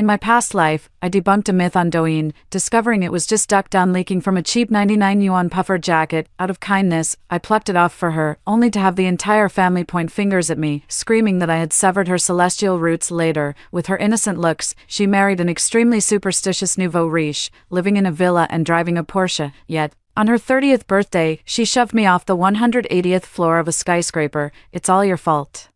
In my past life, I debunked a myth on Douyin, discovering it was just duck down leaking from a cheap 99 yuan puffer jacket. Out of kindness, I plucked it off for her, only to have the entire family point fingers at me, screaming that I had severed her celestial roots. Later, with her innocent looks, she married an extremely superstitious nouveau riche, living in a villa and driving a Porsche. Yet, on her 30th birthday, she shoved me off the 180th floor of a skyscraper. It's all your fault.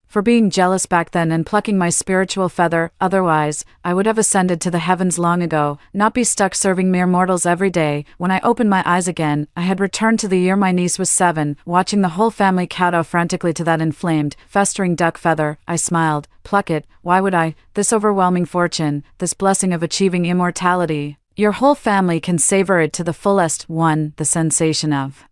For being jealous back then and plucking my spiritual feather. Otherwise, I would have ascended to the heavens long ago, not be stuck serving mere mortals every day. When I opened my eyes again, I had returned to the year my niece was 7, watching the whole family kowtow frantically to that inflamed, festering duck feather. I smiled. Pluck it, why would I? This overwhelming fortune, this blessing of achieving immortality. Your whole family can savor it to the fullest. 1. The sensation of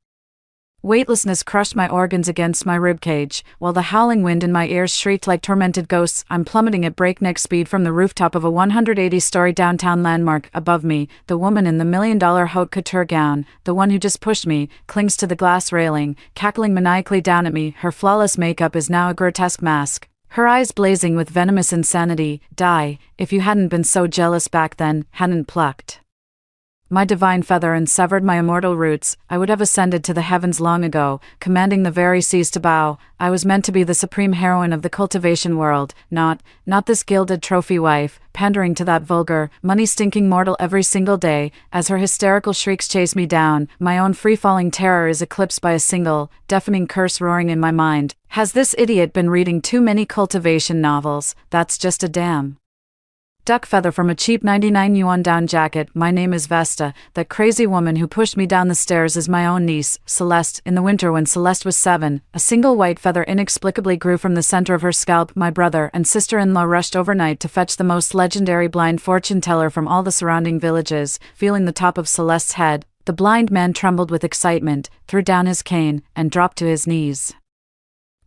weightlessness crushed my organs against my ribcage, while the howling wind in my ears shrieked like tormented ghosts. I'm plummeting at breakneck speed from the rooftop of a 180-story downtown landmark. Above me, the woman in the $1,000,000 haute couture gown, the one who just pushed me, clings to the glass railing, cackling maniacally down at me. Her flawless makeup is now a grotesque mask, her eyes blazing with venomous insanity. Die, if you hadn't been so jealous back then, hadn't plucked my divine feather and severed my immortal roots, I would have ascended to the heavens long ago, commanding the very seas to bow. I was meant to be the supreme heroine of the cultivation world, not this gilded trophy wife, pandering to that vulgar, money-stinking mortal every single day. As her hysterical shrieks chase me down, my own free-falling terror is eclipsed by a single, deafening curse roaring in my mind. Has this idiot been reading too many cultivation novels? That's just a damn duck feather from a cheap 99 yuan down jacket. My name is Vesta. That crazy woman who pushed me down the stairs is my own niece, Celeste. In the winter when Celeste was 7, a single white feather inexplicably grew from the center of her scalp. My brother and sister-in-law rushed overnight to fetch the most legendary blind fortune teller from all the surrounding villages. Feeling the top of Celeste's head, the blind man trembled with excitement, threw down his cane, and dropped to his knees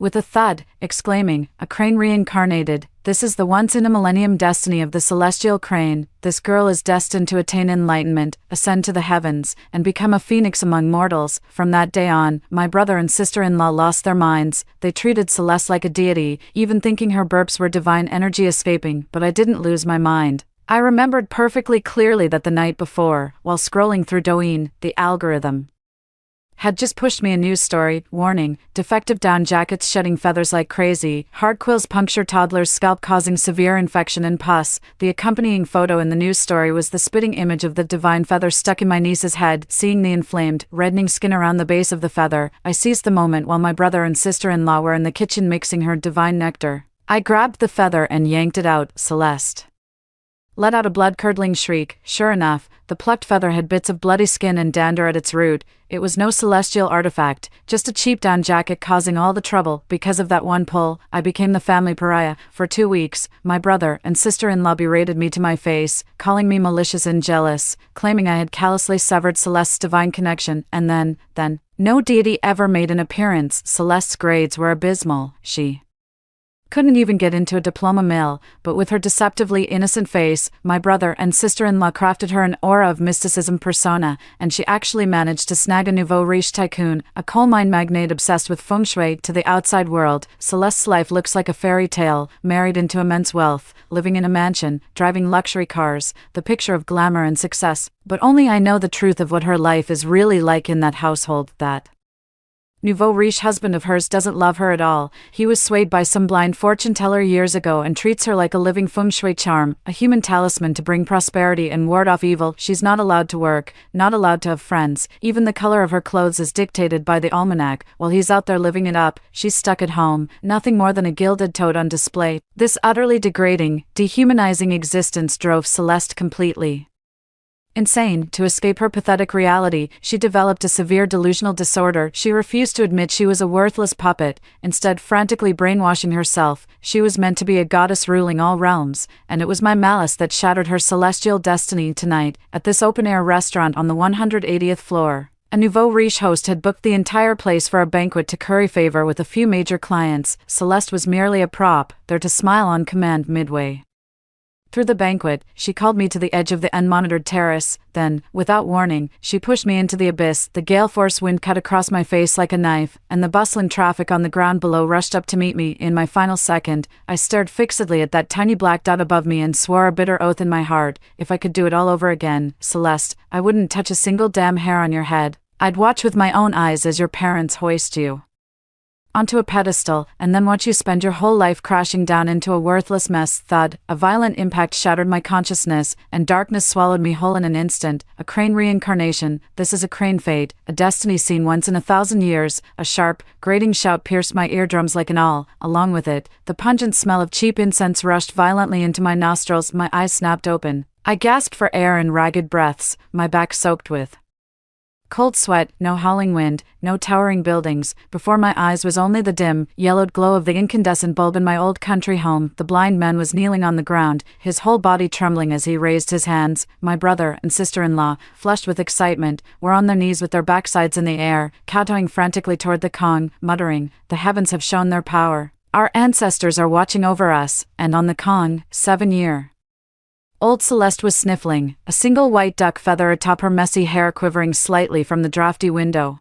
with a thud, exclaiming, "A crane reincarnated. This is the once-in-a-millennium destiny of the celestial crane. This girl is destined to attain enlightenment, ascend to the heavens, and become a phoenix among mortals." From that day on, my brother and sister-in-law lost their minds. They treated Celeste like a deity, even thinking her burps were divine energy escaping. But I didn't lose my mind. I remembered perfectly clearly that the night before, while scrolling through Douyin, the algorithm had just pushed me a news story. Warning, defective down jackets shedding feathers like crazy, hard quills puncture toddler's scalp causing severe infection and pus. The accompanying photo in the news story was the spitting image of the divine feather stuck in my niece's head. Seeing the inflamed, reddening skin around the base of the feather, I seized the moment while my brother and sister-in-law were in the kitchen mixing her divine nectar. I grabbed the feather and yanked it out. Celeste let out a blood-curdling shriek. Sure enough, the plucked feather had bits of bloody skin and dander at its root. It was no celestial artifact, just a cheap down jacket causing all the trouble. Because of that one pull, I became the family pariah. For 2 weeks, my brother and sister-in-law berated me to my face, calling me malicious and jealous, claiming I had callously severed Celeste's divine connection. And then, no deity ever made an appearance. Celeste's grades were abysmal. She couldn't even get into a diploma mill, but with her deceptively innocent face, my brother and sister-in-law crafted her an aura of mysticism persona, and she actually managed to snag a nouveau riche tycoon, a coal mine magnate obsessed with feng shui. To the outside world, Celeste's life looks like a fairy tale, married into immense wealth, living in a mansion, driving luxury cars, the picture of glamour and success. But only I know the truth of what her life is really like in that household. That nouveau riche husband of hers doesn't love her at all. He was swayed by some blind fortune teller years ago and treats her like a living feng shui charm, a human talisman to bring prosperity and ward off evil. She's not allowed to work, not allowed to have friends. Even the color of her clothes is dictated by the almanac. While he's out there living it up, she's stuck at home, nothing more than a gilded toad on display. This utterly degrading, dehumanizing existence drove Celeste completely insane. To escape her pathetic reality, she developed a severe delusional disorder. She refused to admit she was a worthless puppet, instead frantically brainwashing herself. She was meant to be a goddess ruling all realms, and it was my malice that shattered her celestial destiny. Tonight, at this open-air restaurant on the 180th floor, a nouveau riche host had booked the entire place for a banquet to curry favor with a few major clients. Celeste was merely a prop, there to smile on command midway Through the banquet, she called me to the edge of the unmonitored terrace, then, without warning, she pushed me into the abyss. The gale-force wind cut across my face like a knife, and the bustling traffic on the ground below rushed up to meet me. In my final second, I stared fixedly at that tiny black dot above me and swore a bitter oath in my heart. If I could do it all over again, Celeste, I wouldn't touch a single damn hair on your head. I'd watch with my own eyes as your parents hoist you onto a pedestal, and then watch you spend your whole life crashing down into a worthless mess. Thud, a violent impact shattered my consciousness, and darkness swallowed me whole in an instant. A crane reincarnation, this is a crane fate, a destiny seen once in 1,000 years. A sharp, grating shout pierced my eardrums like an awl. Along with it, the pungent smell of cheap incense rushed violently into my nostrils. My eyes snapped open. I gasped for air in ragged breaths, my back soaked with cold sweat. No howling wind, no towering buildings. Before my eyes was only the dim, yellowed glow of the incandescent bulb in my old country home. The blind man was kneeling on the ground, his whole body trembling as he raised his hands. My brother and sister-in-law, flushed with excitement, were on their knees with their backsides in the air, kowtowing frantically toward the Kong, muttering, "The heavens have shown their power. Our ancestors are watching over us," and on the Kong, 7-year old Celeste was sniffling, a single white duck feather atop her messy hair quivering slightly from the drafty window.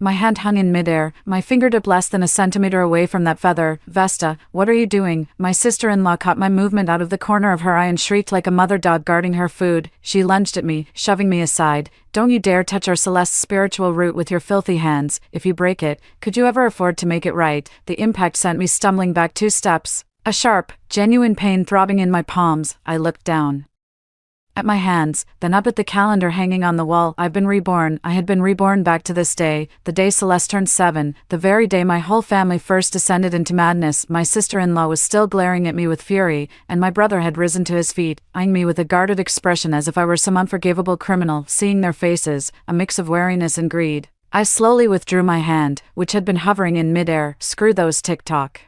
My hand hung in midair, my fingertip less than a centimeter away from that feather. "Vesta, what are you doing?" My sister-in-law caught my movement out of the corner of her eye and shrieked like a mother dog guarding her food. She lunged at me, shoving me aside. "Don't you dare touch our Celeste's spiritual root with your filthy hands. If you break it, could you ever afford to make it right?" The impact sent me stumbling back 2 steps. A sharp, genuine pain throbbing in my palms. I looked down at my hands, then up at the calendar hanging on the wall. I've been reborn. I had been reborn back to this day, the day Celeste turned 7, the very day my whole family first descended into madness. My sister-in-law was still glaring at me with fury, and my brother had risen to his feet, eyeing me with a guarded expression as if I were some unforgivable criminal. Seeing their faces, a mix of wariness and greed, I slowly withdrew my hand, which had been hovering in midair. Screw those TikTok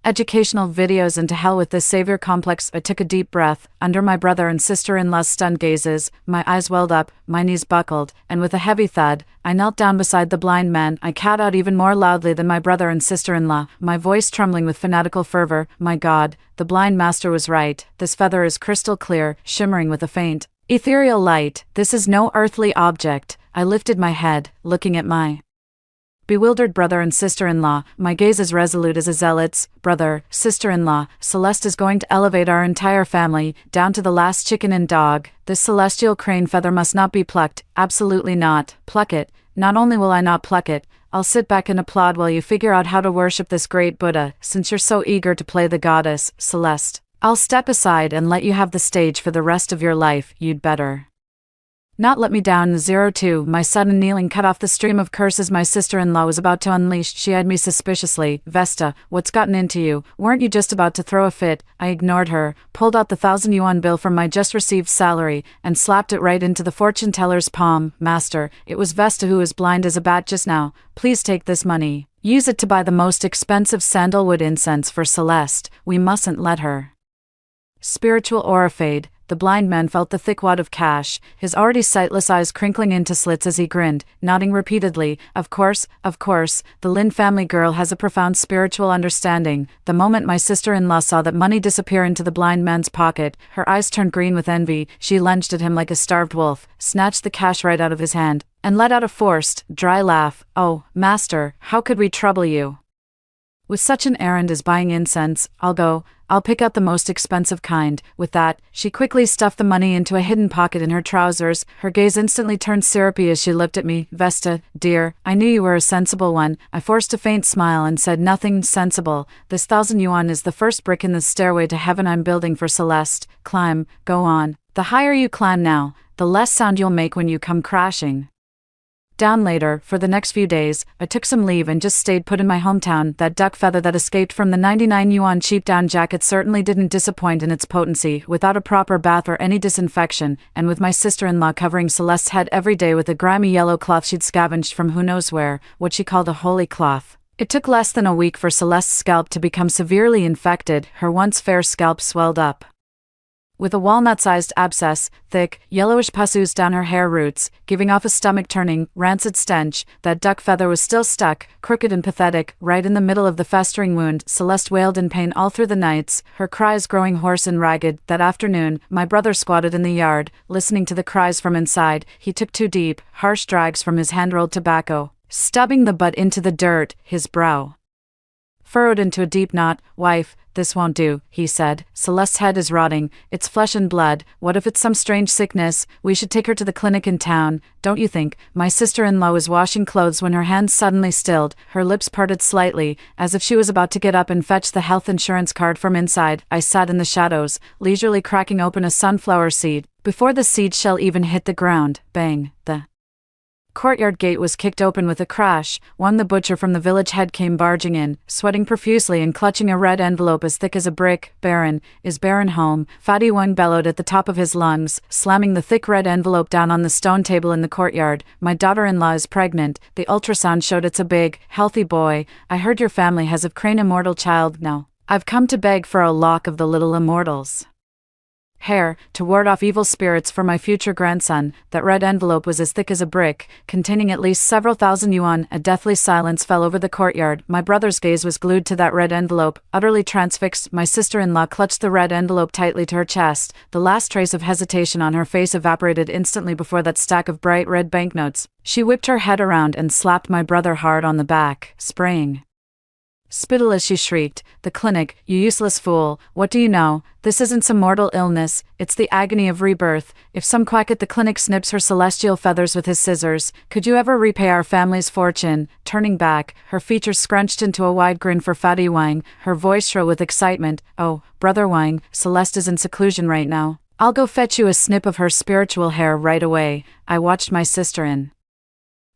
educational videos and to hell with this savior complex. I took a deep breath. Under my brother and sister-in-law's stunned gazes, my eyes welled up, my knees buckled, and with a heavy thud, I knelt down beside the blind man. I cawed out even more loudly than my brother and sister-in-law, my voice trembling with fanatical fervor. "My God, the blind master was right. This feather is crystal clear, shimmering with a faint, ethereal light. This is no earthly object." I lifted my head, looking at my bewildered brother and sister-in-law, my gaze as resolute as a zealot's. "Brother, sister-in-law, Celeste is going to elevate our entire family, down to the last chicken and dog. This celestial crane feather must not be plucked, absolutely not. Pluck it. Not only will I not pluck it, I'll sit back and applaud while you figure out how to worship this great Buddha. Since you're so eager to play the goddess, Celeste, I'll step aside and let you have the stage for the rest of your life. You'd better not let me down." 02. My sudden kneeling cut off the stream of curses my sister-in-law was about to unleash. She eyed me suspiciously. "Vesta, what's gotten into you? Weren't you just about to throw a fit?" I ignored her, pulled out the 1,000 yuan bill from my just-received salary, and slapped it right into the fortune-teller's palm. "Master, it was Vesta who was blind as a bat just now. Please take this money. Use it to buy the most expensive sandalwood incense for Celeste. We mustn't let her spiritual aura fade." The blind man felt the thick wad of cash, his already sightless eyes crinkling into slits as he grinned, nodding repeatedly. Of course, the Lin family girl has a profound spiritual understanding." The moment my sister-in-law saw that money disappear into the blind man's pocket, her eyes turned green with envy. She lunged at him like a starved wolf, snatched the cash right out of his hand, and let out a forced, dry laugh. "Oh, master, how could we trouble you with such an errand as buying incense? I'll pick out the most expensive kind." With that, she quickly stuffed the money into a hidden pocket in her trousers. Her gaze instantly turned syrupy as she looked at me. "Vesta, dear, I knew you were a sensible one." I forced a faint smile and said, "Nothing sensible. This 1,000 yuan is the first brick in the stairway to heaven I'm building for Celeste. Climb, go on. The higher you climb now, the less sound you'll make when you come crashing down later." For the next few days, I took some leave and just stayed put in my hometown. That duck feather that escaped from the 99 yuan cheap down jacket certainly didn't disappoint in its potency. Without a proper bath or any disinfection, and with my sister-in-law covering Celeste's head every day with a grimy yellow cloth she'd scavenged from who knows where, what she called a holy cloth, it took less than a week for Celeste's scalp to become severely infected. Her once fair scalp swelled up with a walnut-sized abscess, thick, yellowish pus oozed down her hair roots, giving off a stomach-turning, rancid stench. That duck feather was still stuck, crooked and pathetic, right in the middle of the festering wound. Celeste wailed in pain all through the nights, her cries growing hoarse and ragged. That afternoon, my brother squatted in the yard, listening to the cries from inside. He took two deep, harsh drags from his hand-rolled tobacco, stubbing the butt into the dirt, his brow furrowed into a deep knot. "Wife, this won't do," he said. "Celeste's head is rotting. It's flesh and blood. What if it's some strange sickness? We should take her to the clinic in town, don't you think?" My sister-in-law was washing clothes when her hands suddenly stilled, her lips parted slightly, as if she was about to get up and fetch the health insurance card from inside. I sat in the shadows, leisurely cracking open a sunflower seed. Before the seed shell even hit the ground, bang, the courtyard gate was kicked open with a crash. One, the butcher from the village head, came barging in, sweating profusely and clutching a red envelope as thick as a brick. "Baron, is Baron home?" Fatty Wang bellowed at the top of his lungs, slamming the thick red envelope down on the stone table in the courtyard. "My daughter-in-law is pregnant. The ultrasound showed it's a big, healthy boy. I heard your family has a crane immortal child now. I've come to beg for a lock of the little immortal's hair, to ward off evil spirits for my future grandson." That red envelope was as thick as a brick, containing at least several thousand yuan. A deathly silence fell over the courtyard. My brother's gaze was glued to that red envelope, utterly transfixed. My sister-in-law clutched the red envelope tightly to her chest. The last trace of hesitation on her face evaporated instantly before that stack of bright red banknotes. She whipped her head around and slapped my brother hard on the back, spraying spittle as she shrieked. "The clinic, you useless fool. What do you know? This isn't some mortal illness, it's the agony of rebirth. If some quack at the clinic snips her celestial feathers with his scissors, could you ever repay our family's fortune?" Turning back, her features scrunched into a wide grin for Fatty Wang, her voice shrill with excitement. "Oh, Brother Wang, Celeste is in seclusion right now. I'll go fetch you a snip of her spiritual hair right away." I watched my sister-in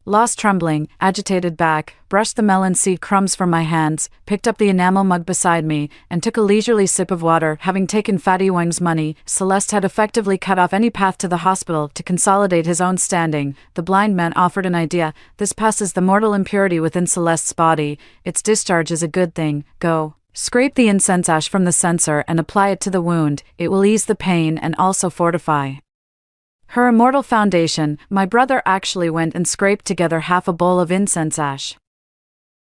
law's trembling, agitated back, brushed the melon seed crumbs from my hands, picked up the enamel mug beside me, and took a leisurely sip of water. Having taken Fatty Wang's money, Celeste had effectively cut off any path to the hospital to consolidate his own standing. The blind man offered an idea. "This pus is the mortal impurity within Celeste's body. Its discharge is a good thing. Go scrape the incense ash from the censer and apply it to the wound. It will ease the pain and also fortify her immortal foundation." My brother actually went and scraped together half a bowl of incense ash.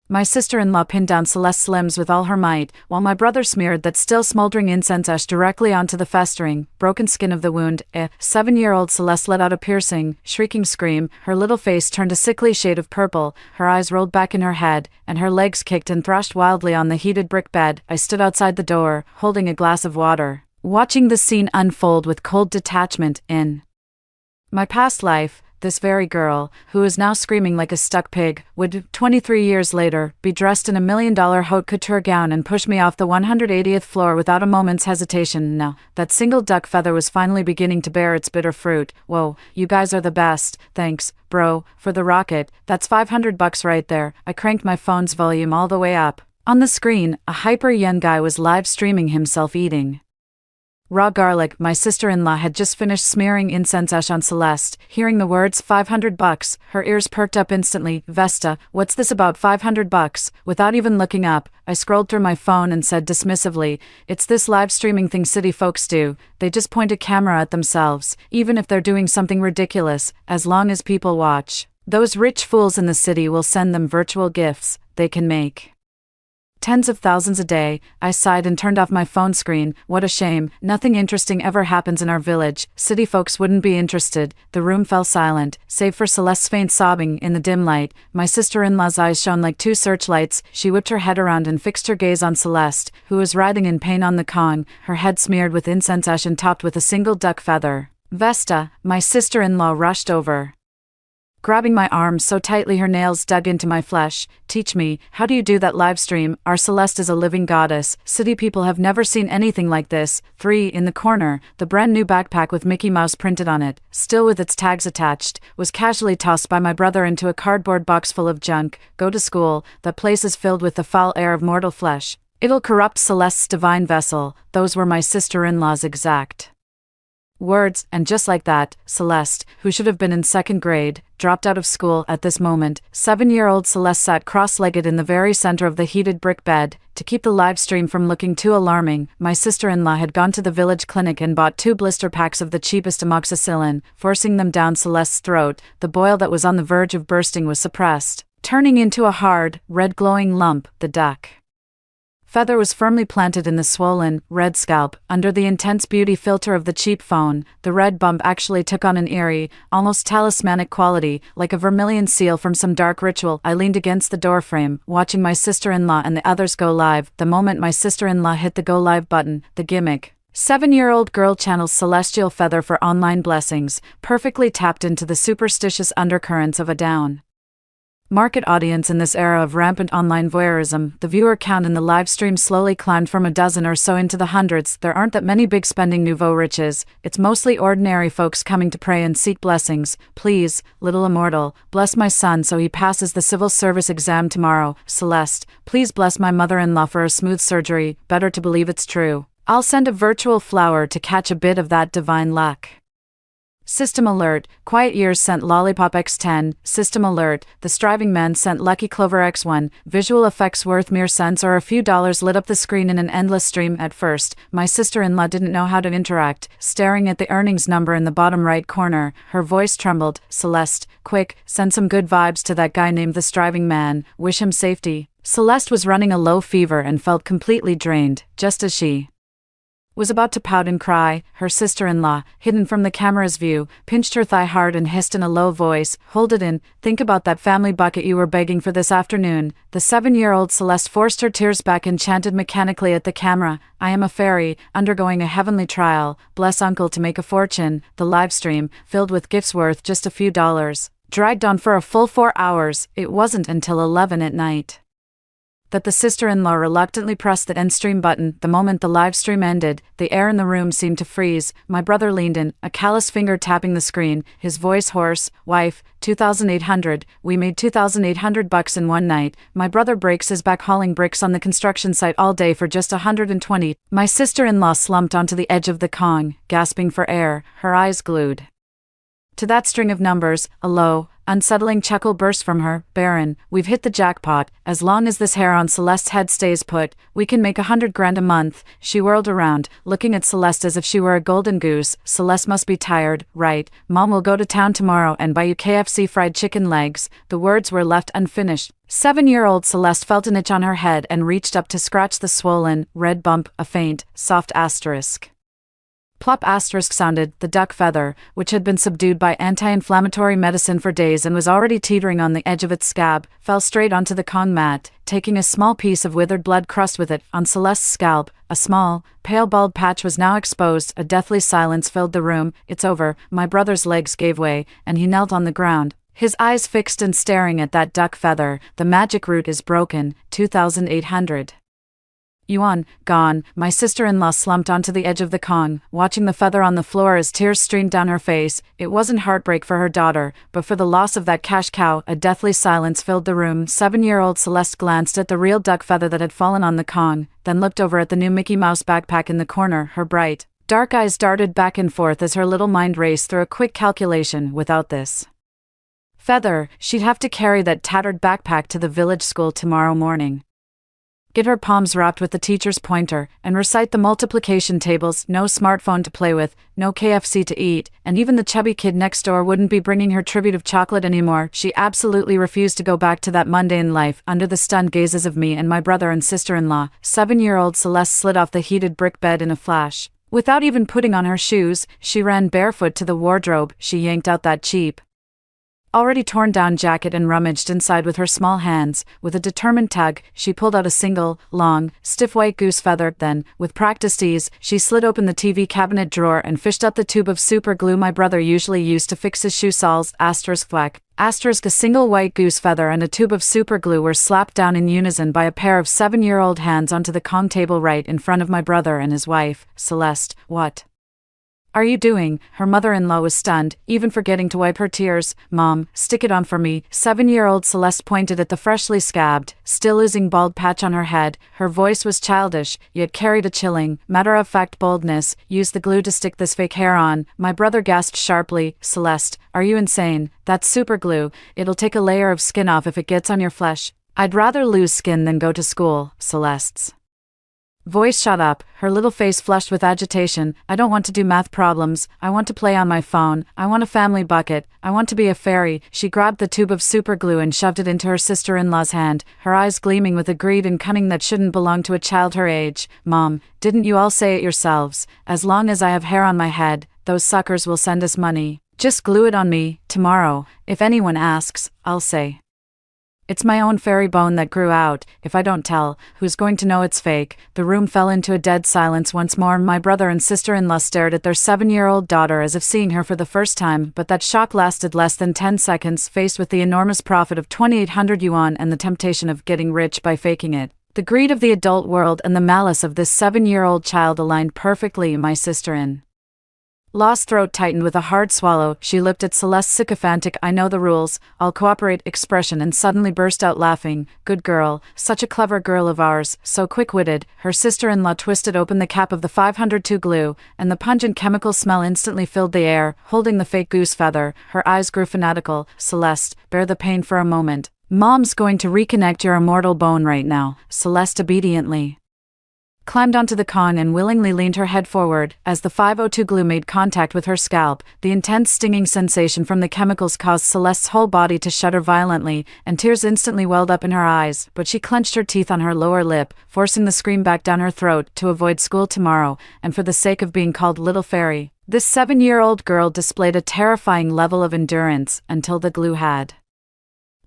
My sister-in-law pinned down Celeste's limbs with all her might, while my brother smeared that still smoldering incense ash directly onto the festering, broken skin of the wound. 7-year-old Celeste let out a piercing, shrieking scream. Her little face turned a sickly shade of purple, her eyes rolled back in her head, and her legs kicked and thrashed wildly on the heated brick bed. I stood outside the door, holding a glass of water, watching the scene unfold with cold detachment. In my past life, this very girl, who is now screaming like a stuck pig, would, 23 years later, be dressed in a $1 million haute couture gown and push me off the 180th floor without a moment's hesitation. Now, that single duck feather was finally beginning to bear its bitter fruit. "Whoa, you guys are the best. Thanks, bro, for the rocket. That's $500 right there." I cranked my phone's volume all the way up. On the screen, a hyper young guy was live streaming himself eating raw garlic. My sister-in-law had just finished smearing incense ash on Celeste. Hearing the words $500, her ears perked up instantly. "Vesta, what's this about $500? Without even looking up, I scrolled through my phone and said dismissively, "It's this live streaming thing city folks do. They just point a camera at themselves, even if they're doing something ridiculous, as long as people watch. Those rich fools in the city will send them virtual gifts. They can make tens of thousands a day." I sighed and turned off my phone screen. What a shame. Nothing interesting ever happens in our village. City folks wouldn't be interested. The room fell silent, save for Celeste's faint sobbing in the dim light. My sister-in-law's eyes shone like two searchlights. She whipped her head around and fixed her gaze on Celeste, who was writhing in pain on the Kong, her head smeared with incense ash and topped with a single duck feather. "Vesta," my sister-in-law rushed over, grabbing my arm so tightly her nails dug into my flesh. "Teach me, how do you do that live stream? Our Celeste is a living goddess. City people have never seen anything like this." 3. In the corner, the brand new backpack with Mickey Mouse printed on it, still with its tags attached, was casually tossed by my brother into a cardboard box full of junk. "Go to school. That place is filled with the foul air of mortal flesh. It'll corrupt Celeste's divine vessel." Those were my sister-in-law's exact Words, and just like that, Celeste, who should have been in second grade, dropped out of school at this moment. 7-year-old Celeste sat cross-legged in the very center of the heated brick bed. To keep the live stream from looking too alarming, my sister-in-law had gone to the village clinic and bought 2 blister packs of the cheapest amoxicillin, forcing them down Celeste's throat. The boil that was on the verge of bursting was suppressed, turning into a hard, red glowing lump. The duck feather was firmly planted in the swollen, red scalp. Under the intense beauty filter of the cheap phone, the red bump actually took on an eerie, almost talismanic quality, like a vermilion seal from some dark ritual. I leaned against the doorframe, watching my sister-in-law and the others go live. The moment my sister-in-law hit the go live button, the gimmick. 7-year-old girl channels celestial feather for online blessings, perfectly tapped into the superstitious undercurrents of a down market audience in this era of rampant online voyeurism. The viewer count in the live stream slowly climbed from a dozen or so into the hundreds. There aren't that many big spending nouveau riches. It's mostly ordinary folks coming to pray and seek blessings. Please, little immortal, bless my son so he passes the civil service exam tomorrow. Celeste, please bless my mother-in-law for a smooth surgery. Better to believe it's true. I'll send a virtual flower to catch a bit of that divine luck. System alert, Quiet Years sent Lollipop X10, System alert, The Striving Man sent Lucky Clover X1, visual effects worth mere cents or a few dollars lit up the screen in an endless stream. At first, my sister-in-law didn't know how to interact, staring at the earnings number in the bottom right corner. Her voice trembled. Celeste, quick, send some good vibes to that guy named The Striving Man, wish him safety. Celeste was running a low fever and felt completely drained, just as she was about to pout and cry. Her sister-in-law, hidden from the camera's view, pinched her thigh hard and hissed in a low voice, "Hold it in, think about that family bucket you were begging for this afternoon." The 7-year-old Celeste forced her tears back and chanted mechanically at the camera, "I am a fairy, undergoing a heavenly trial, bless uncle to make a fortune." The livestream, filled with gifts worth just a few dollars, dragged on for a full 4 hours. It wasn't until 11 at night that the sister-in-law reluctantly pressed the end stream button. The moment the live stream ended, the air in the room seemed to freeze. My brother leaned in, a callous finger tapping the screen, his voice hoarse. "Wife, 2,800, we made $2,800 in one night." My brother breaks his back hauling bricks on the construction site all day for just 120. My sister-in-law slumped onto the edge of the Kong, gasping for air, her eyes glued to that string of numbers. A low, unsettling chuckle burst from her. "Baron, we've hit the jackpot. As long as this hair on Celeste's head stays put, we can make $100,000 a month." She whirled around, looking at Celeste as if she were a golden goose. "Celeste must be tired, right? Mom will go to town tomorrow and buy you KFC fried chicken legs." The words were left unfinished. 7-year-old Celeste felt an itch on her head and reached up to scratch the swollen, red bump. A faint, soft asterisk. Plop asterisk sounded. The duck feather, which had been subdued by anti-inflammatory medicine for days and was already teetering on the edge of its scab, fell straight onto the Kong mat, taking a small piece of withered blood crust with it. On Celeste's scalp, a small, pale bald patch was now exposed. A deathly silence filled the room. "It's over." My brother's legs gave way, and he knelt on the ground, his eyes fixed and staring at that duck feather. "The magic root is broken. 2,800 yuan, gone." My sister-in-law slumped onto the edge of the Kong, watching the feather on the floor as tears streamed down her face. It wasn't heartbreak for her daughter, but for the loss of that cash cow. A deathly silence filled the room. 7-year-old Celeste glanced at the real duck feather that had fallen on the Kong, then looked over at the new Mickey Mouse backpack in the corner. Her bright, dark eyes darted back and forth as her little mind raced through a quick calculation. Without this feather, she'd have to carry that tattered backpack to the village school tomorrow morning, get her palms wrapped with the teacher's pointer, and recite the multiplication tables. No smartphone to play with, no KFC to eat, and even the chubby kid next door wouldn't be bringing her tribute of chocolate anymore. She absolutely refused to go back to that mundane life. Under the stunned gazes of me and my brother and sister-in-law, 7-year-old Celeste slid off the heated brick bed in a flash. Without even putting on her shoes, she ran barefoot to the wardrobe. She yanked out that cheap, already torn down jacket and rummaged inside with her small hands. With a determined tug, she pulled out a single, long, stiff white goose feather. Then, with practiced ease, she slid open the TV cabinet drawer and fished out the tube of super glue my brother usually used to fix his shoe soles. Asterisk whack. Asterisk. A single white goose feather and a tube of super glue were slapped down in unison by a pair of 7-year-old hands onto the Kong table right in front of my brother and his wife. "Celeste, what are you doing? Her mother-in-law was stunned, even forgetting to wipe her tears. Mom, stick it on for me. 7-year-old Celeste pointed at the freshly scabbed, still oozing bald patch on her head. Her voice was childish, yet carried a chilling, matter-of-fact boldness. Use the glue to stick this fake hair on. My brother gasped sharply. Celeste, are you insane? That's super glue. It'll take a layer of skin off if it gets on your flesh. I'd rather lose skin than go to school. Celeste's voice shot up, her little face flushed with agitation. I don't want to do math problems. I want to play on my phone. I want a family bucket. I want to be a fairy. She grabbed the tube of superglue and shoved it into her sister-in-law's hand, her eyes gleaming with a greed and cunning that shouldn't belong to a child her age. Mom, didn't you all say it yourselves? As long as I have hair on my head, those suckers will send us money. Just glue it on me. Tomorrow, if anyone asks, I'll say it's my own fairy bone that grew out. If I don't tell, who's going to know it's fake? The room fell into a dead silence once more. My brother and sister-in-law stared at their 7-year-old daughter as if seeing her for the first time, but that shock lasted less than 10 seconds. Faced with the enormous profit of 2,800 yuan and the temptation of getting rich by faking it, the greed of the adult world and the malice of this 7-year-old child aligned perfectly. My sister-in Law's throat tightened with a hard swallow. She looked at Celeste's sycophantic "I know the rules, I'll cooperate" expression and suddenly burst out laughing. Good girl, such a clever girl of ours, so quick-witted. Her sister-in-law twisted open the cap of the 502 glue, and the pungent chemical smell instantly filled the air. Holding the fake goose feather, her eyes grew fanatical. Celeste, bear the pain for a moment. Mom's going to reconnect your immortal bone right now. Celeste obediently climbed onto the con and willingly leaned her head forward. As the 502 glue made contact with her scalp, the intense stinging sensation from the chemicals caused Celeste's whole body to shudder violently, and tears instantly welled up in her eyes, but she clenched her teeth on her lower lip, forcing the scream back down her throat. To avoid school tomorrow, and for the sake of being called Little Fairy, this 7-year-old girl displayed a terrifying level of endurance until the glue had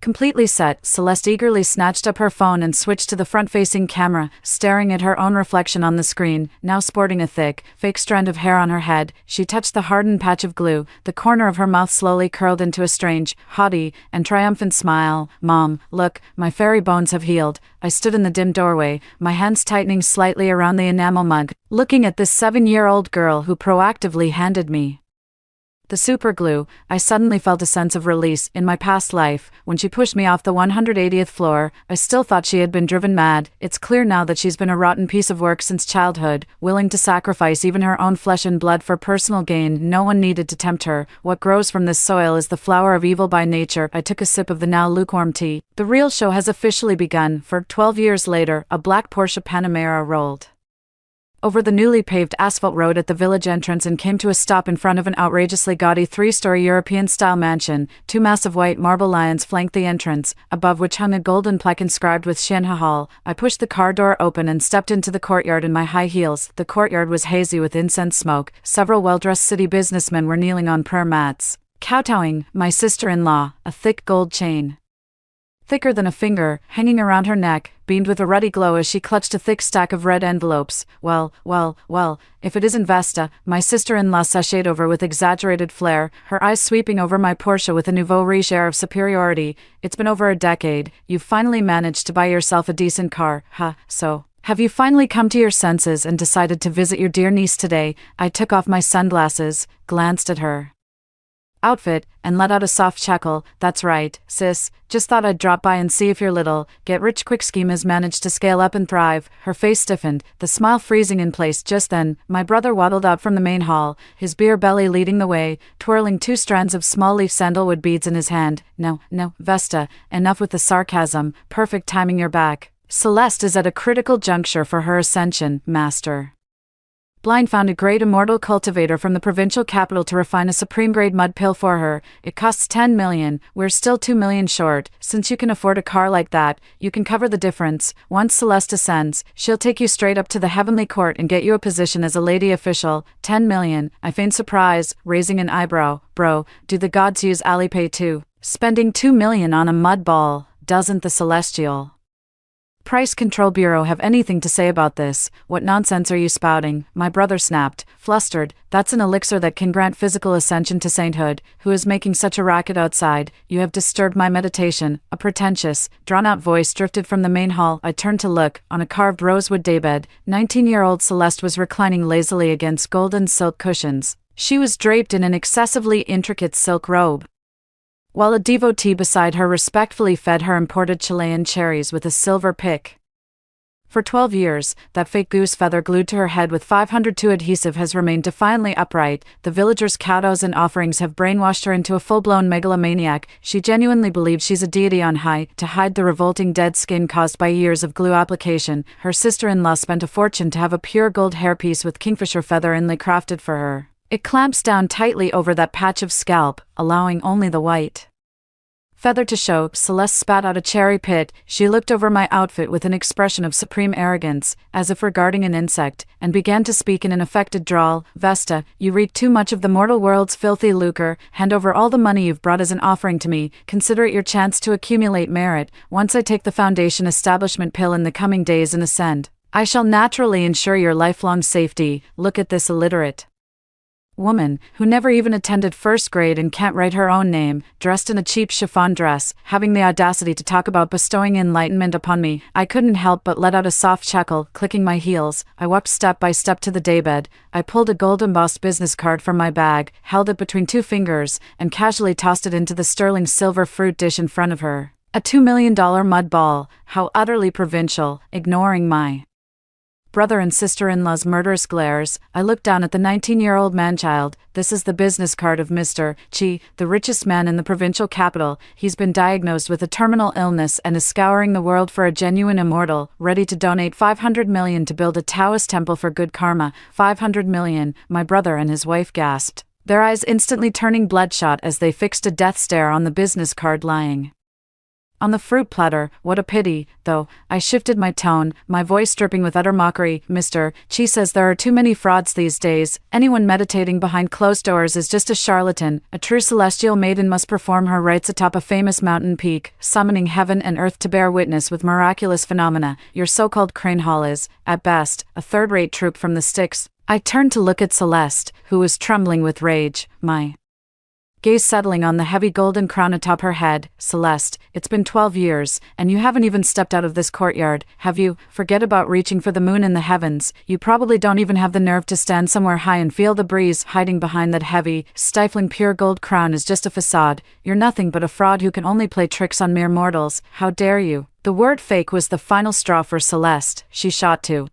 completely set. Celeste eagerly snatched up her phone and switched to the front-facing camera, staring at her own reflection on the screen. Now sporting a thick, fake strand of hair on her head, she touched the hardened patch of glue. The corner of her mouth slowly curled into a strange, haughty, and triumphant smile. Mom, look, my fairy bones have healed. I stood in the dim doorway, my hands tightening slightly around the enamel mug, looking at this 7-year-old girl who proactively handed me the superglue. I suddenly felt a sense of release. In my past life, when she pushed me off the 180th floor, I still thought she had been driven mad. It's clear now that she's been a rotten piece of work since childhood, willing to sacrifice even her own flesh and blood for personal gain. No one needed to tempt her. What grows from this soil is the flower of evil by nature. I took a sip of the now lukewarm tea. The real show has officially begun, for 12 years later, a black Porsche Panamera rolled over the newly paved asphalt road at the village entrance and came to a stop in front of an outrageously gaudy 3-story European-style mansion. 2 massive white marble lions flanked the entrance, above which hung a golden plaque inscribed with Xianhe Hall. I pushed the car door open and stepped into the courtyard in my high heels. The courtyard was hazy with incense smoke. Several well-dressed city businessmen were kneeling on prayer mats, kowtowing. My sister-in-law, a thick gold chain, thicker than a finger, hanging around her neck, beamed with a ruddy glow as she clutched a thick stack of red envelopes. Well, if it isn't Vesta, my sister-in-law sashayed over with exaggerated flair, her eyes sweeping over my Porsche with a nouveau riche air of superiority. It's been over a decade. You've finally managed to buy yourself a decent car, huh? So, have you finally come to your senses and decided to visit your dear niece today? I took off my sunglasses, glanced at her outfit, and let out a soft chuckle. That's right, sis, just thought I'd drop by and see if your little get-rich-quick scheme has managed to scale up and thrive. Her face stiffened, the smile freezing in place. Just then, my brother waddled out from the main hall, his beer belly leading the way, twirling 2 strands of small-leaf sandalwood beads in his hand. No, Vesta, enough with the sarcasm. Perfect timing, you're back. Celeste is at a critical juncture for her ascension, master. Blind found a great immortal cultivator from the provincial capital to refine a supreme-grade mud pill for her. It costs 10 million, we're still 2 million short. Since you can afford a car like that, you can cover the difference. Once Celeste ascends, she'll take you straight up to the heavenly court and get you a position as a lady official. 10 million, I feigned surprise, raising an eyebrow. Bro, do the gods use Alipay too? Spending 2 million on a mud ball, doesn't the Celestial Price Control Bureau have anything to say about this? What nonsense are you spouting? My brother snapped, flustered. That's an elixir that can grant physical ascension to sainthood. Who is making such a racket outside? You have disturbed my meditation. A pretentious, drawn-out voice drifted from the main hall. I turned to look. On a carved rosewood daybed, 19-year-old Celeste was reclining lazily against golden silk cushions. She was draped in an excessively intricate silk robe, while a devotee beside her respectfully fed her imported Chilean cherries with a silver pick. For 12 years, that fake goose feather glued to her head with 502 adhesive has remained defiantly upright. The villagers' kowtows and offerings have brainwashed her into a full-blown megalomaniac. She genuinely believes she's a deity on high. To hide the revolting dead skin caused by years of glue application, her sister-in-law spent a fortune to have a pure gold hairpiece with kingfisher feather inlay crafted for her. It clamps down tightly over that patch of scalp, allowing only the white feather to show. Celeste spat out a cherry pit. She looked over my outfit with an expression of supreme arrogance, as if regarding an insect, and began to speak in an affected drawl. Vesta, you reek too much of the mortal world's filthy lucre. Hand over all the money you've brought as an offering to me. Consider it your chance to accumulate merit. Once I take the foundation establishment pill in the coming days and ascend, I shall naturally ensure your lifelong safety. Look at this illiterate woman, who never even attended first grade and can't write her own name, dressed in a cheap chiffon dress, having the audacity to talk about bestowing enlightenment upon me. I couldn't help but let out a soft chuckle, clicking my heels. I walked step by step to the daybed. I pulled a gold-embossed business card from my bag, held it between two fingers, and casually tossed it into the sterling silver fruit dish in front of her. A $2 million mud ball. How utterly provincial. Ignoring my brother and sister-in-law's murderous glares, I looked down at the 19-year-old man-child. This is the business card of Mr. Chi, the richest man in the provincial capital. He's been diagnosed with a terminal illness and is scouring the world for a genuine immortal, ready to donate $500 million to build a Taoist temple for good karma. $500 million, my brother and his wife gasped, their eyes instantly turning bloodshot as they fixed a death stare on the business card lying on the fruit platter. What a pity, though. I shifted my tone, my voice dripping with utter mockery. Mr. Chi says there are too many frauds these days. Anyone meditating behind closed doors is just a charlatan. A true celestial maiden must perform her rites atop a famous mountain peak, summoning heaven and earth to bear witness with miraculous phenomena. Your so-called crane hall is, at best, a third-rate troupe from the sticks. I turned to look at Celeste, who was trembling with rage, my gaze settling on the heavy golden crown atop her head. Celeste, it's been 12 years, and you haven't even stepped out of this courtyard, have you? Forget about reaching for the moon in the heavens. You probably don't even have the nerve to stand somewhere high and feel the breeze. Hiding behind that heavy, stifling pure gold crown is just a facade. You're nothing but a fraud who can only play tricks on mere mortals. How dare you? The word fake was the final straw for Celeste. She shot to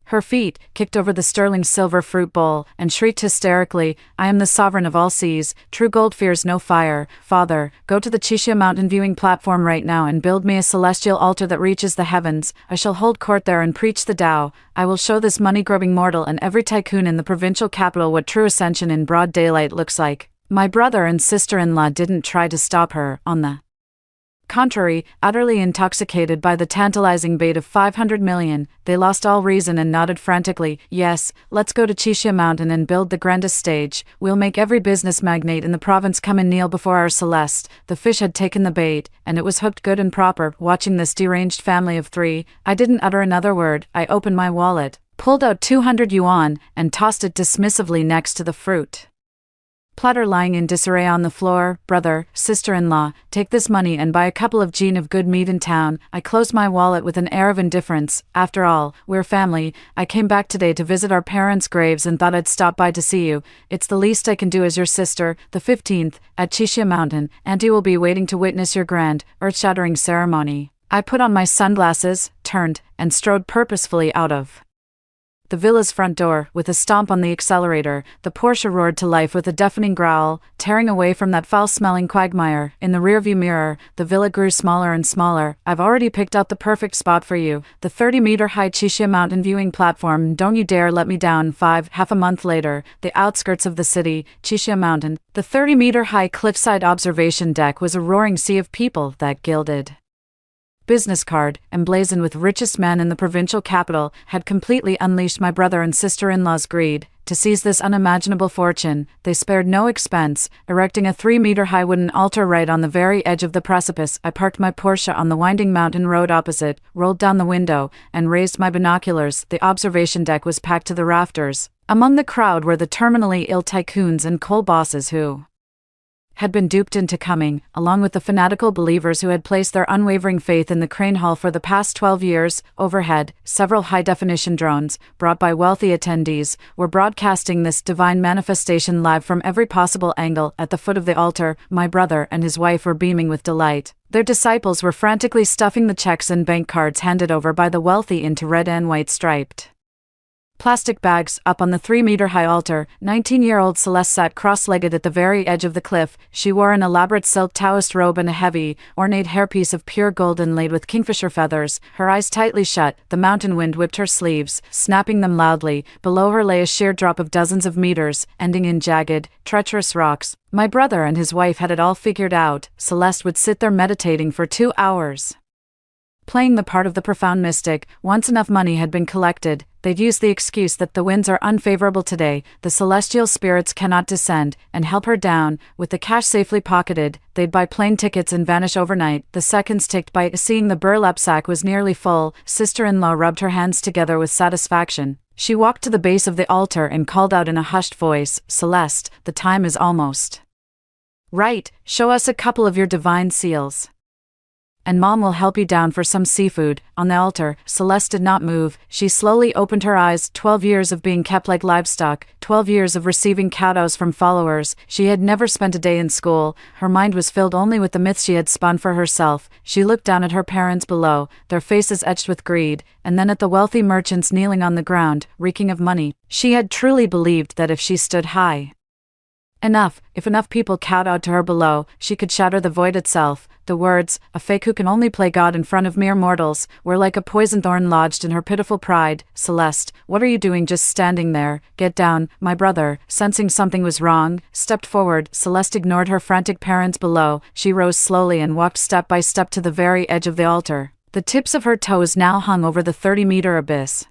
her feet, kicked over the sterling silver fruit bowl, and shrieked hysterically, I am the sovereign of all seas. True gold fears no fire. Father, go to the Chichia mountain viewing platform right now and build me a celestial altar that reaches the heavens. I shall hold court there and preach the Tao. I will show this money-grubbing mortal and every tycoon in the provincial capital what true ascension in broad daylight looks like. My brother and sister-in-law didn't try to stop her. On the contrary, utterly intoxicated by the tantalizing bait of $500 million, they lost all reason and nodded frantically. Yes, let's go to Chichia Mountain and build the grandest stage. We'll make every business magnate in the province come and kneel before our Celeste. The fish had taken the bait, and it was hooked good and proper. Watching this deranged family of three, I didn't utter another word. I opened my wallet, pulled out 200 yuan, and tossed it dismissively next to the fruit platter lying in disarray on the floor. Brother, sister-in-law, take this money and buy a couple of gin of good meat in town. I closed my wallet with an air of indifference. After all, we're family. I came back today to visit our parents' graves and thought I'd stop by to see you. It's the least I can do as your sister. The 15th, at Chichia Mountain, Auntie will be waiting to witness your grand, earth-shattering ceremony. I put on my sunglasses, turned, and strode purposefully out of the villa's front door. With a stomp on the accelerator, the Porsche roared to life with a deafening growl, tearing away from that foul-smelling quagmire. In the rearview mirror, the villa grew smaller and smaller. I've already picked out the perfect spot for you, the 30-meter-high Chichia Mountain viewing platform. Don't you dare let me down. Half a month later, the outskirts of the city, Chichia Mountain. The 30-meter-high cliffside observation deck was a roaring sea of people. That gilded business card, emblazoned with richest man in the provincial capital, had completely unleashed my brother and sister-in-law's greed. To seize this unimaginable fortune, they spared no expense, erecting a 3-meter-high wooden altar right on the very edge of the precipice. I parked my Porsche on the winding mountain road opposite, rolled down the window, and raised my binoculars. The observation deck was packed to the rafters. Among the crowd were the terminally ill tycoons and coal bosses who had been duped into coming, along with the fanatical believers who had placed their unwavering faith in the Crane Hall for the past 12 years. Overhead, several high-definition drones, brought by wealthy attendees, were broadcasting this divine manifestation live from every possible angle. At the foot of the altar, my brother and his wife were beaming with delight. Their disciples were frantically stuffing the checks and bank cards handed over by the wealthy into red and white striped plastic bags. Up on the 3-meter-high altar, 19-year-old Celeste sat cross-legged at the very edge of the cliff. She wore an elaborate silk Taoist robe and a heavy, ornate hairpiece of pure gold inlaid with kingfisher feathers, her eyes tightly shut. The mountain wind whipped her sleeves, snapping them loudly. Below her lay a sheer drop of dozens of meters, ending in jagged, treacherous rocks. My brother and his wife had it all figured out. Celeste would sit there meditating for 2 hours, playing the part of the profound mystic. Once enough money had been collected, they'd use the excuse that the winds are unfavorable today, the celestial spirits cannot descend, and help her down. With the cash safely pocketed, they'd buy plane tickets and vanish overnight. The seconds ticked by. Seeing the burlap sack was nearly full, sister-in-law rubbed her hands together with satisfaction. She walked to the base of the altar and called out in a hushed voice, "Celeste, the time is almost right. Show us a couple of your divine seals, and Mom will help you down for some seafood." On the altar, Celeste did not move. She slowly opened her eyes. 12 years of being kept like livestock, 12 years of receiving kowtows from followers. She had never spent a day in school. Her mind was filled only with the myths she had spun for herself. She looked down at her parents below, their faces etched with greed, and then at the wealthy merchants kneeling on the ground, reeking of money. She had truly believed that if she stood high enough, if enough people kowtowed to her below, she could shatter the void itself. The words, "a fake who can only play God in front of mere mortals," were like a poison thorn lodged in her pitiful pride. "Celeste, what are you doing just standing there? Get down." My brother, sensing something was wrong, stepped forward. Celeste ignored her frantic parents below. She rose slowly and walked step by step to the very edge of the altar. The tips of her toes now hung over the 30-meter abyss.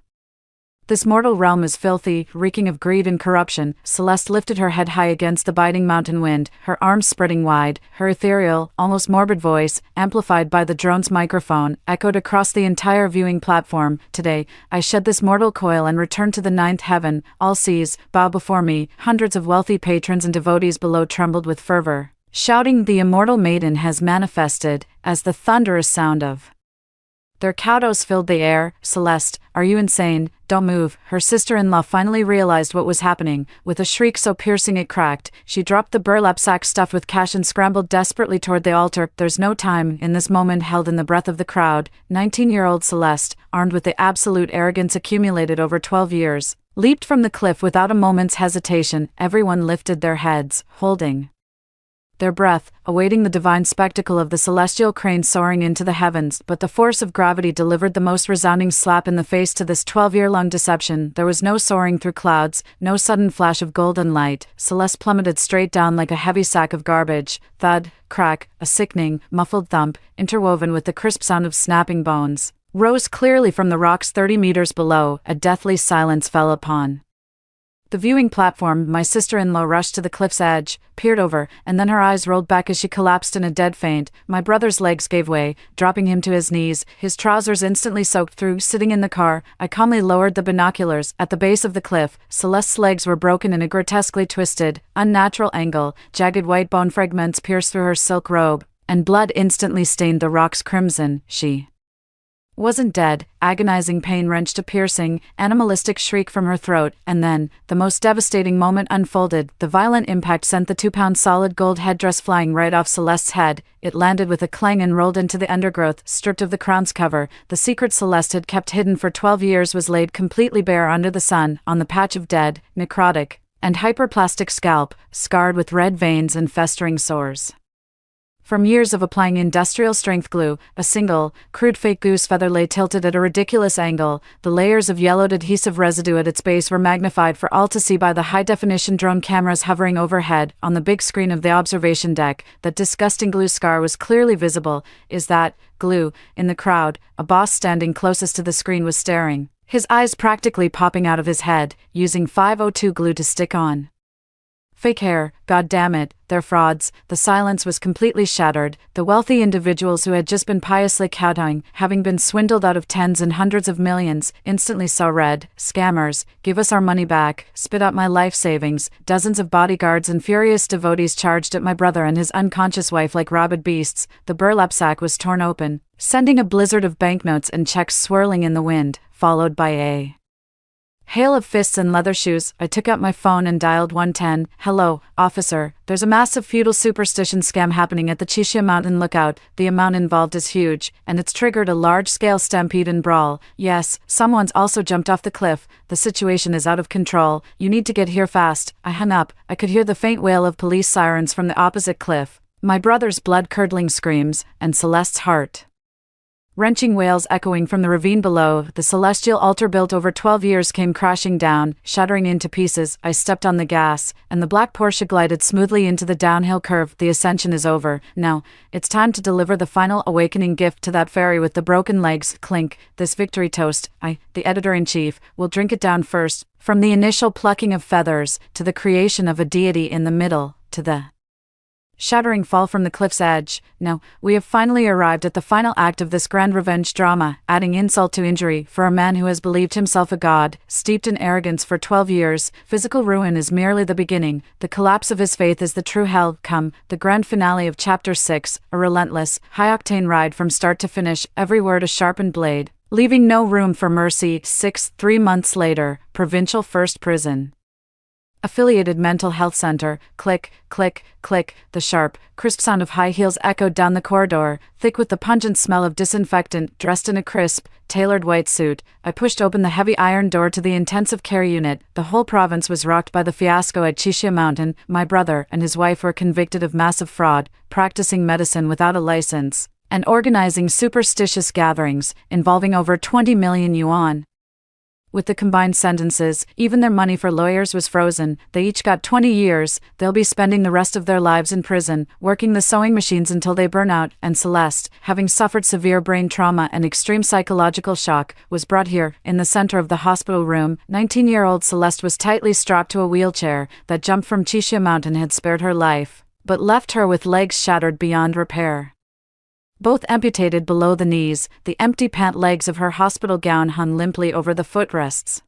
This mortal realm is filthy, reeking of greed and corruption. Celeste lifted her head high against the biting mountain wind, her arms spreading wide. Her ethereal, almost morbid voice, amplified by the drone's microphone, echoed across the entire viewing platform. "Today, I shed this mortal coil and return to the 9th heaven. All seas, bow before me." Hundreds of wealthy patrons and devotees below trembled with fervor, shouting, "The immortal maiden has manifested," as the thunderous sound of their kowtows filled the air. "Celeste, are you insane? Don't move." Her sister-in-law finally realized what was happening. With a shriek so piercing it cracked, she dropped the burlap sack stuffed with cash and scrambled desperately toward the altar. There's no time. In this moment held in the breath of the crowd, 19-year-old Celeste, armed with the absolute arrogance accumulated over 12 years, leaped from the cliff without a moment's hesitation. Everyone lifted their heads, holding their breath, awaiting the divine spectacle of the celestial crane soaring into the heavens. But the force of gravity delivered the most resounding slap in the face to this 12-year-long deception. There was no soaring through clouds, no sudden flash of golden light. Celeste plummeted straight down like a heavy sack of garbage. Thud, crack, a sickening, muffled thump, interwoven with the crisp sound of snapping bones, rose clearly from the rocks 30 meters below. A deathly silence fell upon the viewing platform. My sister-in-law rushed to the cliff's edge, peered over, and then her eyes rolled back as she collapsed in a dead faint. My brother's legs gave way, dropping him to his knees, his trousers instantly soaked through. Sitting in the car, I calmly lowered the binoculars. At the base of the cliff, Celeste's legs were broken in a grotesquely twisted, unnatural angle. Jagged white bone fragments pierced through her silk robe, and blood instantly stained the rocks crimson. She wasn't dead. Agonizing pain wrenched a piercing, animalistic shriek from her throat, and then, the most devastating moment unfolded. The violent impact sent the 2-pound solid gold headdress flying right off Celeste's head. It landed with a clang and rolled into the undergrowth. Stripped of the crown's cover, the secret Celeste had kept hidden for 12 years was laid completely bare under the sun, on the patch of dead, necrotic, and hyperplastic scalp, scarred with red veins and festering sores. From years of applying industrial-strength glue, a single, crude fake goose feather lay tilted at a ridiculous angle. The layers of yellowed adhesive residue at its base were magnified for all to see by the high-definition drone cameras hovering overhead. On the big screen of the observation deck, that disgusting glue scar was clearly visible. "Is that glue?" In the crowd, a boss standing closest to the screen was staring, his eyes practically popping out of his head, using 502 glue to stick on Fake hair, god damn it, they're frauds. The silence was completely shattered. The wealthy individuals who had just been piously kowtowing, having been swindled out of tens and hundreds of millions, instantly saw red. Scammers, give us our money back, spit out my life savings. Dozens of bodyguards and furious devotees charged at my brother and his unconscious wife like rabid beasts. The burlap sack was torn open, sending a blizzard of banknotes and checks swirling in the wind, followed by a hail of fists and leather shoes. I took out my phone and dialed 110. Hello, officer. There's a massive feudal superstition scam happening at the Chishia Mountain Lookout. The amount involved is huge, and it's triggered a large-scale stampede and brawl. Yes, someone's also jumped off the cliff. The situation is out of control. You need to get here fast. I hung up. I could hear the faint wail of police sirens from the opposite cliff, my brother's blood-curdling screams, and Celeste's heart wrenching wails echoing from the ravine below. The celestial altar built over 12 years came crashing down, shattering into pieces. I stepped on the gas, and the black Porsche glided smoothly into the downhill curve. The ascension is over. Now, it's time to deliver the final awakening gift to that fairy with the broken legs. Clink. This victory toast, I, the editor-in-chief, will drink it down first. From the initial plucking of feathers, to the creation of a deity in the middle, to the shattering fall from the cliff's edge. Now, we have finally arrived at the final act of this grand revenge drama, adding insult to injury. For a man who has believed himself a god, steeped in arrogance for 12 years, physical ruin is merely the beginning. The collapse of his faith is the true hell. Come, the grand finale of Chapter 6, a relentless, high-octane ride from start to finish, every word a sharpened blade, leaving no room for mercy. 3 months later, Provincial First Prison. Affiliated Mental Health Center. Click, click, click. The sharp, crisp sound of high heels echoed down the corridor, thick with the pungent smell of disinfectant. Dressed in a crisp, tailored white suit, I pushed open the heavy iron door to the intensive care unit. The whole province was rocked by the fiasco at Chishia Mountain. My brother and his wife were convicted of massive fraud, practicing medicine without a license, and organizing superstitious gatherings involving over 20 million yuan. With the combined sentences, even their money for lawyers was frozen. They each got 20 years. They'll be spending the rest of their lives in prison, working the sewing machines until they burn out. And Celeste, having suffered severe brain trauma and extreme psychological shock, was brought here, in the center of the hospital room. 19-year-old Celeste was tightly strapped to a wheelchair. That jump from Chishia Mountain had spared her life, but left her with legs shattered beyond repair. Both amputated below the knees, the empty pant legs of her hospital gown hung limply over the footrests.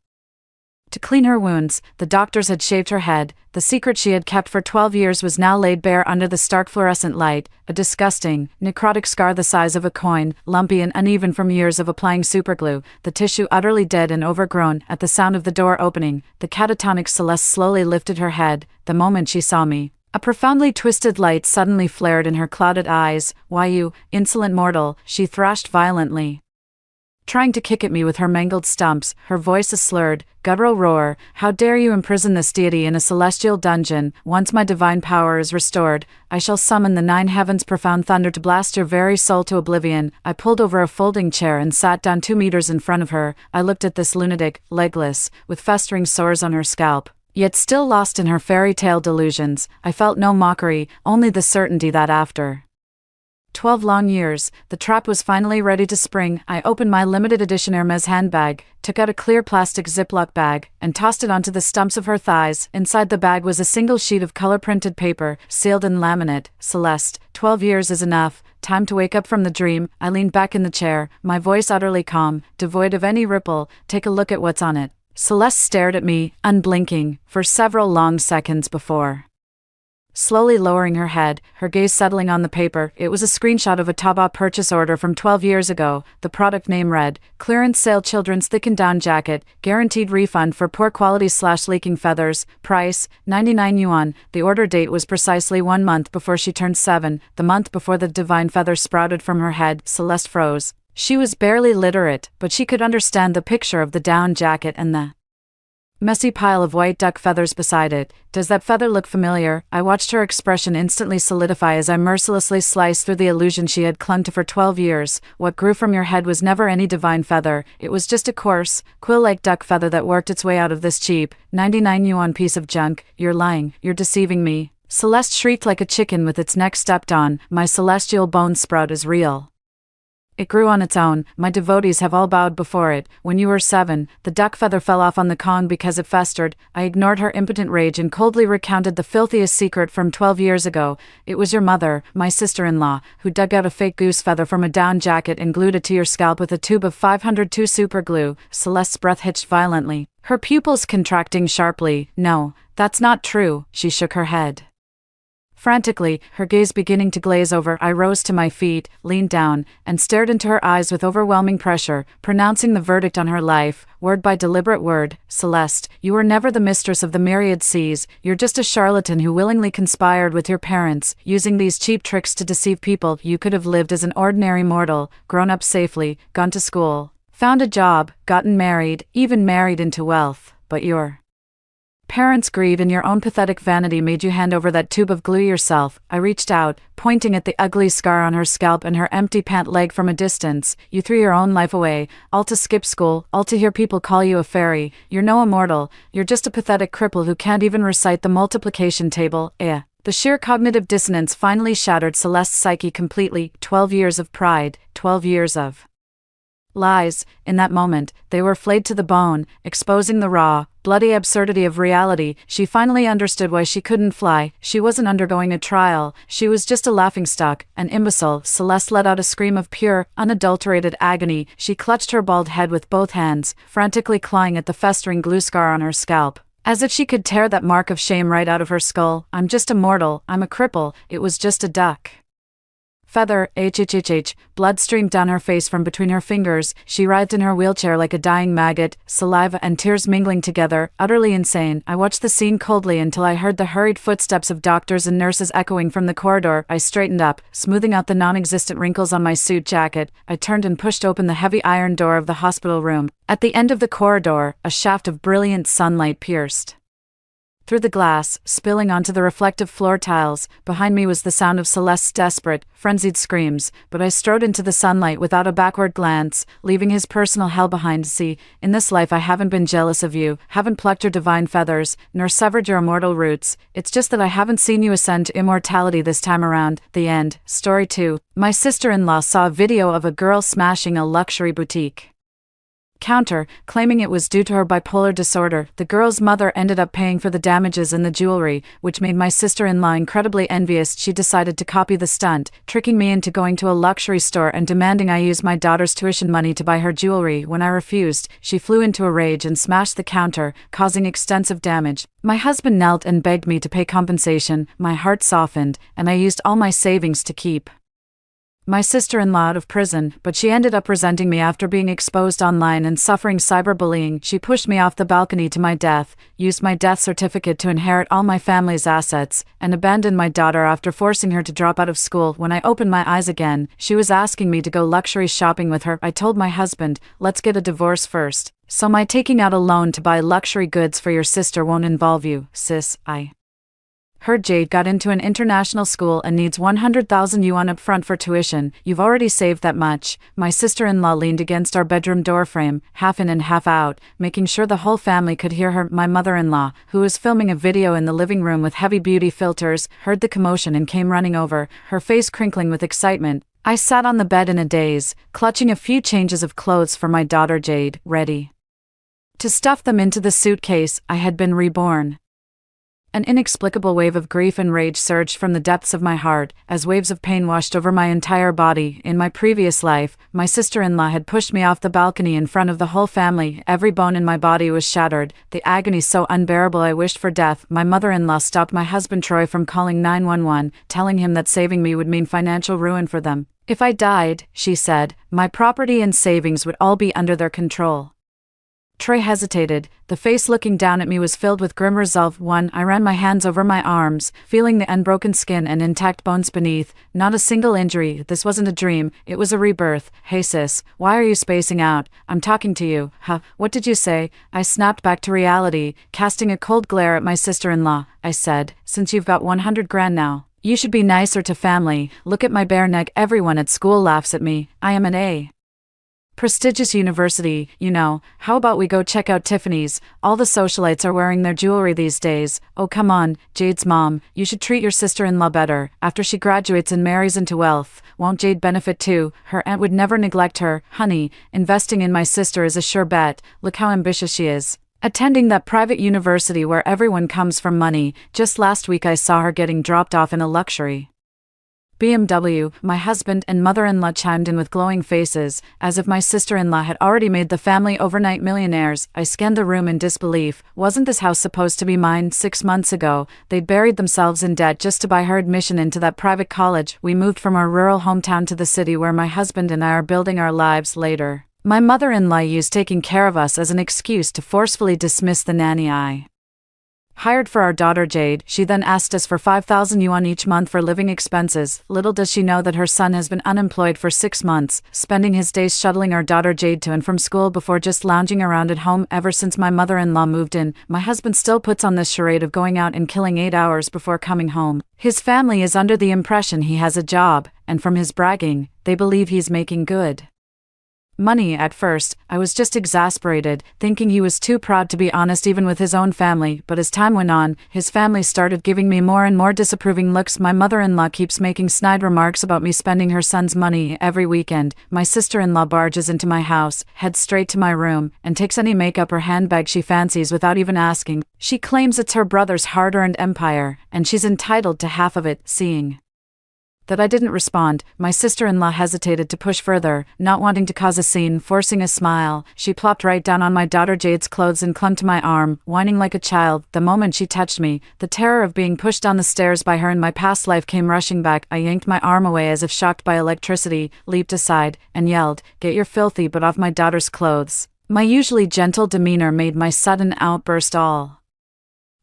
To clean her wounds, the doctors had shaved her head. The secret she had kept for 12 years was now laid bare under the stark fluorescent light, a disgusting, necrotic scar the size of a coin, lumpy and uneven from years of applying superglue, the tissue utterly dead and overgrown. At the sound of the door opening, the catatonic Celeste slowly lifted her head. The moment she saw me, a profoundly twisted light suddenly flared in her clouded eyes. Why, you insolent mortal, she thrashed violently, trying to kick at me with her mangled stumps, her voice a slurred, guttural roar. How dare you imprison this deity in a celestial dungeon? Once my divine power is restored, I shall summon the 9 heavens' profound thunder to blast your very soul to oblivion. I pulled over a folding chair and sat down 2 meters in front of her. I looked at this lunatic, legless, with festering sores on her scalp, yet still lost in her fairy tale delusions. I felt no mockery, only the certainty that after 12 long years, the trap was finally ready to spring. I opened my limited edition Hermes handbag, took out a clear plastic Ziploc bag, and tossed it onto the stumps of her thighs. Inside the bag was a single sheet of color-printed paper, sealed in laminate. Celeste, 12 years is enough. Time to wake up from the dream. I leaned back in the chair, my voice utterly calm, devoid of any ripple. Take a look at what's on it. Celeste stared at me, unblinking, for several long seconds before slowly lowering her head, her gaze settling on the paper. It was a screenshot of a Taobao purchase order from 12 years ago. The product name read, "Clearance sale children's thickened down jacket, guaranteed refund for poor quality / leaking feathers, price, 99 yuan. The order date was precisely 1 month before she turned 7, the month before the divine feather sprouted from her head. Celeste froze. She was barely literate, but she could understand the picture of the down jacket and the messy pile of white duck feathers beside it. Does that feather look familiar? I watched her expression instantly solidify as I mercilessly sliced through the illusion she had clung to for 12 years. What grew from your head was never any divine feather. It was just a coarse, quill-like duck feather that worked its way out of this cheap, 99 yuan piece of junk. You're lying. You're deceiving me. Celeste shrieked like a chicken with its neck stepped on. My celestial bone sprout is real. It grew on its own, my devotees have all bowed before it. When you were 7, the duck feather fell off on the Kong because it festered. I ignored her impotent rage and coldly recounted the filthiest secret from 12 years ago. It was your mother, my sister-in-law, who dug out a fake goose feather from a down jacket and glued it to your scalp with a tube of 502 super glue. Celeste's breath hitched violently, her pupils contracting sharply. No, that's not true, she shook her head. Frantically, her gaze beginning to glaze over, I rose to my feet, leaned down, and stared into her eyes with overwhelming pressure, pronouncing the verdict on her life, word by deliberate word. Celeste, you were never the mistress of the myriad seas, you're just a charlatan who willingly conspired with your parents, using these cheap tricks to deceive people. You could have lived as an ordinary mortal, grown up safely, gone to school, found a job, gotten married, even married into wealth, but your parents' greed and your own pathetic vanity made you hand over that tube of glue yourself. I reached out, pointing at the ugly scar on her scalp and her empty pant leg from a distance. You threw your own life away, all to skip school, all to hear people call you a fairy. You're no immortal, you're just a pathetic cripple who can't even recite the multiplication table. The sheer cognitive dissonance finally shattered Celeste's psyche completely. 12 years of pride, 12 years of lies. In that moment, they were flayed to the bone, exposing the raw, bloody absurdity of reality. She finally understood why she couldn't fly. She wasn't undergoing a trial, she was just a laughingstock, an imbecile. Celeste let out a scream of pure, unadulterated agony. She clutched her bald head with both hands, frantically clawing at the festering glue scar on her scalp, as if she could tear that mark of shame right out of her skull. I'm just a mortal, I'm a cripple, it was just a duck feather. Blood streamed down her face from between her fingers. She writhed in her wheelchair like a dying maggot, saliva and tears mingling together, utterly insane. I watched the scene coldly until I heard the hurried footsteps of doctors and nurses echoing from the corridor. I straightened up, smoothing out the non-existent wrinkles on my suit jacket. I turned and pushed open the heavy iron door of the hospital room. At the end of the corridor, a shaft of brilliant sunlight pierced through the glass, spilling onto the reflective floor tiles. Behind me was the sound of Celeste's desperate, frenzied screams, but I strode into the sunlight without a backward glance, leaving his personal hell behind. See, in this life I haven't been jealous of you, haven't plucked your divine feathers, nor severed your immortal roots. It's just that I haven't seen you ascend to immortality this time around. The end. Story 2. My sister-in-law saw a video of a girl smashing a luxury boutique counter, claiming it was due to her bipolar disorder. The girl's mother ended up paying for the damages and the jewelry, which made my sister-in-law incredibly envious. She decided to copy the stunt, tricking me into going to a luxury store and demanding I use my daughter's tuition money to buy her jewelry. When I refused, she flew into a rage and smashed the counter, causing extensive damage. My husband knelt and begged me to pay compensation. My heart softened, and I used all my savings to keep my sister-in-law out of prison, but she ended up resenting me after being exposed online and suffering cyberbullying. She pushed me off the balcony to my death, used my death certificate to inherit all my family's assets, and abandoned my daughter after forcing her to drop out of school. When I opened my eyes again, she was asking me to go luxury shopping with her. I told my husband, let's get a divorce first, so my taking out a loan to buy luxury goods for your sister won't involve you, sis. I heard Jade got into an international school and needs 100,000 yuan up front for tuition. You've already saved that much. My sister-in-law leaned against our bedroom doorframe, half in and half out, making sure the whole family could hear her. My mother-in-law, who was filming a video in the living room with heavy beauty filters, heard the commotion and came running over, her face crinkling with excitement. I sat on the bed in a daze, clutching a few changes of clothes for my daughter Jade, ready to stuff them into the suitcase. I had been reborn. An inexplicable wave of grief and rage surged from the depths of my heart, as waves of pain washed over my entire body. In my previous life, my sister-in-law had pushed me off the balcony in front of the whole family. Every bone in my body was shattered, the agony so unbearable I wished for death. My mother-in-law stopped my husband Troy from calling 911, telling him that saving me would mean financial ruin for them. If I died, she said, my property and savings would all be under their control. Troy hesitated. The face looking down at me was filled with grim resolve. I ran my hands over my arms, feeling the unbroken skin and intact bones beneath. Not a single injury. This wasn't a dream, it was a rebirth. Hey sis, why are you spacing out? I'm talking to you. Huh, what did you say? I snapped back to reality, casting a cold glare at my sister-in-law. I said, since you've got 100 grand now, you should be nicer to family. Look at my bare neck. Everyone at school laughs at me. I am an A+ Prestigious university, you know. How about we go check out Tiffany's? All the socialites are wearing their jewelry these days. Oh come on, Jade's mom, you should treat your sister-in-law better. After she graduates and marries into wealth, won't Jade benefit too? Her aunt would never neglect her. Honey, investing in my sister is a sure bet. Look how ambitious she is. Attending that private university where everyone comes from money. Just last week I saw her getting dropped off in a luxury BMW. My husband and mother-in-law chimed in with glowing faces, as if my sister-in-law had already made the family overnight millionaires. I scanned the room in disbelief. Wasn't this house supposed to be mine 6 months ago? They'd buried themselves in debt just to buy her admission into that private college. We moved from our rural hometown to the city where my husband and I are building our lives later. My mother-in-law used taking care of us as an excuse to forcefully dismiss the nanny I hired for our daughter Jade. She then asked us for 5,000 yuan each month for living expenses. Little does she know that her son has been unemployed for 6 months, spending his days shuttling our daughter Jade to and from school before just lounging around at home. Ever since my mother-in-law moved in, my husband still puts on this charade of going out and killing 8 hours before coming home. His family is under the impression he has a job, and from his bragging, they believe he's making good money. At first, I was just exasperated, thinking he was too proud to be honest even with his own family, but as time went on, his family started giving me more and more disapproving looks. My mother-in-law keeps making snide remarks about me spending her son's money every weekend. My sister-in-law barges into my house, heads straight to my room, and takes any makeup or handbag she fancies without even asking. She claims it's her brother's hard-earned empire, and she's entitled to half of it. Seeing that I didn't respond, my sister-in-law hesitated to push further, not wanting to cause a scene. Forcing a smile, she plopped right down on my daughter Jade's clothes and clung to my arm, whining like a child. The moment she touched me, the terror of being pushed down the stairs by her in my past life came rushing back. I yanked my arm away as if shocked by electricity, leaped aside, and yelled, "Get your filthy butt off my daughter's clothes." My usually gentle demeanor made my sudden outburst all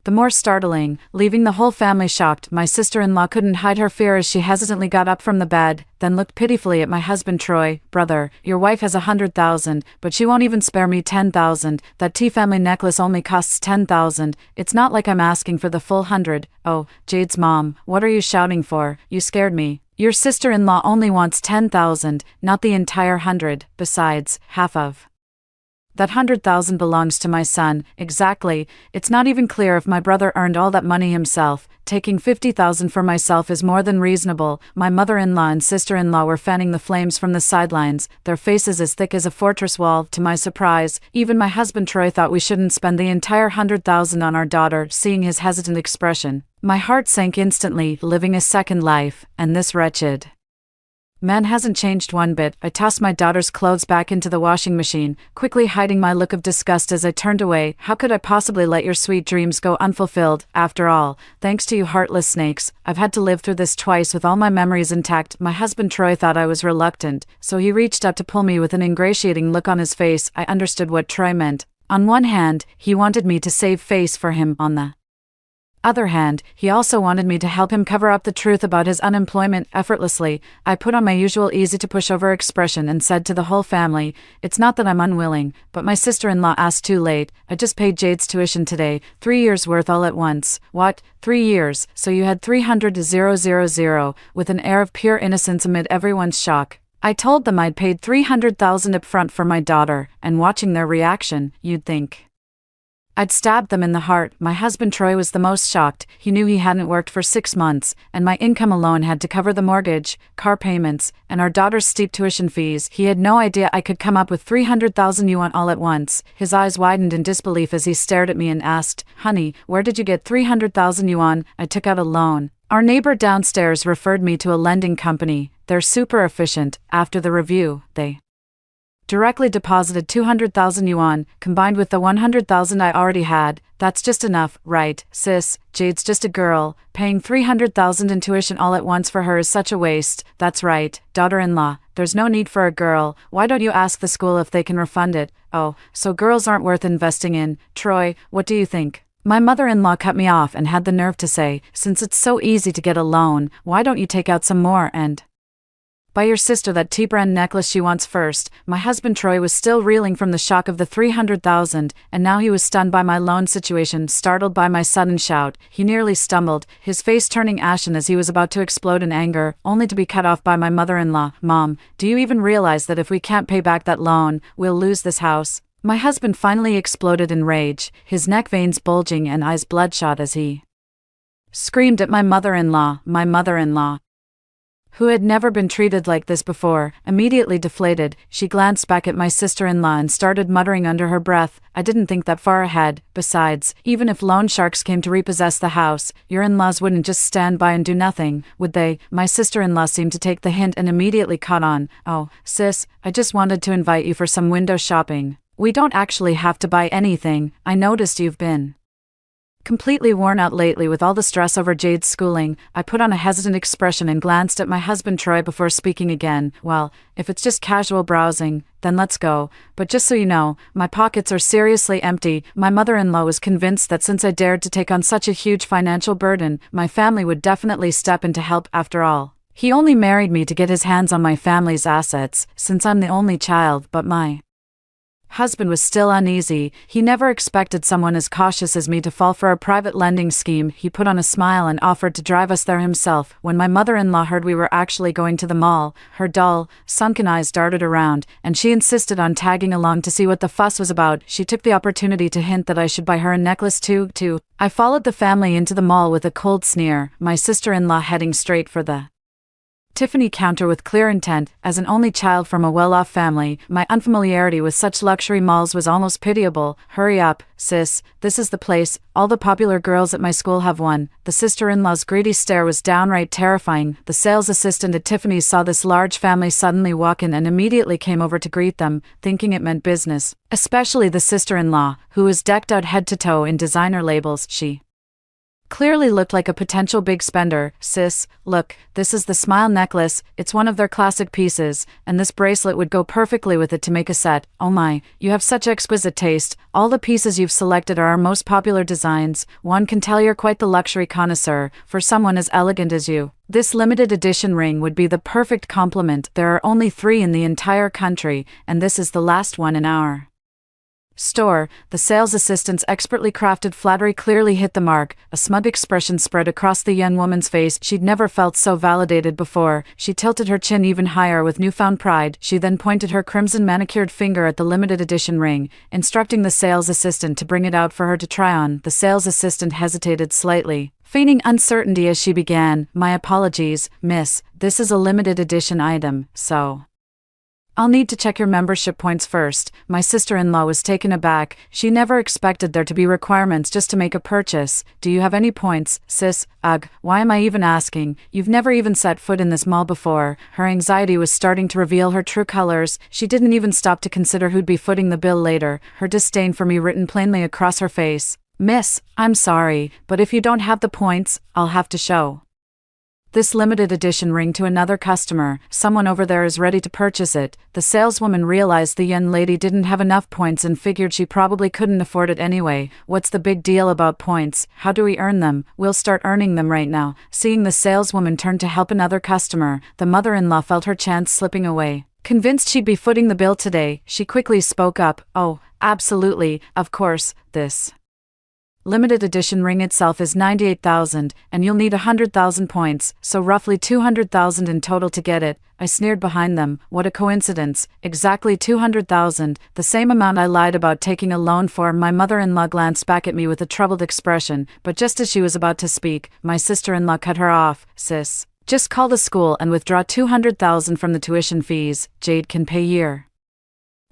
the more startling, leaving the whole family shocked. My sister-in-law couldn't hide her fear as she hesitantly got up from the bed, then looked pitifully at my husband Troy. "Brother, your wife has 100,000, but she won't even spare me 10,000. That tea family necklace only costs 10,000. It's not like I'm asking for the full 100. Oh, Jade's mom, what are you shouting for? You scared me. Your sister-in-law only wants 10,000, not the entire 100. Besides, half of that 100,000 belongs to my son." Exactly. It's not even clear if my brother earned all that money himself. Taking 50,000 for myself is more than reasonable. My mother-in-law and sister-in-law were fanning the flames from the sidelines, their faces as thick as a fortress wall. To my surprise, even my husband Troy thought we shouldn't spend the entire 100,000 on our daughter. Seeing his hesitant expression, my heart sank instantly. Living a second life, and this wretched man hasn't changed one bit. I tossed my daughter's clothes back into the washing machine, quickly hiding my look of disgust as I turned away. How could I possibly let your sweet dreams go unfulfilled? After all, thanks to you heartless snakes, I've had to live through this twice with all my memories intact. My husband Troy thought I was reluctant, so he reached out to pull me with an ingratiating look on his face. I understood what Troy meant. On one hand, he wanted me to save face for him. On the other hand, he also wanted me to help him cover up the truth about his unemployment. Effortlessly, I put on my usual easy-to-push-over expression and said to the whole family, "It's not that I'm unwilling, but my sister-in-law asked too late. I just paid Jade's tuition today, 3 years worth all at once." "What? 3 years? So you had 300,000?" With an air of pure innocence amid everyone's shock, I told them I'd paid 300,000 up front for my daughter, and watching their reaction, you'd think I'd stabbed them in the heart. My husband Troy was the most shocked. He knew he hadn't worked for 6 months, and my income alone had to cover the mortgage, car payments, and our daughter's steep tuition fees. He had no idea I could come up with 300,000 yuan all at once. His eyes widened in disbelief as he stared at me and asked, "Honey, where did you get 300,000 yuan? I took out a loan." Our neighbor downstairs referred me to a lending company. They're super efficient. After the review, they directly deposited 200,000 yuan, combined with the 100,000 I already had. That's just enough, right, sis? Jade's just a girl. Paying 300,000 in tuition all at once for her is such a waste. That's right, daughter-in-law, there's no need for a girl. Why don't you ask the school if they can refund it? Oh, so girls aren't worth investing in. Troy, what do you think? My mother-in-law cut me off and had the nerve to say, "Since it's so easy to get a loan, why don't you take out some more and Buy your sister that T-brand necklace she wants first. My husband Troy was still reeling from the shock of the 300,000, and now he was stunned by my loan situation, startled by my sudden shout. He nearly stumbled, his face turning ashen as he was about to explode in anger, only to be cut off by my mother-in-law. Mom, do you even realize that if we can't pay back that loan, we'll lose this house? My husband finally exploded in rage, his neck veins bulging and eyes bloodshot as he screamed at my mother-in-law, who had never been treated like this before. Immediately deflated, she glanced back at my sister-in-law and started muttering under her breath, I didn't think that far ahead. Besides, even if loan sharks came to repossess the house, your in-laws wouldn't just stand by and do nothing, would they? My sister-in-law seemed to take the hint and immediately caught on. Oh, sis, I just wanted to invite you for some window shopping. We don't actually have to buy anything. I noticed you've been completely worn out lately with all the stress over Jade's schooling. I put on a hesitant expression and glanced at my husband Troy before speaking again. Well, if it's just casual browsing, then let's go. But just so you know, my pockets are seriously empty. My mother-in-law was convinced that since I dared to take on such a huge financial burden, my family would definitely step in to help. After all, he only married me to get his hands on my family's assets, since I'm the only child. But my husband was still uneasy. He never expected someone as cautious as me to fall for a private lending scheme. He put on a smile and offered to drive us there himself. When my mother-in-law heard we were actually going to the mall, her dull, sunken eyes darted around, and she insisted on tagging along to see what the fuss was about. She took the opportunity to hint that I should buy her a necklace too. I followed the family into the mall with a cold sneer, my sister-in-law heading straight for the Tiffany counter with clear intent. As an only child from a well-off family, my unfamiliarity with such luxury malls was almost pitiable. Hurry up, sis, this is the place. All the popular girls at my school have one. The sister-in-law's greedy stare was downright terrifying. The sales assistant at Tiffany's saw this large family suddenly walk in and immediately came over to greet them, thinking it meant business. Especially the sister-in-law, who was decked out head to toe in designer labels. She clearly looked like a potential big spender. Sis, look, this is the Smile necklace. It's one of their classic pieces, and this bracelet would go perfectly with it to make a set. Oh my, you have such exquisite taste. All the pieces you've selected are our most popular designs. One can tell you're quite the luxury connoisseur, for someone as elegant as you. This limited edition ring would be the perfect complement. There are only 3 in the entire country, and this is the last one in our store. The sales assistant's expertly crafted flattery clearly hit the mark. A smug expression spread across the young woman's face. She'd never felt so validated before. She tilted her chin even higher with newfound pride. She then pointed her crimson manicured finger at the limited edition ring, instructing the sales assistant to bring it out for her to try on. The sales assistant hesitated slightly, feigning uncertainty as she began. My apologies, miss. This is a limited edition item, so I'll need to check your membership points first. My sister-in-law was taken aback. She never expected there to be requirements just to make a purchase. Do you have any points, sis? Ugh, why am I even asking? You've never even set foot in this mall before. Her anxiety was starting to reveal her true colors. She didn't even stop to consider who'd be footing the bill later, her disdain for me written plainly across her face. Miss, I'm sorry, but if you don't have the points, I'll have to show this limited edition ring to another customer. Someone over there is ready to purchase it. The saleswoman realized the young lady didn't have enough points and figured she probably couldn't afford it anyway. What's the big deal about points? How do we earn them? We'll start earning them right now. Seeing the saleswoman turn to help another customer, the mother-in-law felt her chance slipping away. Convinced she'd be footing the bill today, she quickly spoke up. Oh, absolutely, of course, this limited edition ring itself is 98,000, and you'll need 100,000 points, so roughly 200,000 in total to get it. I sneered behind them. What a coincidence. Exactly 200,000, the same amount I lied about taking a loan for. My mother-in-law glanced back at me with a troubled expression, but just as she was about to speak, my sister-in-law cut her off. Sis, just call the school and withdraw 200,000 from the tuition fees. Jade can pay year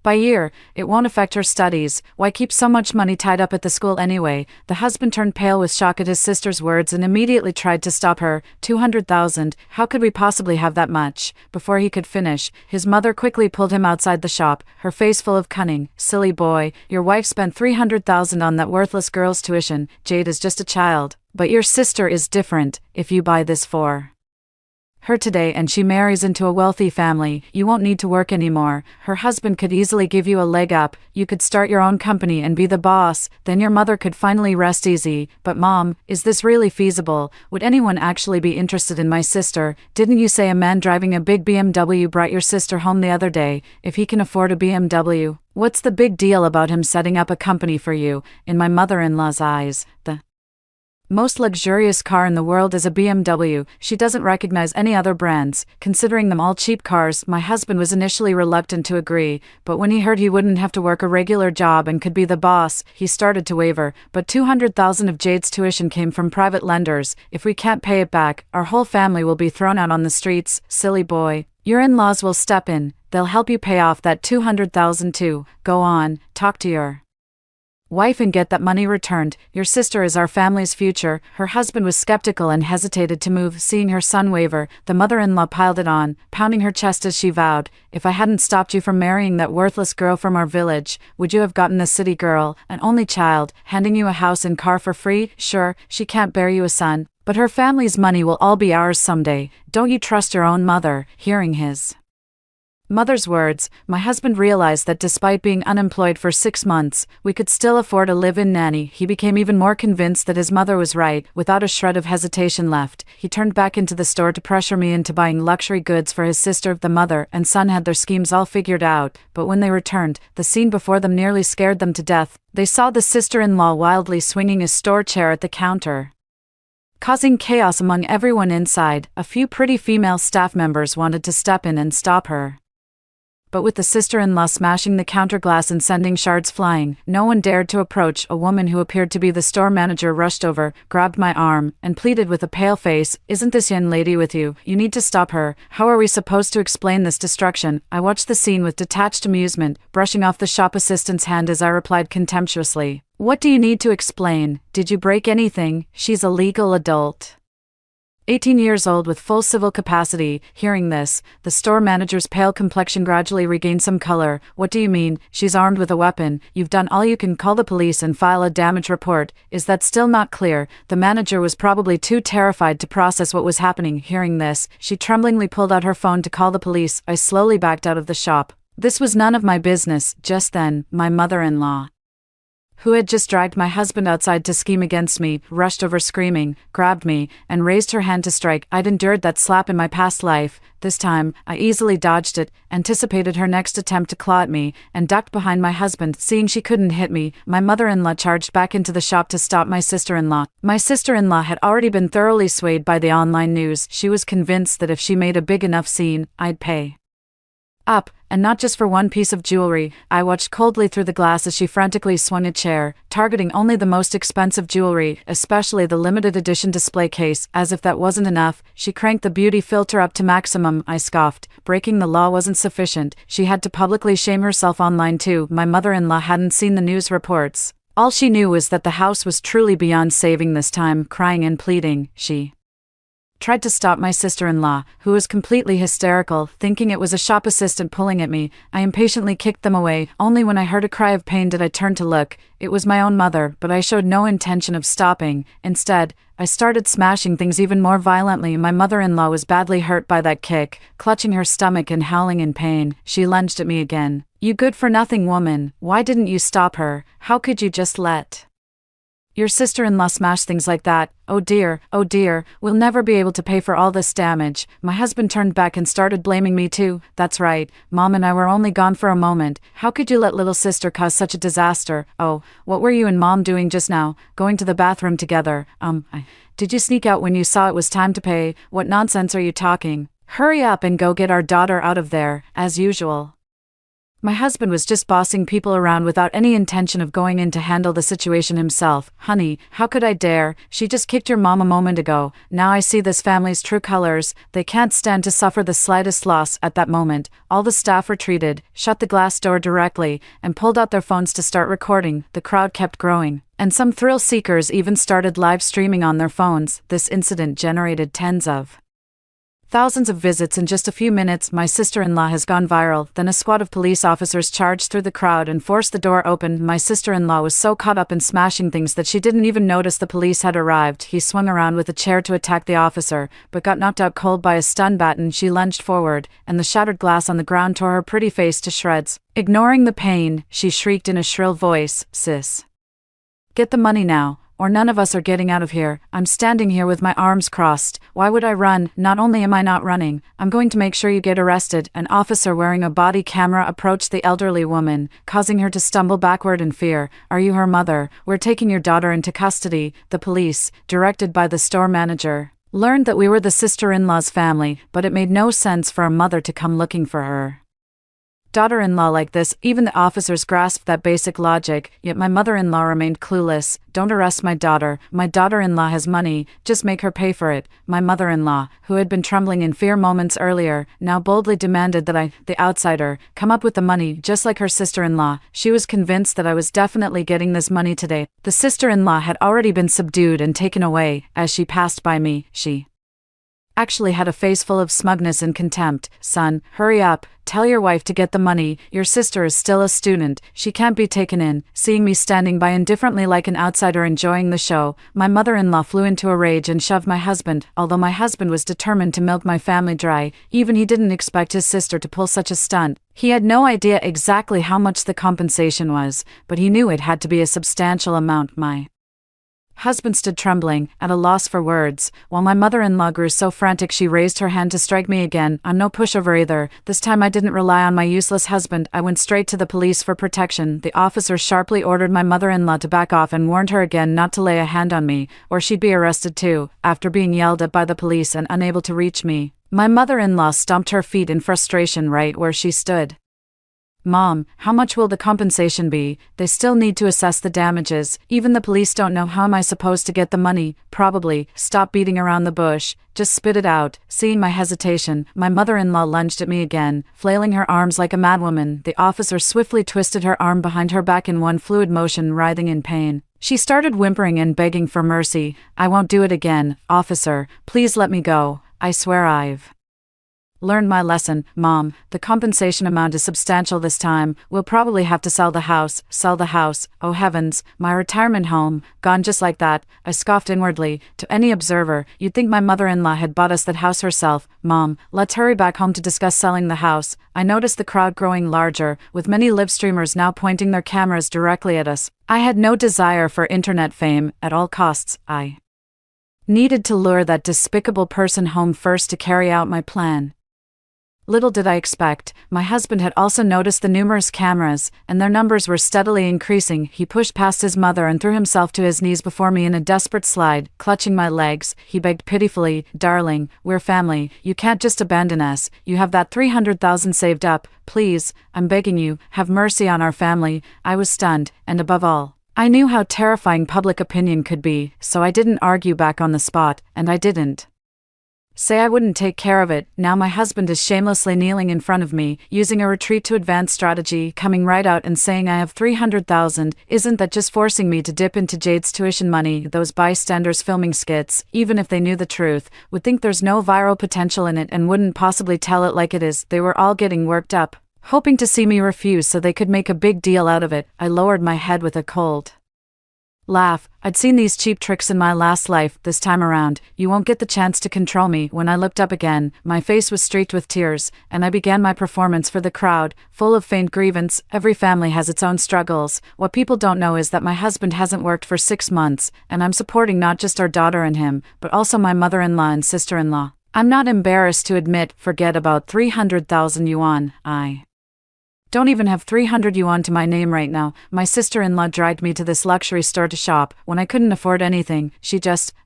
by year. It won't affect her studies. Why keep so much money tied up at the school anyway? The husband turned pale with shock at his sister's words and immediately tried to stop her. 200,000? How could we possibly have that much? Before he could finish, his mother quickly pulled him outside the shop, her face full of cunning. Silly boy, your wife spent 300,000 on that worthless girl's tuition. Jade is just a child. But your sister is different. If you buy this for her today and she marries into a wealthy family, you won't need to work anymore. Her husband could easily give you a leg up, you could start your own company and be the boss, then your mother could finally rest easy. But Mom, is this really feasible? Would anyone actually be interested in my sister? Didn't you say a man driving a big BMW brought your sister home the other day? If he can afford a BMW, what's the big deal about him setting up a company for you? In my mother-in-law's eyes, the most luxurious car in the world is a BMW. She doesn't recognize any other brands, considering them all cheap cars. My husband was initially reluctant to agree, but when he heard he wouldn't have to work a regular job and could be the boss, he started to waver. But $200,000 of Jade's tuition came from private lenders. If we can't pay it back, our whole family will be thrown out on the streets. Silly boy. Your in-laws will step in. They'll help you pay off that $200,000 too. Go on, talk to your wife and get that money returned. Your sister is our family's future. Her husband was skeptical and hesitated to move. Seeing her son waver, the mother-in-law piled it on, pounding her chest as she vowed, if I hadn't stopped you from marrying that worthless girl from our village, would you have gotten the city girl, an only child, handing you a house and car for free? Sure, she can't bear you a son, but her family's money will all be ours someday. Don't you trust your own mother? Hearing his mother's words, my husband realized that despite being unemployed for 6 months, we could still afford a live-in nanny. He became even more convinced that his mother was right. Without a shred of hesitation left, he turned back into the store to pressure me into buying luxury goods for his sister. The mother and son had their schemes all figured out, but when they returned, the scene before them nearly scared them to death. They saw the sister-in-law wildly swinging a store chair at the counter, causing chaos among everyone inside. A few pretty female staff members wanted to step in and stop her, but with the sister-in-law smashing the counter glass and sending shards flying, no one dared to approach. A woman who appeared to be the store manager rushed over, grabbed my arm, and pleaded with a pale face, isn't this young lady with you? You need to stop her. How are we supposed to explain this destruction? I watched the scene with detached amusement, brushing off the shop assistant's hand as I replied contemptuously, what do you need to explain? Did you break anything? She's a legal adult, 18 years old with full civil capacity. Hearing this, the store manager's pale complexion gradually regained some color. What do you mean? She's armed with a weapon. You've done all you can. Call the police and file a damage report. Is that still not clear? The manager was probably too terrified to process what was happening. Hearing this, she tremblingly pulled out her phone to call the police. I slowly backed out of the shop. This was none of my business. Just then, my mother-in-law, who had just dragged my husband outside to scheme against me, rushed over screaming, grabbed me, and raised her hand to strike. I'd endured that slap in my past life. This time, I easily dodged it, anticipated her next attempt to claw at me, and ducked behind my husband. Seeing she couldn't hit me, my mother-in-law charged back into the shop to stop my sister-in-law. My sister-in-law had already been thoroughly swayed by the online news. She was convinced that if she made a big enough scene, I'd pay up, and not just for one piece of jewelry. I watched coldly through the glass as she frantically swung a chair, targeting only the most expensive jewelry, especially the limited edition display case. As if that wasn't enough, she cranked the beauty filter up to maximum. I scoffed. Breaking the law wasn't sufficient. She had to publicly shame herself online too. My mother-in-law hadn't seen the news reports. All she knew was that the house was truly beyond saving this time. Crying and pleading, she tried to stop my sister-in-law, who was completely hysterical, thinking it was a shop assistant pulling at me. I impatiently kicked them away. Only when I heard a cry of pain did I turn to look. It was my own mother, but I showed no intention of stopping. Instead, I started smashing things even more violently. My mother-in-law was badly hurt by that kick, clutching her stomach and howling in pain. She lunged at me again. You good-for-nothing woman, why didn't you stop her? How could you just let your sister-in-law smash things like that? Oh dear, we'll never be able to pay for all this damage. My husband turned back and started blaming me too. That's right, Mom and I were only gone for a moment. How could you let little sister cause such a disaster? Oh, what were you and Mom doing just now? Going to the bathroom together. Did you sneak out when you saw it was time to pay? What nonsense are you talking? Hurry up and go get our daughter out of there, as usual. My husband was just bossing people around without any intention of going in to handle the situation himself. Honey, how could I dare? She just kicked your mom a moment ago. Now I see this family's true colors. They can't stand to suffer the slightest loss. At that moment, all the staff retreated, shut the glass door directly, and pulled out their phones to start recording. The crowd kept growing, and some thrill seekers even started live streaming on their phones. This incident generated tens of Thousands of visits in just a few minutes. My sister-in-law has gone viral. Then a squad of police officers charged through the crowd and forced the door open. My sister-in-law was so caught up in smashing things that she didn't even notice the police had arrived. He swung around with a chair to attack the officer, but got knocked out cold by a stun baton. She lunged forward, and the shattered glass on the ground tore her pretty face to shreds. Ignoring the pain, she shrieked in a shrill voice, "Sis, get the money now, or none of us are getting out of here." I'm standing here with my arms crossed. Why would I run? Not only am I not running, I'm going to make sure you get arrested. An officer wearing a body camera approached the elderly woman, causing her to stumble backward in fear. "Are you her mother? We're taking your daughter into custody." The police, directed by the store manager, learned that we were the sister-in-law's family, but it made no sense for a mother to come looking for her daughter-in-law like this. Even the officers grasped that basic logic, yet my mother-in-law remained clueless. "Don't arrest my daughter. My daughter-in-law has money, just make her pay for it." My mother-in-law, who had been trembling in fear moments earlier, now boldly demanded that I, the outsider, come up with the money, just like her sister-in-law. She was convinced that I was definitely getting this money today. The sister-in-law had already been subdued and taken away. As she passed by me, she actually had a face full of smugness and contempt. "Son, hurry up. Tell your wife to get the money. Your sister is still a student. She can't be taken in." Seeing me standing by indifferently like an outsider enjoying the show, my mother-in-law flew into a rage and shoved my husband. Although my husband was determined to milk my family dry, even he didn't expect his sister to pull such a stunt. He had no idea exactly how much the compensation was, but he knew it had to be a substantial amount. My husband stood trembling, at a loss for words, while my mother-in-law grew so frantic she raised her hand to strike me again. I'm no pushover either. This time I didn't rely on my useless husband. I went straight to the police for protection. The officer sharply ordered my mother-in-law to back off and warned her again not to lay a hand on me, or she'd be arrested too. After being yelled at by the police and unable to reach me, my mother-in-law stomped her feet in frustration right where she stood. "Mom, how much will the compensation be? They still need to assess the damages. Even the police don't know. How am I supposed to get the money?" "Probably. Stop beating around the bush. Just spit it out." Seeing my hesitation, my mother-in-law lunged at me again, flailing her arms like a madwoman. The officer swiftly twisted her arm behind her back in one fluid motion, writhing in pain. She started whimpering and begging for mercy. "I won't do it again. Officer, please let me go. I swear I've learned my lesson." "Mom, the compensation amount is substantial this time. We'll probably have to sell the house." "Sell the house? Oh heavens, my retirement home, gone just like that." I scoffed inwardly. To any observer, you'd think my mother-in-law had bought us that house herself. "Mom, let's hurry back home to discuss selling the house." I noticed the crowd growing larger, with many live streamers now pointing their cameras directly at us. I had no desire for internet fame. At all costs, I needed to lure that despicable person home first to carry out my plan. Little did I expect, my husband had also noticed the numerous cameras, and their numbers were steadily increasing. He pushed past his mother and threw himself to his knees before me in a desperate slide. Clutching my legs, he begged pitifully, "Darling, we're family. You can't just abandon us. You have that 300,000 saved up. Please, I'm begging you, have mercy on our family." I was stunned, and above all, I knew how terrifying public opinion could be, so I didn't argue back on the spot, and I didn't say I wouldn't take care of it. Now my husband is shamelessly kneeling in front of me, using a retreat to advance strategy, coming right out and saying I have 300,000. Isn't that just forcing me to dip into Jade's tuition money? Those bystanders filming skits, even if they knew the truth, would think there's no viral potential in it and wouldn't possibly tell it like it is. They were all getting worked up, hoping to see me refuse so they could make a big deal out of it. I lowered my head with a cold laugh. I'd seen these cheap tricks in my last life. This time around, you won't get the chance to control me. When I looked up again, my face was streaked with tears, and I began my performance for the crowd, full of faint grievance. Every family has its own struggles. What people don't know is that my husband hasn't worked for 6 months, and I'm supporting not just our daughter and him, but also my mother-in-law and sister-in-law. I'm not embarrassed to admit, forget about 300,000 yuan. I don't even have 300 yuan to my name right now. My sister-in-law dragged me to this luxury store to shop when I couldn't afford anything.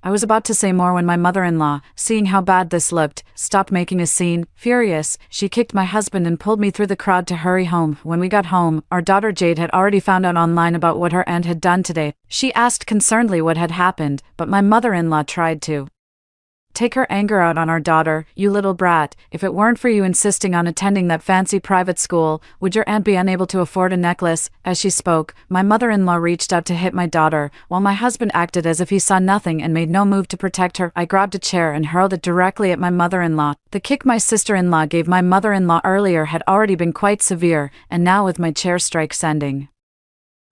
I was about to say more when my mother-in-law, seeing how bad this looked, stopped making a scene. Furious, she kicked my husband and pulled me through the crowd to hurry home. When we got home, our daughter Jade had already found out online about what her aunt had done today. She asked concernedly what had happened, but my mother-in-law tried to Take her anger out on our daughter, you little brat. If it weren't for you insisting on attending that fancy private school, would your aunt be unable to afford a necklace? As she spoke, my mother-in-law reached out to hit my daughter, while my husband acted as if he saw nothing and made no move to protect her. I grabbed a chair and hurled it directly at my mother-in-law. The kick my sister-in-law gave my mother-in-law earlier had already been quite severe, and now with my chair strike sending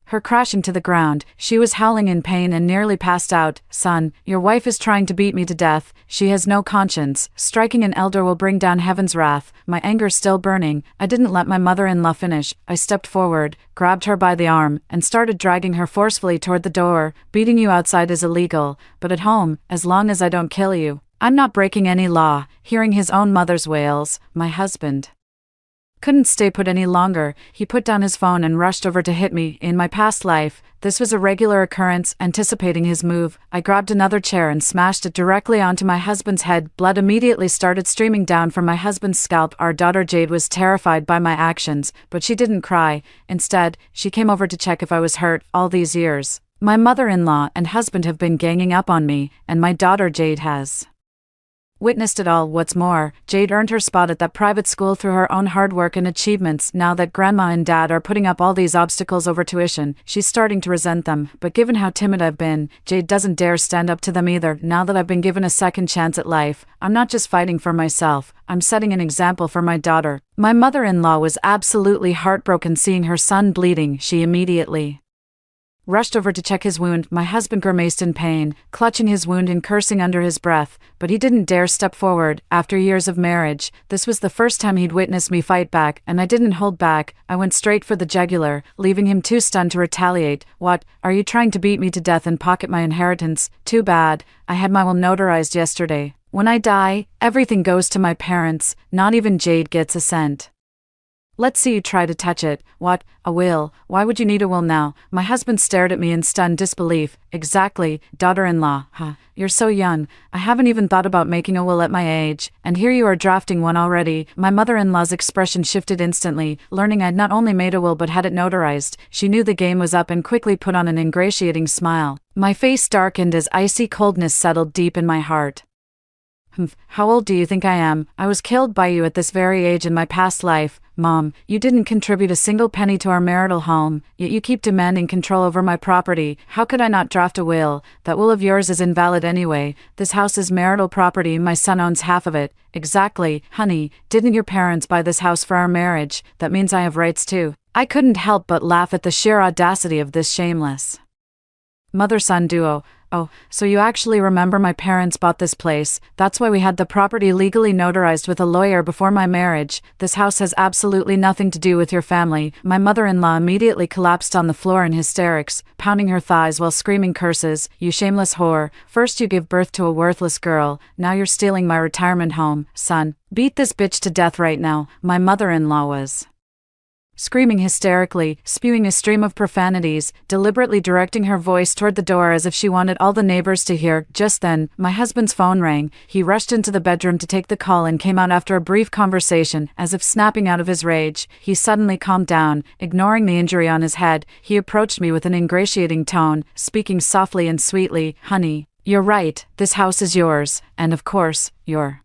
her crashing to the ground, she was howling in pain and nearly passed out. Son, your wife is trying to beat me to death. She has no conscience. Striking an elder will bring down heaven's wrath. My anger still burning, I didn't let my mother-in-law finish. I stepped forward, grabbed her by the arm, and started dragging her forcefully toward the door. Beating you outside is illegal, but at home, as long as I don't kill you, I'm not breaking any law. Hearing his own mother's wails, my husband couldn't stay put any longer. He put down his phone and rushed over to hit me. In my past life, this was a regular occurrence. Anticipating his move, I grabbed another chair and smashed it directly onto my husband's head. Blood immediately started streaming down from my husband's scalp. Our daughter Jade was terrified by my actions, but she didn't cry. Instead, she came over to check if I was hurt. All these years, my mother-in-law and husband have been ganging up on me, and my daughter Jade has witnessed it all. What's more, Jade earned her spot at that private school through her own hard work and achievements. Now that grandma and dad are putting up all these obstacles over tuition, she's starting to resent them. But given how timid I've been, Jade doesn't dare stand up to them either. Now that I've been given a second chance at life, I'm not just fighting for myself, I'm setting an example for my daughter. My mother-in-law was absolutely heartbroken seeing her son bleeding. She immediately rushed over to check his wound. My husband grimaced in pain, clutching his wound and cursing under his breath, but he didn't dare step forward. After years of marriage, this was the first time he'd witnessed me fight back, and I didn't hold back. I went straight for the jugular, leaving him too stunned to retaliate. What, are you trying to beat me to death and pocket my inheritance? Too bad, I had my will notarized yesterday. When I die, everything goes to my parents, not even Jade gets a cent. Let's see you try to touch it. What, a will? Why would you need a will now? My husband stared at me in stunned disbelief. Exactly, daughter-in-law. Huh, you're so young. I haven't even thought about making a will at my age, and here you are drafting one already. My mother-in-law's expression shifted instantly, learning I'd not only made a will but had it notarized. She knew the game was up and quickly put on an ingratiating smile. My face darkened as icy coldness settled deep in my heart. How old do you think I am? I was killed by you at this very age in my past life. Mom, you didn't contribute a single penny to our marital home, yet you keep demanding control over my property. How could I not draft a will? That will of yours is invalid anyway. This house is marital property, my son owns half of it. Exactly, honey, didn't your parents buy this house for our marriage? That means I have rights too. I couldn't help but laugh at the sheer audacity of this shameless mother-son duo. Oh, so you actually remember my parents bought this place. That's why we had the property legally notarized with a lawyer before my marriage. This house has absolutely nothing to do with your family. My mother-in-law immediately collapsed on the floor in hysterics, pounding her thighs while screaming curses. You shameless whore. First you give birth to a worthless girl, now you're stealing my retirement home. Son, beat this bitch to death right now. My mother-in-law was screaming hysterically, spewing a stream of profanities, deliberately directing her voice toward the door as if she wanted all the neighbors to hear. Just then, my husband's phone rang. He rushed into the bedroom to take the call and came out after a brief conversation. As if snapping out of his rage, he suddenly calmed down. Ignoring the injury on his head, he approached me with an ingratiating tone, speaking softly and sweetly. Honey, you're right, this house is yours, and of course, your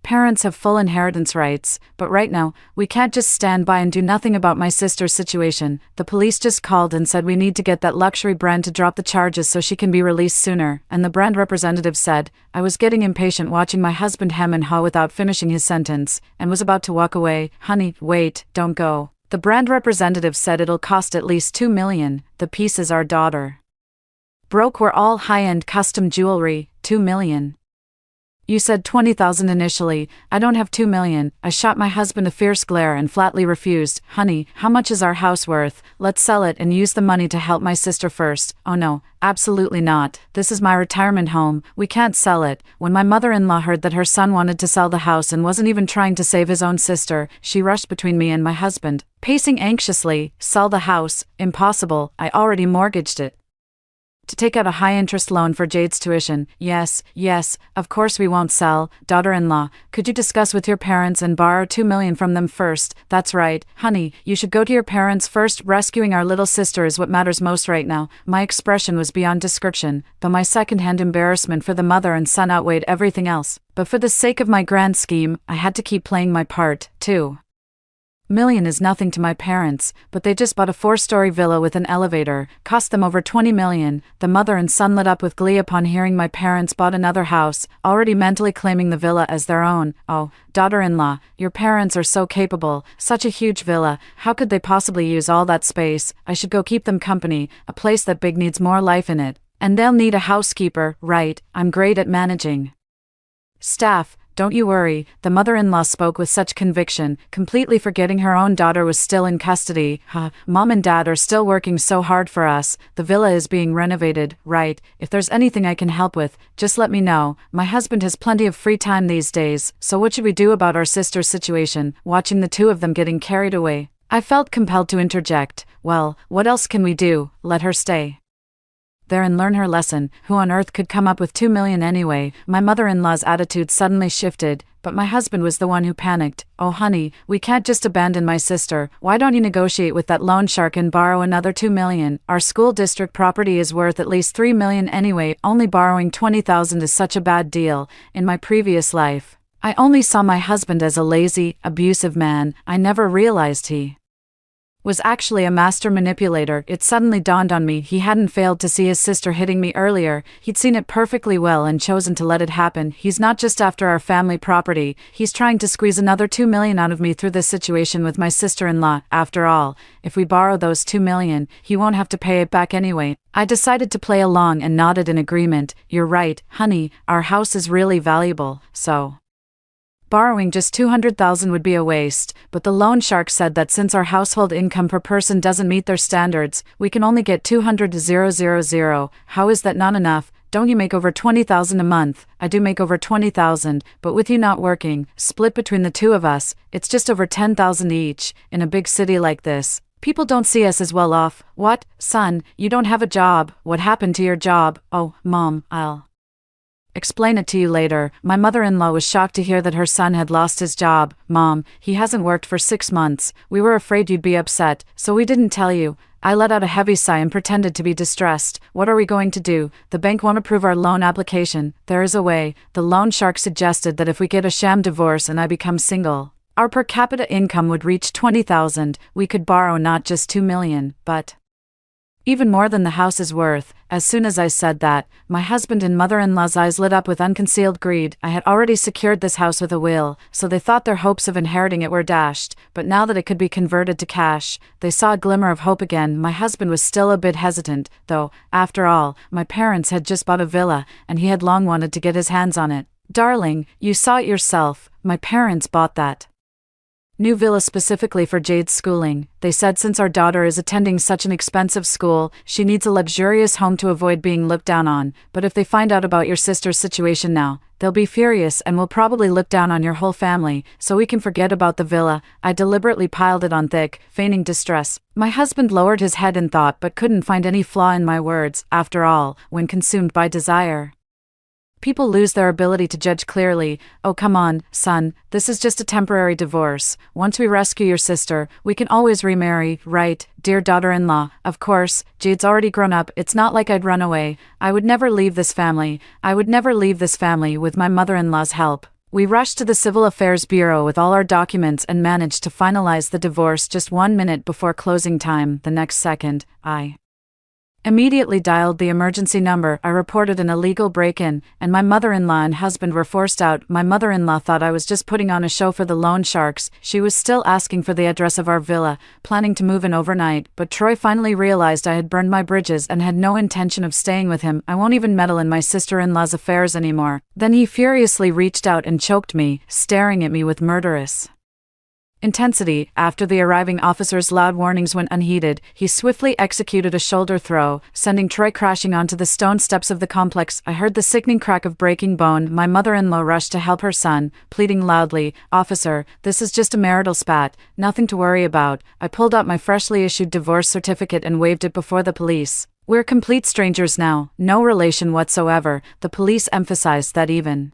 parents have full inheritance rights, but right now, we can't just stand by and do nothing about my sister's situation. The police just called and said we need to get that luxury brand to drop the charges so she can be released sooner, and the brand representative said. I was getting impatient watching my husband hem and haw without finishing his sentence, and was about to walk away. Honey, wait, don't go. The brand representative said it'll cost at least $2 million. The pieces our daughter broke were all high-end custom jewelry. $2 million. You said $20,000 initially. I don't have $2 million. I shot my husband a fierce glare and flatly refused. Honey, how much is our house worth? Let's sell it and use the money to help my sister first. Oh no, absolutely not. This is my retirement home. We can't sell it. When my mother-in-law heard that her son wanted to sell the house and wasn't even trying to save his own sister, she rushed between me and my husband, pacing anxiously. Sell the house? Impossible. I already mortgaged it. To take out a high-interest loan for Jade's tuition. Yes, of course we won't sell. Daughter-in-law, could you discuss with your parents and borrow $2 million from them first? That's right, honey, you should go to your parents first. Rescuing our little sister is what matters most right now. My expression was beyond description, though my second-hand embarrassment for the mother and son outweighed everything else. But for the sake of my grand scheme, I had to keep playing my part, too. $1 million is nothing to my parents, but they just bought a 4-story villa with an elevator, cost them over $20 million. The mother and son lit up with glee upon hearing my parents bought another house, already mentally claiming the villa as their own. Oh, daughter-in-law, your parents are so capable, such a huge villa, how could they possibly use all that space? I should go keep them company, a place that big needs more life in it. And they'll need a housekeeper, right? I'm great at managing staff. Don't you worry, the mother-in-law spoke with such conviction, completely forgetting her own daughter was still in custody. Mom and Dad are still working so hard for us, the villa is being renovated, right? If there's anything I can help with, just let me know. My husband has plenty of free time these days, so what should we do about our sister's situation, watching the two of them getting carried away? I felt compelled to interject. Well, what else can we do? Let her stay there and learn her lesson. Who on earth could come up with $2 million anyway? My mother-in-law's attitude suddenly shifted, but my husband was the one who panicked. Oh honey, we can't just abandon my sister. Why don't you negotiate with that loan shark and borrow another $2 million? Our school district property is worth at least $3 million anyway. Only borrowing $20,000 is such a bad deal. In my previous life, I only saw my husband as a lazy, abusive man. I never realized he was actually a master manipulator. It suddenly dawned on me he hadn't failed to see his sister hitting me earlier. He'd seen it perfectly well and chosen to let it happen. He's not just after our family property, he's trying to squeeze another $2 million out of me through this situation with my sister-in-law. After all, if we borrow those $2 million, he won't have to pay it back anyway. I decided to play along and nodded in agreement. You're right, honey, our house is really valuable, so borrowing just $200,000 would be a waste, but the loan shark said that since our household income per person doesn't meet their standards, we can only get $200,000. How is that not enough? Don't you make over $20,000 a month? I do make over $20,000, but with you not working, split between the two of us, it's just over $10,000 each. In a big city like this, people don't see us as well off. What, son, you don't have a job? What happened to your job? Oh, Mom, I'll explain it to you later. My mother-in-law was shocked to hear that her son had lost his job. Mom, he hasn't worked for 6 months. We were afraid you'd be upset, so we didn't tell you. I let out a heavy sigh and pretended to be distressed. What are we going to do? The bank won't approve our loan application. There is a way. The loan shark suggested that if we get a sham divorce and I become single, our per capita income would reach $20,000. We could borrow not just $2 million, but even more than the house is worth. As soon as I said that, my husband and mother-in-law's eyes lit up with unconcealed greed. I had already secured this house with a will, so they thought their hopes of inheriting it were dashed, but now that it could be converted to cash, they saw a glimmer of hope again. My husband was still a bit hesitant, though, after all, my parents had just bought a villa, and he had long wanted to get his hands on it. Darling, you saw it yourself, my parents bought that new villa specifically for Jade's schooling. They said since our daughter is attending such an expensive school, she needs a luxurious home to avoid being looked down on. But if they find out about your sister's situation now, they'll be furious and will probably look down on your whole family, so we can forget about the villa. I deliberately piled it on thick, feigning distress. My husband lowered his head in thought but couldn't find any flaw in my words. After all, when consumed by desire, people lose their ability to judge clearly. Oh come on, son, this is just a temporary divorce. Once we rescue your sister, we can always remarry, right, dear daughter-in-law? Of course, Jade's already grown up. It's not like I'd run away. I would never leave this family. I would never leave this family with my mother-in-law's help. We rushed to the Civil Affairs Bureau with all our documents and managed to finalize the divorce just 1 minute before closing time. The next second, I immediately dialed the emergency number. I reported an illegal break-in, and my mother-in-law and husband were forced out. My mother-in-law thought I was just putting on a show for the loan sharks. She was still asking for the address of our villa, planning to move in overnight, but Troy finally realized I had burned my bridges and had no intention of staying with him. I won't even meddle in my sister-in-law's affairs anymore. Then he furiously reached out and choked me, staring at me with murderous intensity. After the arriving officer's loud warnings went unheeded, he swiftly executed a shoulder throw, sending Troy crashing onto the stone steps of the complex. I heard the sickening crack of breaking bone. My mother-in-law rushed to help her son, pleading loudly, "Officer, this is just a marital spat, nothing to worry about." I pulled out my freshly issued divorce certificate and waved it before the police. We're complete strangers now, no relation whatsoever. The police emphasized that even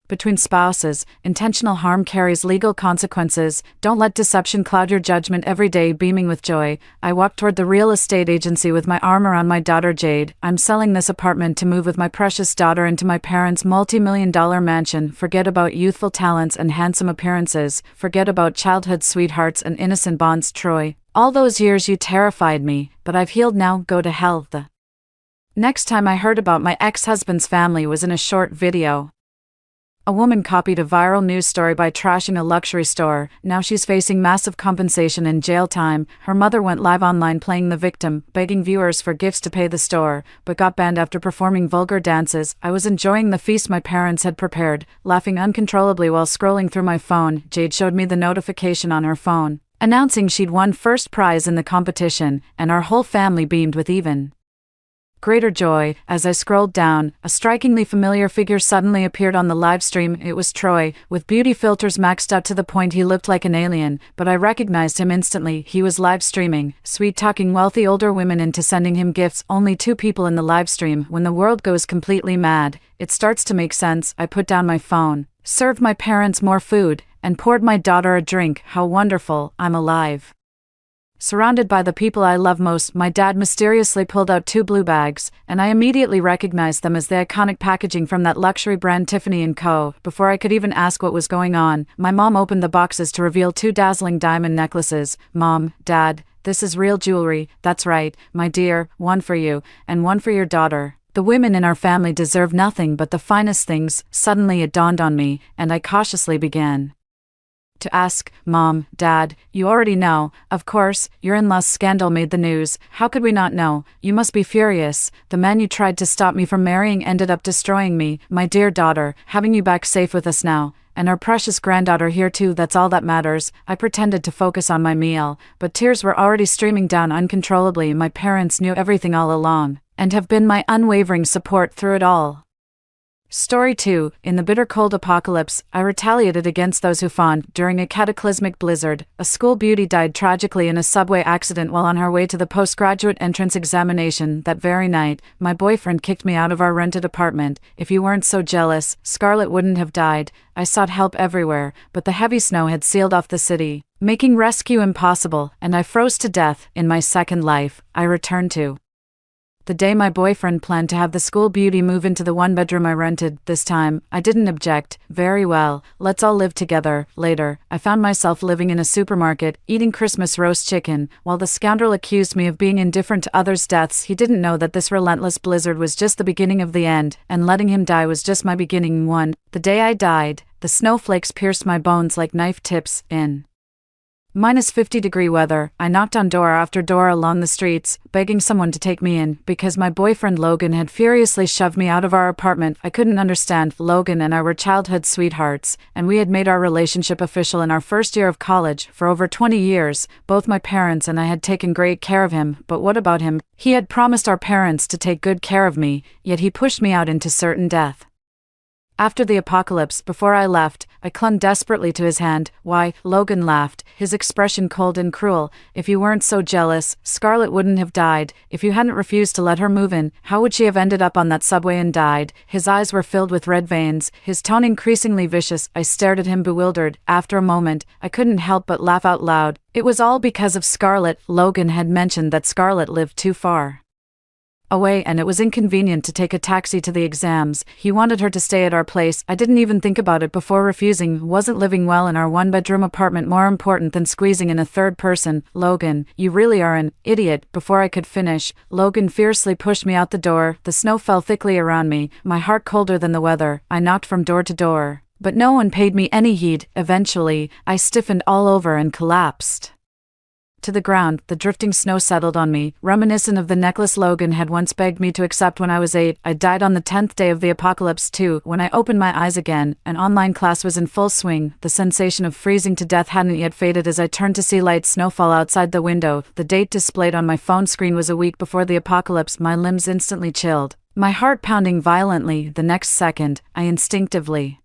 between spouses, intentional harm carries legal consequences. Don't let deception cloud your judgment. Every day beaming with joy, I walked toward the real estate agency with my arm around my daughter Jade. I'm selling this apartment to move with my precious daughter into my parents' multi-million-dollar mansion. Forget about youthful talents and handsome appearances. Forget about childhood sweethearts and innocent bonds. Troy, all those years you terrified me, but I've healed now. Go to hell. The next time I heard about my ex-husband's family was in a short video. A woman copied a viral news story by trashing a luxury store. Now she's facing massive compensation and jail time. Her mother went live online playing the victim, begging viewers for gifts to pay the store, but got banned after performing vulgar dances. I was enjoying the feast my parents had prepared, laughing uncontrollably while scrolling through my phone. Jade showed me the notification on her phone, announcing she'd won first prize in the competition, and our whole family beamed with even greater joy. As I scrolled down, a strikingly familiar figure suddenly appeared on the live stream. It was Troy, with beauty filters maxed out to the point he looked like an alien, but I recognized him instantly. He was live streaming, sweet-talking wealthy older women into sending him gifts. Only 2 people in the live stream. When the world goes completely mad, it starts to make sense. I put down my phone, served my parents more food, and poured my daughter a drink. How wonderful, I'm alive. Surrounded by the people I love most, my dad mysteriously pulled out 2 blue bags, and I immediately recognized them as the iconic packaging from that luxury brand Tiffany & Co. Before I could even ask what was going on, my mom opened the boxes to reveal 2 dazzling diamond necklaces. Mom, Dad, this is real jewelry. That's right, my dear, one for you, and one for your daughter. The women in our family deserve nothing but the finest things. Suddenly it dawned on me, and I cautiously began to ask, Mom, Dad, you already know, of course, your in-laws scandal made the news. How could we not know? You must be furious. The man you tried to stop me from marrying ended up destroying me. My dear daughter, having you back safe with us now, and our precious granddaughter here too, that's all that matters. I pretended to focus on my meal, but tears were already streaming down uncontrollably. My parents knew everything all along, and have been my unwavering support through it all. Story 2. In the bitter cold apocalypse, I retaliated against those who fawned. During a cataclysmic blizzard, a school beauty died tragically in a subway accident while on her way to the postgraduate entrance examination. That very night, my boyfriend kicked me out of our rented apartment. If you weren't so jealous, Scarlett wouldn't have died. I sought help everywhere, but the heavy snow had sealed off the city, making rescue impossible, and I froze to death. In my second life, I returned to the day my boyfriend planned to have the school beauty move into the 1-bedroom I rented. This time, I didn't object. Very well, let's all live together. Later, I found myself living in a supermarket, eating Christmas roast chicken, while the scoundrel accused me of being indifferent to others' deaths. He didn't know that this relentless blizzard was just the beginning of the end, and letting him die was just my beginning. The day I died, the snowflakes pierced my bones like knife tips. In -50-degree weather, I knocked on door after door along the streets, begging someone to take me in, because my boyfriend Logan had furiously shoved me out of our apartment. I couldn't understand. Logan and I were childhood sweethearts, and we had made our relationship official in our first year of college. For over 20 years, both my parents and I had taken great care of him. But what about him? He had promised our parents to take good care of me, yet he pushed me out into certain death. After the apocalypse, before I left, I clung desperately to his hand. Why? Logan laughed, his expression cold and cruel. If you weren't so jealous, Scarlett wouldn't have died. If you hadn't refused to let her move in, how would she have ended up on that subway and died? His eyes were filled with red veins, his tone increasingly vicious. I stared at him bewildered. After a moment, I couldn't help but laugh out loud. It was all because of Scarlett. Logan had mentioned that Scarlett lived too far away, and it was inconvenient to take a taxi to the exams. He wanted her to stay at our place. I didn't even think about it before refusing. Wasn't living well in our 1-bedroom apartment more important than squeezing in a third person? Logan, you really are an idiot. Before I could finish, Logan fiercely pushed me out the door. The snow fell thickly around me, my heart colder than the weather. I knocked from door to door, but no one paid me any heed. Eventually, I stiffened all over and collapsed to the ground. The drifting snow settled on me, reminiscent of the necklace Logan had once begged me to accept when I was 8. I died on the 10th day of the apocalypse too. When I opened my eyes again, an online class was in full swing. The sensation of freezing to death hadn't yet faded as I turned to see light snowfall outside the window. The date displayed on my phone screen was a week before the apocalypse. My limbs instantly chilled, my heart pounding violently. The next second, I instinctively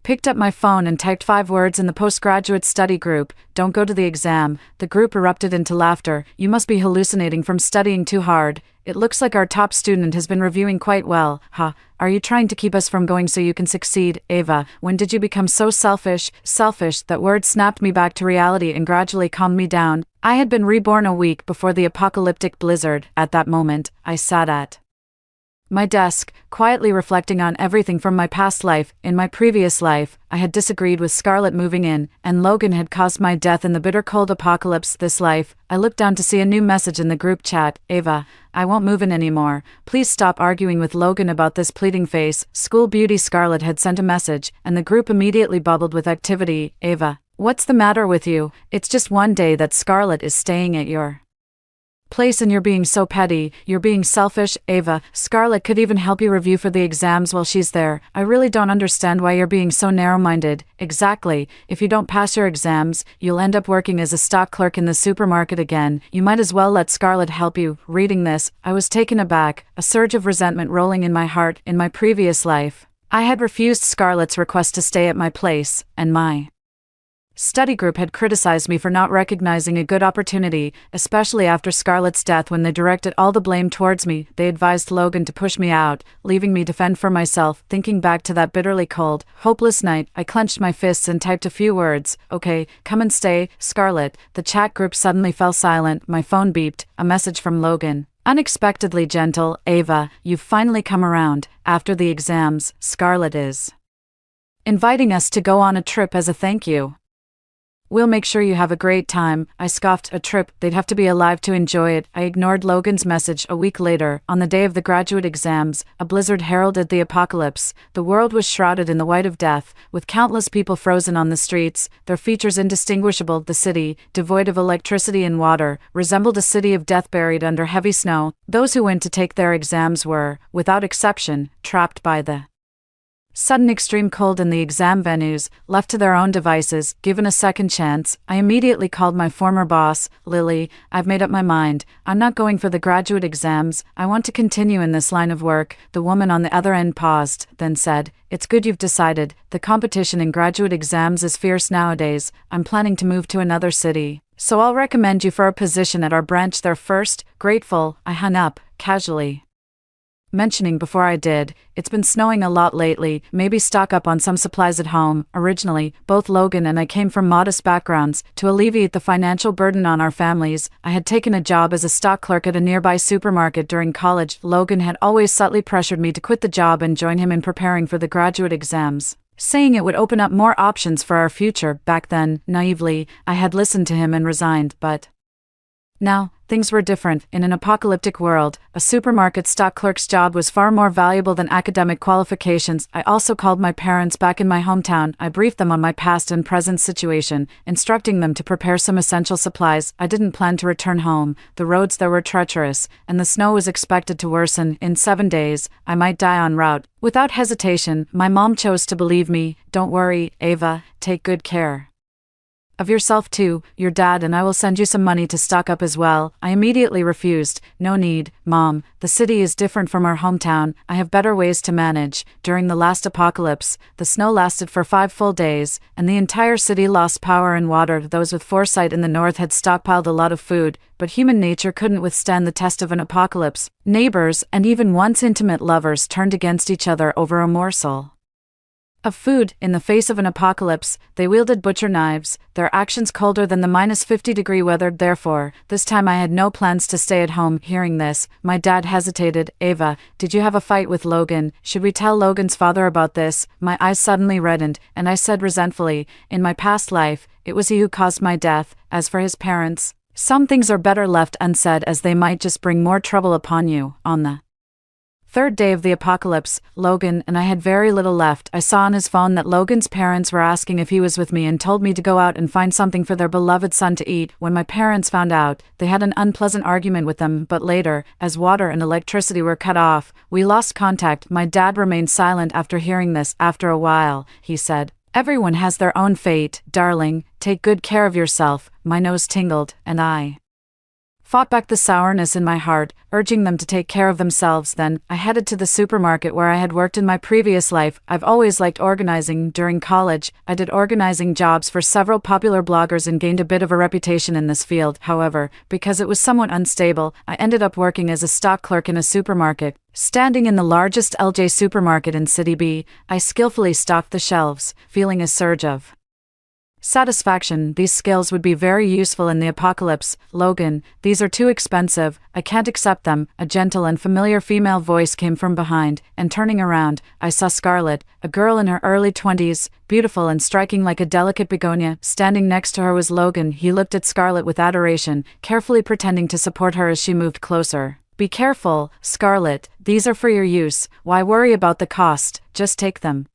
Picked up my phone and typed 5 words in the postgraduate study group, "Don't go to the exam." The group erupted into laughter. "You must be hallucinating from studying too hard. It looks like our top student has been reviewing quite well. Ha, are you trying to keep us from going so you can succeed? Ava, when did you become so selfish?" Selfish, that word snapped me back to reality and gradually calmed me down. I had been reborn a week before the apocalyptic blizzard. At that moment, I sat at my desk, quietly reflecting on everything from my past life. In my previous life, I had disagreed with Scarlett moving in, and Logan had caused my death in the bitter cold apocalypse. This life, I looked down to see a new message in the group chat. "Ava, I won't move in anymore. Please stop arguing with Logan about this." Pleading face. School beauty Scarlett had sent a message, and the group immediately bubbled with activity. "Ava, what's the matter with you? It's just one day that Scarlett is staying at your place and you're being so petty, you're being selfish." "Ava, Scarlett could even help you review for the exams while she's there. I really don't understand why you're being so narrow-minded." "Exactly. If you don't pass your exams, you'll end up working as a stock clerk in the supermarket again. You might as well let Scarlett help you." Reading this, I was taken aback, a surge of resentment rolling in my heart. In my previous life, I had refused Scarlett's request to stay at my place, and my study group had criticized me for not recognizing a good opportunity, especially after Scarlett's death when they directed all the blame towards me. They advised Logan to push me out, leaving me to fend for myself. Thinking back to that bitterly cold, hopeless night, I clenched my fists and typed a few words. "Okay, come and stay, Scarlett." The chat group suddenly fell silent. My phone beeped, a message from Logan. Unexpectedly gentle. "Ava, you've finally come around. After the exams, Scarlett is inviting us to go on a trip as a thank you. We'll make sure you have a great time." I scoffed. A trip? They'd have to be alive to enjoy it. I ignored Logan's message. A week later, on the day of the graduate exams, a blizzard heralded the apocalypse. The world was shrouded in the white of death, with countless people frozen on the streets, their features indistinguishable. The city, devoid of electricity and water, resembled a city of death buried under heavy snow. Those who went to take their exams were, without exception, trapped by the sudden extreme cold in the exam venues, left to their own devices. Given a second chance, I immediately called my former boss. "Lily, I've made up my mind. I'm not going for the graduate exams. I want to continue in this line of work." The woman on the other end paused, then said, "It's good you've decided. The competition in graduate exams is fierce nowadays. I'm planning to move to another city, so I'll recommend you for a position at our branch there first." Grateful, I hung up, casually mentioning before I did, "It's been snowing a lot lately, maybe stock up on some supplies at home." Originally, both Logan and I came from modest backgrounds. To alleviate the financial burden on our families, I had taken a job as a stock clerk at a nearby supermarket during college. Logan had always subtly pressured me to quit the job and join him in preparing for the graduate exams, saying it would open up more options for our future. Back then, naively, I had listened to him and resigned, but now, things were different. In an apocalyptic world, a supermarket stock clerk's job was far more valuable than academic qualifications. I also called my parents back in my hometown. I briefed them on my past and present situation, instructing them to prepare some essential supplies. I didn't plan to return home. The roads there were treacherous, and the snow was expected to worsen. In 7 days, I might die en route. Without hesitation, my mom chose to believe me. "Don't worry, Ava, take good care of yourself too. Your dad and I will send you some money to stock up as well." I immediately refused. "No need, Mom. The city is different from our hometown. I have better ways to manage." During the last apocalypse, the snow lasted for 5 full days, and the entire city lost power and water. Those with foresight in the north had stockpiled a lot of food, but human nature couldn't withstand the test of an apocalypse. Neighbors, and even once intimate lovers, turned against each other over a morsel of food. In the face of an apocalypse, they wielded butcher knives, their actions colder than the -50-degree weather. Therefore, this time I had no plans to stay at home. Hearing this, my dad hesitated. "Ava, did you have a fight with Logan? Should we tell Logan's father about this?" My eyes suddenly reddened, and I said resentfully, "In my past life, it was he who caused my death. As for his parents, some things are better left unsaid, as they might just bring more trouble upon you." On the 3rd day of the apocalypse, Logan and I had very little left. I saw on his phone that Logan's parents were asking if he was with me and told me to go out and find something for their beloved son to eat. When my parents found out, they had an unpleasant argument with them, but later, as water and electricity were cut off, we lost contact. My dad remained silent after hearing this. After a while, he said, "Everyone has their own fate, darling. Take good care of yourself." My nose tingled, and I fought back the sourness in my heart, urging them to take care of themselves. Then, I headed to the supermarket where I had worked in my previous life. I've always liked organizing. During college, I did organizing jobs for several popular bloggers and gained a bit of a reputation in this field. However, because it was somewhat unstable, I ended up working as a stock clerk in a supermarket. Standing in the largest LJ supermarket in City B, I skillfully stocked the shelves, feeling a surge of satisfaction. These skills would be very useful in the apocalypse. Logan, these are too expensive. I can't accept them. A gentle and familiar female voice came from behind, and turning around, I saw Scarlett, a girl in her early 20s, beautiful and striking like a delicate begonia. Standing next to her was Logan. He looked at Scarlett with adoration, carefully pretending to support her as she moved closer. Be careful, Scarlett, these are for your use. Why worry about the cost? Just take them.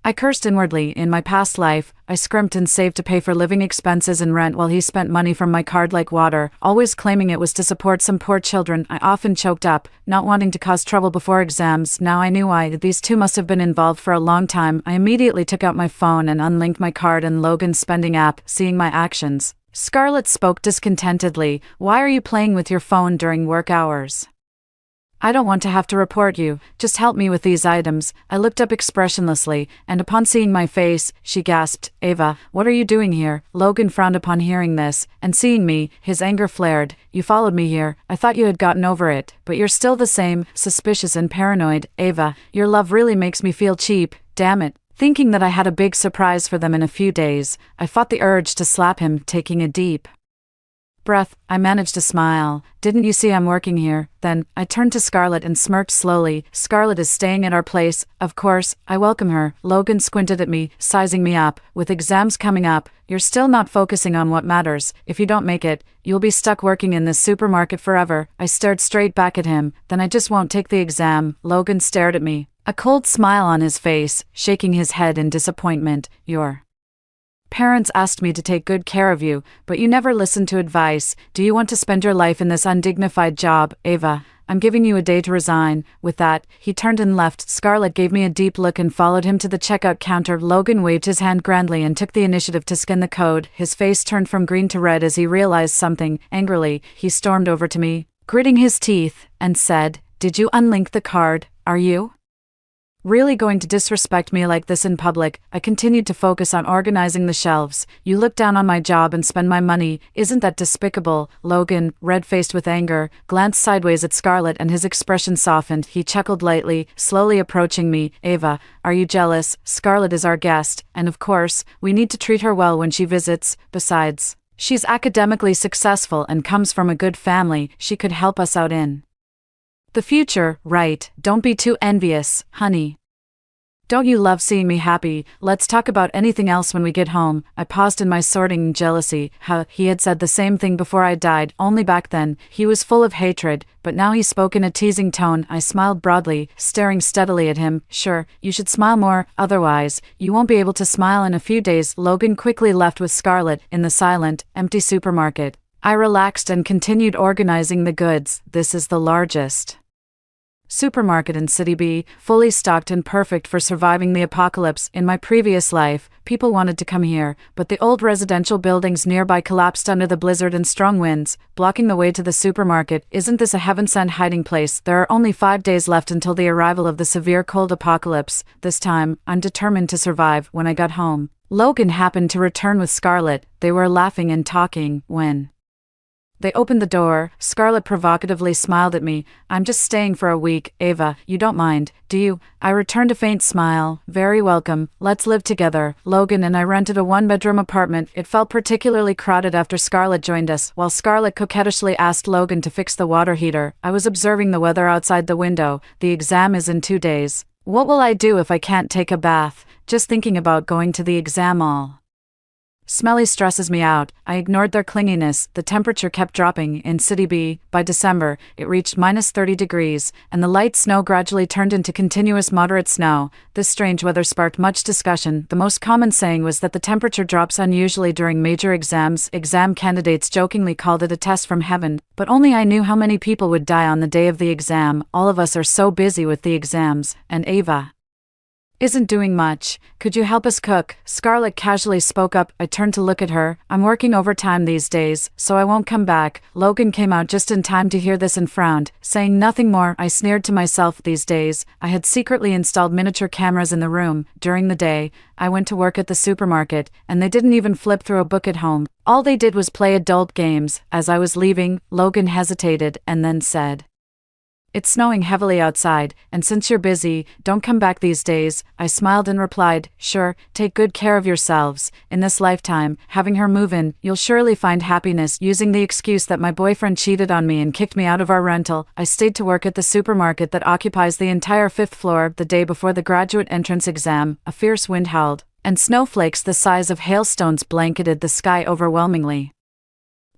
I cursed inwardly. In my past life, I scrimped and saved to pay for living expenses and rent while he spent money from my card like water, always claiming it was to support some poor children. I often choked up, not wanting to cause trouble before exams. Now I knew why. These two must have been involved for a long time. I immediately took out my phone and unlinked my card and Logan's spending app, seeing my actions. Scarlett spoke discontentedly. Why are you playing with your phone during work hours? I don't want to have to report you, just help me with these items. I looked up expressionlessly, and upon seeing my face, she gasped, Ava, what are you doing here? Logan frowned upon hearing this, and seeing me, his anger flared. You followed me here, I thought you had gotten over it, but you're still the same, suspicious and paranoid. Ava, your love really makes me feel cheap, damn it. Thinking that I had a big surprise for them in a few days, I fought the urge to slap him, taking a deep breath. I managed to smile. Didn't you see I'm working here? Then, I turned to Scarlett and smirked slowly. Scarlett is staying at our place, of course, I welcome her. Logan squinted at me, sizing me up. With exams coming up, you're still not focusing on what matters. If you don't make it, you'll be stuck working in this supermarket forever. I stared straight back at him. Then I just won't take the exam. Logan stared at me, a cold smile on his face, shaking his head in disappointment. Your parents asked me to take good care of you, but you never listened to advice. Do you want to spend your life in this undignified job? Ava, I'm giving you a day to resign. With that, he turned and left. Scarlett gave me a deep look and followed him to the checkout counter. Logan waved his hand grandly and took the initiative to scan the code. His face turned from green to red as he realized something. Angrily, he stormed over to me, gritting his teeth, and said, Did you unlink the card? Are you really going to disrespect me like this in public? I continued to focus on organizing the shelves. You look down on my job and spend my money. Isn't that despicable? Logan, red-faced with anger, glanced sideways at Scarlett and his expression softened. He chuckled lightly, slowly approaching me. Ava, are you jealous? Scarlett is our guest, and of course, we need to treat her well when she visits. Besides, she's academically successful and comes from a good family. She could help us out in the future, right? Don't be too envious, honey. Don't you love seeing me happy? Let's talk about anything else when we get home. I paused in my sorting jealousy. He had said the same thing before I died, only back then, he was full of hatred, but now he spoke in a teasing tone. I smiled broadly, staring steadily at him. Sure, you should smile more, otherwise, you won't be able to smile in a few days. Logan quickly left with Scarlett, in the silent, empty supermarket. I relaxed and continued organizing the goods. This is the largest supermarket in City B, fully stocked and perfect for surviving the apocalypse. In my previous life, people wanted to come here, but the old residential buildings nearby collapsed under the blizzard and strong winds, blocking the way to the supermarket. Isn't this a heaven-sent hiding place? There are only 5 days left until the arrival of the severe cold apocalypse. This time, I'm determined to survive. When I got home, Logan happened to return with Scarlett. They were laughing and talking when they opened the door. Scarlett provocatively smiled at me. I'm just staying for a week. Ava, you don't mind, do you? I returned a faint smile. Very welcome. Let's live together. Logan and I rented a one-bedroom apartment. It felt particularly crowded after Scarlett joined us. While Scarlett coquettishly asked Logan to fix the water heater, I was observing the weather outside the window. The exam is in 2 days. What will I do if I can't take a bath? Just thinking about going to the exam all smelly stresses me out. I ignored their clinginess. The temperature kept dropping. In City B, by December, it reached -30 degrees, and the light snow gradually turned into continuous moderate snow. This strange weather sparked much discussion. The most common saying was that the temperature drops unusually during major exams. Exam candidates jokingly called it a test from heaven, but only I knew how many people would die on the day of the exam. All of us are so busy with the exams, and Ava Isn't doing much. Could you help us cook? Scarlett casually spoke up. I turned to look at her. I'm working overtime these days, so I won't come back. Logan came out just in time to hear this and frowned. Saying nothing more, I sneered to myself. These days, I had secretly installed miniature cameras in the room. During the day, I went to work at the supermarket, and they didn't even flip through a book at home. All they did was play adult games. As I was leaving, Logan hesitated and then said, "It's snowing heavily outside, and since you're busy, don't come back these days." I smiled and replied, "Sure, take good care of yourselves. In this lifetime, having her move in, you'll surely find happiness." Using the excuse that my boyfriend cheated on me and kicked me out of our rental, I stayed to work at the supermarket that occupies the entire 5th floor. The day before the graduate entrance exam, a fierce wind howled, and snowflakes the size of hailstones blanketed the sky overwhelmingly.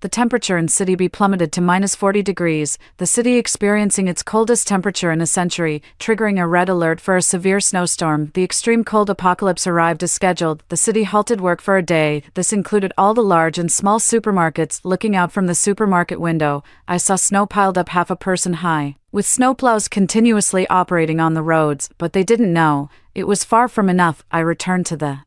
The temperature in City B plummeted to -40 degrees, the city experiencing its coldest temperature in a century, triggering a red alert for a severe snowstorm. The extreme cold apocalypse arrived as scheduled. The city halted work for a day. This included all the large and small supermarkets. Looking out from the supermarket window, I saw snow piled up half a person high, with snowplows continuously operating on the roads, but they didn't know. It was far from enough. I returned to the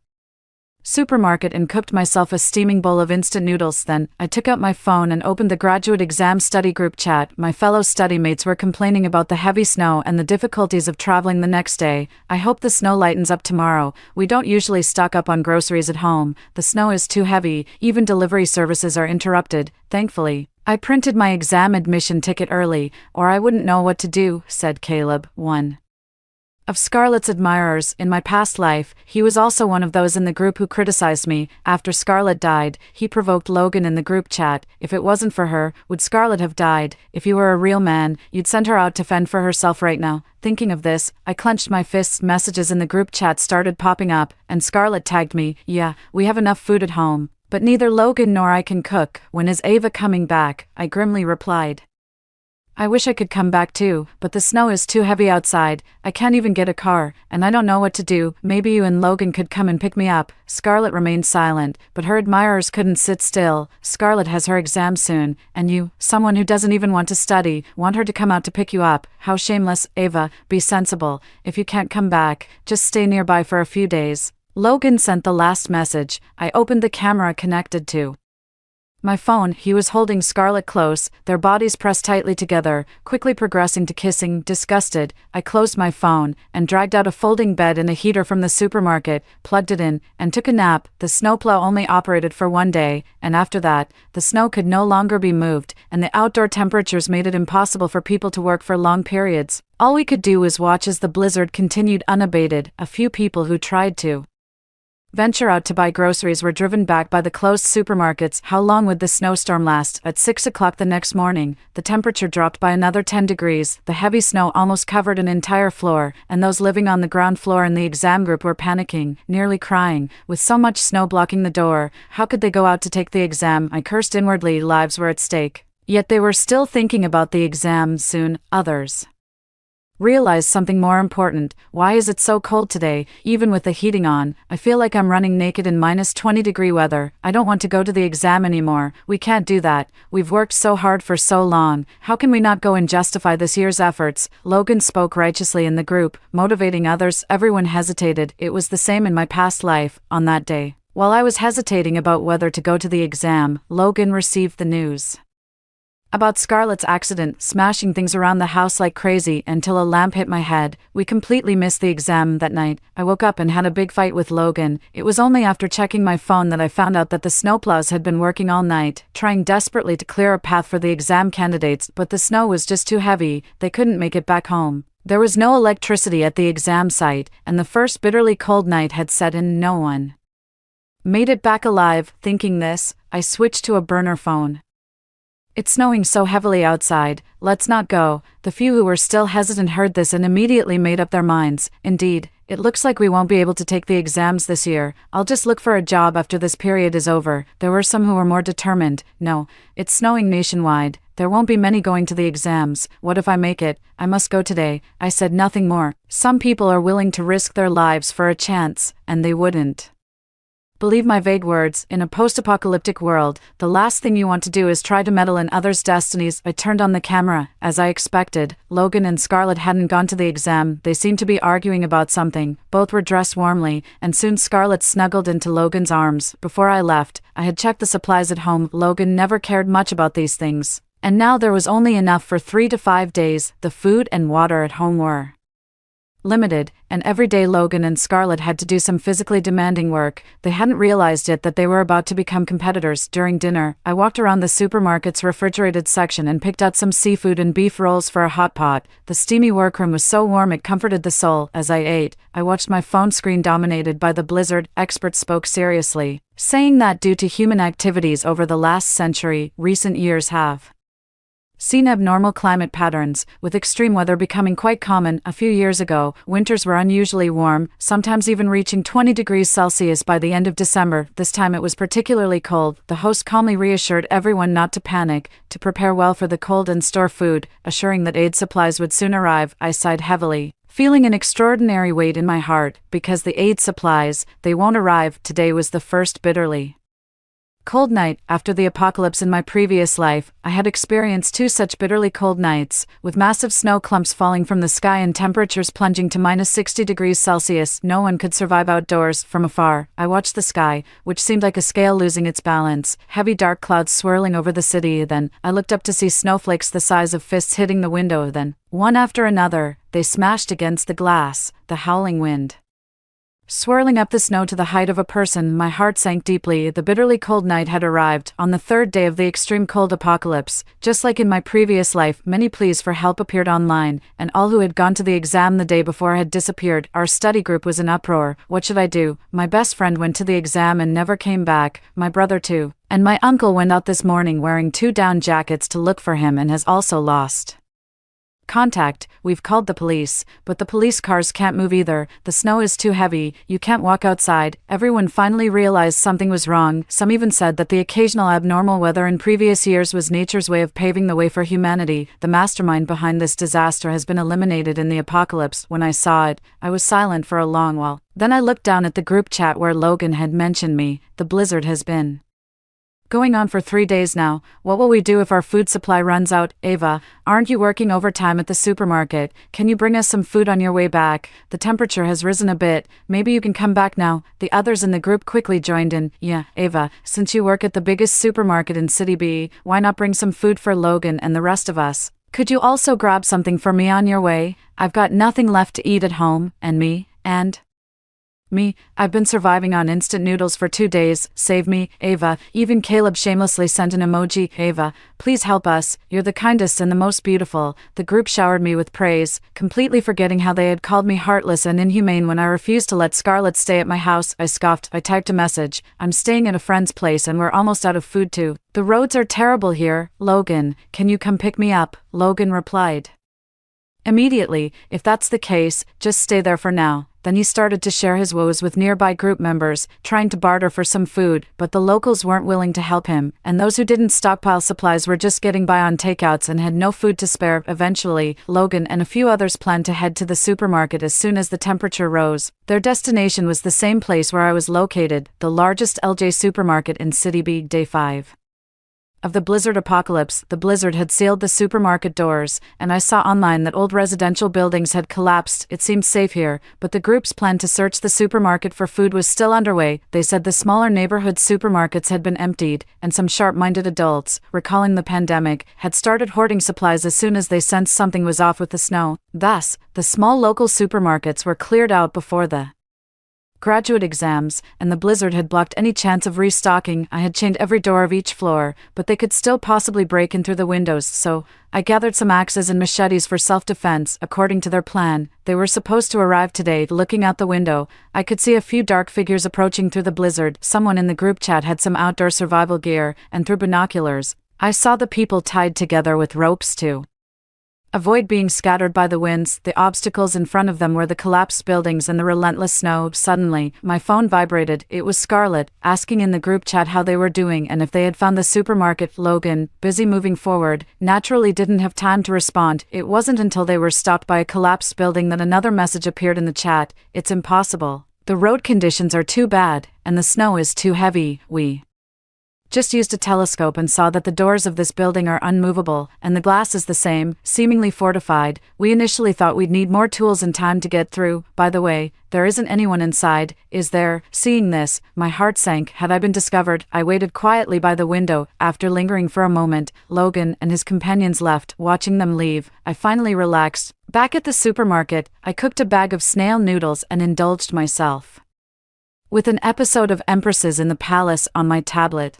supermarket and cooked myself a steaming bowl of instant noodles. Then, I took out my phone and opened the graduate exam study group chat. My fellow study mates were complaining about the heavy snow and the difficulties of traveling the next day. "I hope the snow lightens up tomorrow. We don't usually stock up on groceries at home. The snow is too heavy, even delivery services are interrupted." Thankfully, I printed my exam admission ticket early, or I wouldn't know what to do, said Caleb, one of Scarlett's admirers. In my past life, he was also one of those in the group who criticized me. After Scarlett died, he provoked Logan in the group chat. "If it wasn't for her, would Scarlett have died? If you were a real man, you'd send her out to fend for herself right now." Thinking of this, I clenched my fists. Messages in the group chat started popping up, and Scarlett tagged me. "Yeah, we have enough food at home, but neither Logan nor I can cook. When is Ava coming back?" I grimly replied. "I wish I could come back too, but the snow is too heavy outside. I can't even get a car, and I don't know what to do. Maybe you and Logan could come and pick me up." Scarlett remained silent, but her admirers couldn't sit still. "Scarlett has her exam soon, and you, someone who doesn't even want to study, want her to come out to pick you up. How shameless." "Ava, be sensible. If you can't come back, just stay nearby for a few days." Logan sent the last message. I opened the camera connected to my phone. He was holding Scarlett close, their bodies pressed tightly together, quickly progressing to kissing. Disgusted, I closed my phone, and dragged out a folding bed and a heater from the supermarket, plugged it in, and took a nap. The snowplow only operated for one day, and after that, the snow could no longer be moved, and the outdoor temperatures made it impossible for people to work for long periods. All we could do was watch as the blizzard continued unabated. A few people who tried to venture out to buy groceries were driven back by the closed supermarkets. How long would the snowstorm last? At 6 o'clock the next morning, the temperature dropped by another 10 degrees. The heavy snow almost covered an entire floor, and those living on the ground floor in the exam group were panicking, nearly crying. With so much snow blocking the door, how could they go out to take the exam? I cursed inwardly. Lives were at stake. Yet they were still thinking about the exam. Soon, others realized something more important. "Why is it so cold today, even with the heating on? I feel like I'm running naked in -20-degree weather. I don't want to go to the exam anymore." "We can't do that. We've worked so hard for so long. How can we not go and justify this year's efforts?" Logan spoke righteously in the group, motivating others. Everyone hesitated. It was the same in my past life. On that day, while I was hesitating about whether to go to the exam, Logan received the news about Scarlett's accident, smashing things around the house like crazy until a lamp hit my head. We completely missed the exam that night. I woke up and had a big fight with Logan. It was only after checking my phone that I found out that the snowplows had been working all night, trying desperately to clear a path for the exam candidates, but the snow was just too heavy. They couldn't make it back home. There was no electricity at the exam site, and the first bitterly cold night had set in. No one made it back alive. Thinking this, I switched to a burner phone. "It's snowing so heavily outside, let's not go." The few who were still hesitant heard this and immediately made up their minds. "Indeed, it looks like we won't be able to take the exams this year. I'll just look for a job after this period is over." There were some who were more determined. "No, it's snowing nationwide. There won't be many going to the exams. What if I make it? I must go today." I said nothing more. Some people are willing to risk their lives for a chance, and they wouldn't Believe my vague words, in a post-apocalyptic world, the last thing you want to do is try to meddle in others' destinies. I turned on the camera. As I expected, Logan and Scarlett hadn't gone to the exam. They seemed to be arguing about something. Both were dressed warmly, and soon Scarlett snuggled into Logan's arms. Before I left, I had checked the supplies at home. Logan never cared much about these things. And now there was only enough for 3 to 5 days. The food and water at home were limited, and every day Logan and Scarlett had to do some physically demanding work. They hadn't realized yet that they were about to become competitors. During dinner, I walked around the supermarket's refrigerated section and picked out some seafood and beef rolls for a hot pot. The steamy workroom was so warm it comforted the soul. As I ate, I watched my phone screen dominated by the blizzard. Experts spoke seriously, saying that due to human activities over the last century, recent years have seen abnormal climate patterns, with extreme weather becoming quite common. A few years ago, winters were unusually warm, sometimes even reaching 20 degrees Celsius by the end of December. This time it was particularly cold. The host calmly reassured everyone not to panic, to prepare well for the cold and store food, assuring that aid supplies would soon arrive. I sighed heavily, feeling an extraordinary weight in my heart, because the aid supplies, they won't arrive. Today was the first bitterly cold night. After the apocalypse in my previous life, I had experienced 2 such bitterly cold nights, with massive snow clumps falling from the sky and temperatures plunging to minus 60 degrees Celsius. No one could survive outdoors. From afar, I watched the sky, which seemed like a scale losing its balance, heavy dark clouds swirling over the city. Then, I looked up to see snowflakes the size of fists hitting the window. Then, one after another, they smashed against the glass. The howling wind swirling up the snow to the height of a person. My heart sank deeply. The bitterly cold night had arrived. On the 3rd day of the extreme cold apocalypse, just like in my previous life, many pleas for help appeared online, and all who had gone to the exam the day before had disappeared. Our study group was in uproar. What should I do? My best friend went to the exam and never came back, my brother too, and my uncle went out this morning wearing 2 down jackets to look for him and has also lost contact. We've called the police, but the police cars can't move either. The snow is too heavy, you can't walk outside. Everyone finally realized something was wrong. Some even said that the occasional abnormal weather in previous years was nature's way of paving the way for humanity. The mastermind behind this disaster has been eliminated in the apocalypse. When I saw it, I was silent for a long while. Then I looked down at the group chat where Logan had mentioned me. The blizzard has been going on for 3 days now. What will we do if our food supply runs out? Ava, aren't you working overtime at the supermarket? Can you bring us some food on your way back? The temperature has risen a bit. Maybe you can come back now. The others in the group quickly joined in. Yeah, Ava, since you work at the biggest supermarket in City B, why not bring some food for Logan and the rest of us? Could you also grab something for me on your way? I've got nothing left to eat at home. And me? I've been surviving on instant noodles for 2 days. Save me, Ava. Even Caleb shamelessly sent an emoji. Ava, please help us. You're the kindest and the most beautiful. The group showered me with praise, completely forgetting how they had called me heartless and inhumane when I refused to let Scarlett stay at my house. I scoffed. I typed a message. I'm staying at a friend's place and we're almost out of food too. The roads are terrible here. Logan, can you come pick me up? Logan replied immediately, if that's the case, just stay there for now. Then he started to share his woes with nearby group members, trying to barter for some food, but the locals weren't willing to help him, and those who didn't stockpile supplies were just getting by on takeouts and had no food to spare. Eventually, Logan and a few others planned to head to the supermarket as soon as the temperature rose. Their destination was the same place where I was located, the largest LJ supermarket in City B. Day 5 of the blizzard apocalypse. The blizzard had sealed the supermarket doors, and I saw online that old residential buildings had collapsed. It seemed safe here, but the group's plan to search the supermarket for food was still underway. They said the smaller neighborhood supermarkets had been emptied, and some sharp-minded adults, recalling the pandemic, had started hoarding supplies as soon as they sensed something was off with the snow. Thus, the small local supermarkets were cleared out before the graduate exams, and the blizzard had blocked any chance of restocking. I had chained every door of each floor, but they could still possibly break in through the windows, so I gathered some axes and machetes for self-defense. According to their plan, they were supposed to arrive today. Looking out the window, I could see a few dark figures approaching through the blizzard. Someone in the group chat had some outdoor survival gear, and through binoculars, I saw the people tied together with ropes to avoid being scattered by the winds. The obstacles in front of them were the collapsed buildings and the relentless snow. Suddenly, my phone vibrated. It was Scarlett, asking in the group chat how they were doing and if they had found the supermarket. Logan, busy moving forward, naturally didn't have time to respond. It wasn't until they were stopped by a collapsed building that another message appeared in the chat. It's impossible. The road conditions are too bad, and the snow is too heavy. We just used a telescope and saw that the doors of this building are unmovable, and the glass is the same, seemingly fortified. We initially thought we'd need more tools and time to get through. By the way, there isn't anyone inside, is there? Seeing this, my heart sank. Had I been discovered? I waited quietly by the window. After lingering for a moment, Logan and his companions left. Watching them leave, I finally relaxed. Back at the supermarket, I cooked a bag of snail noodles and indulged myself with an episode of Empresses in the Palace on my tablet.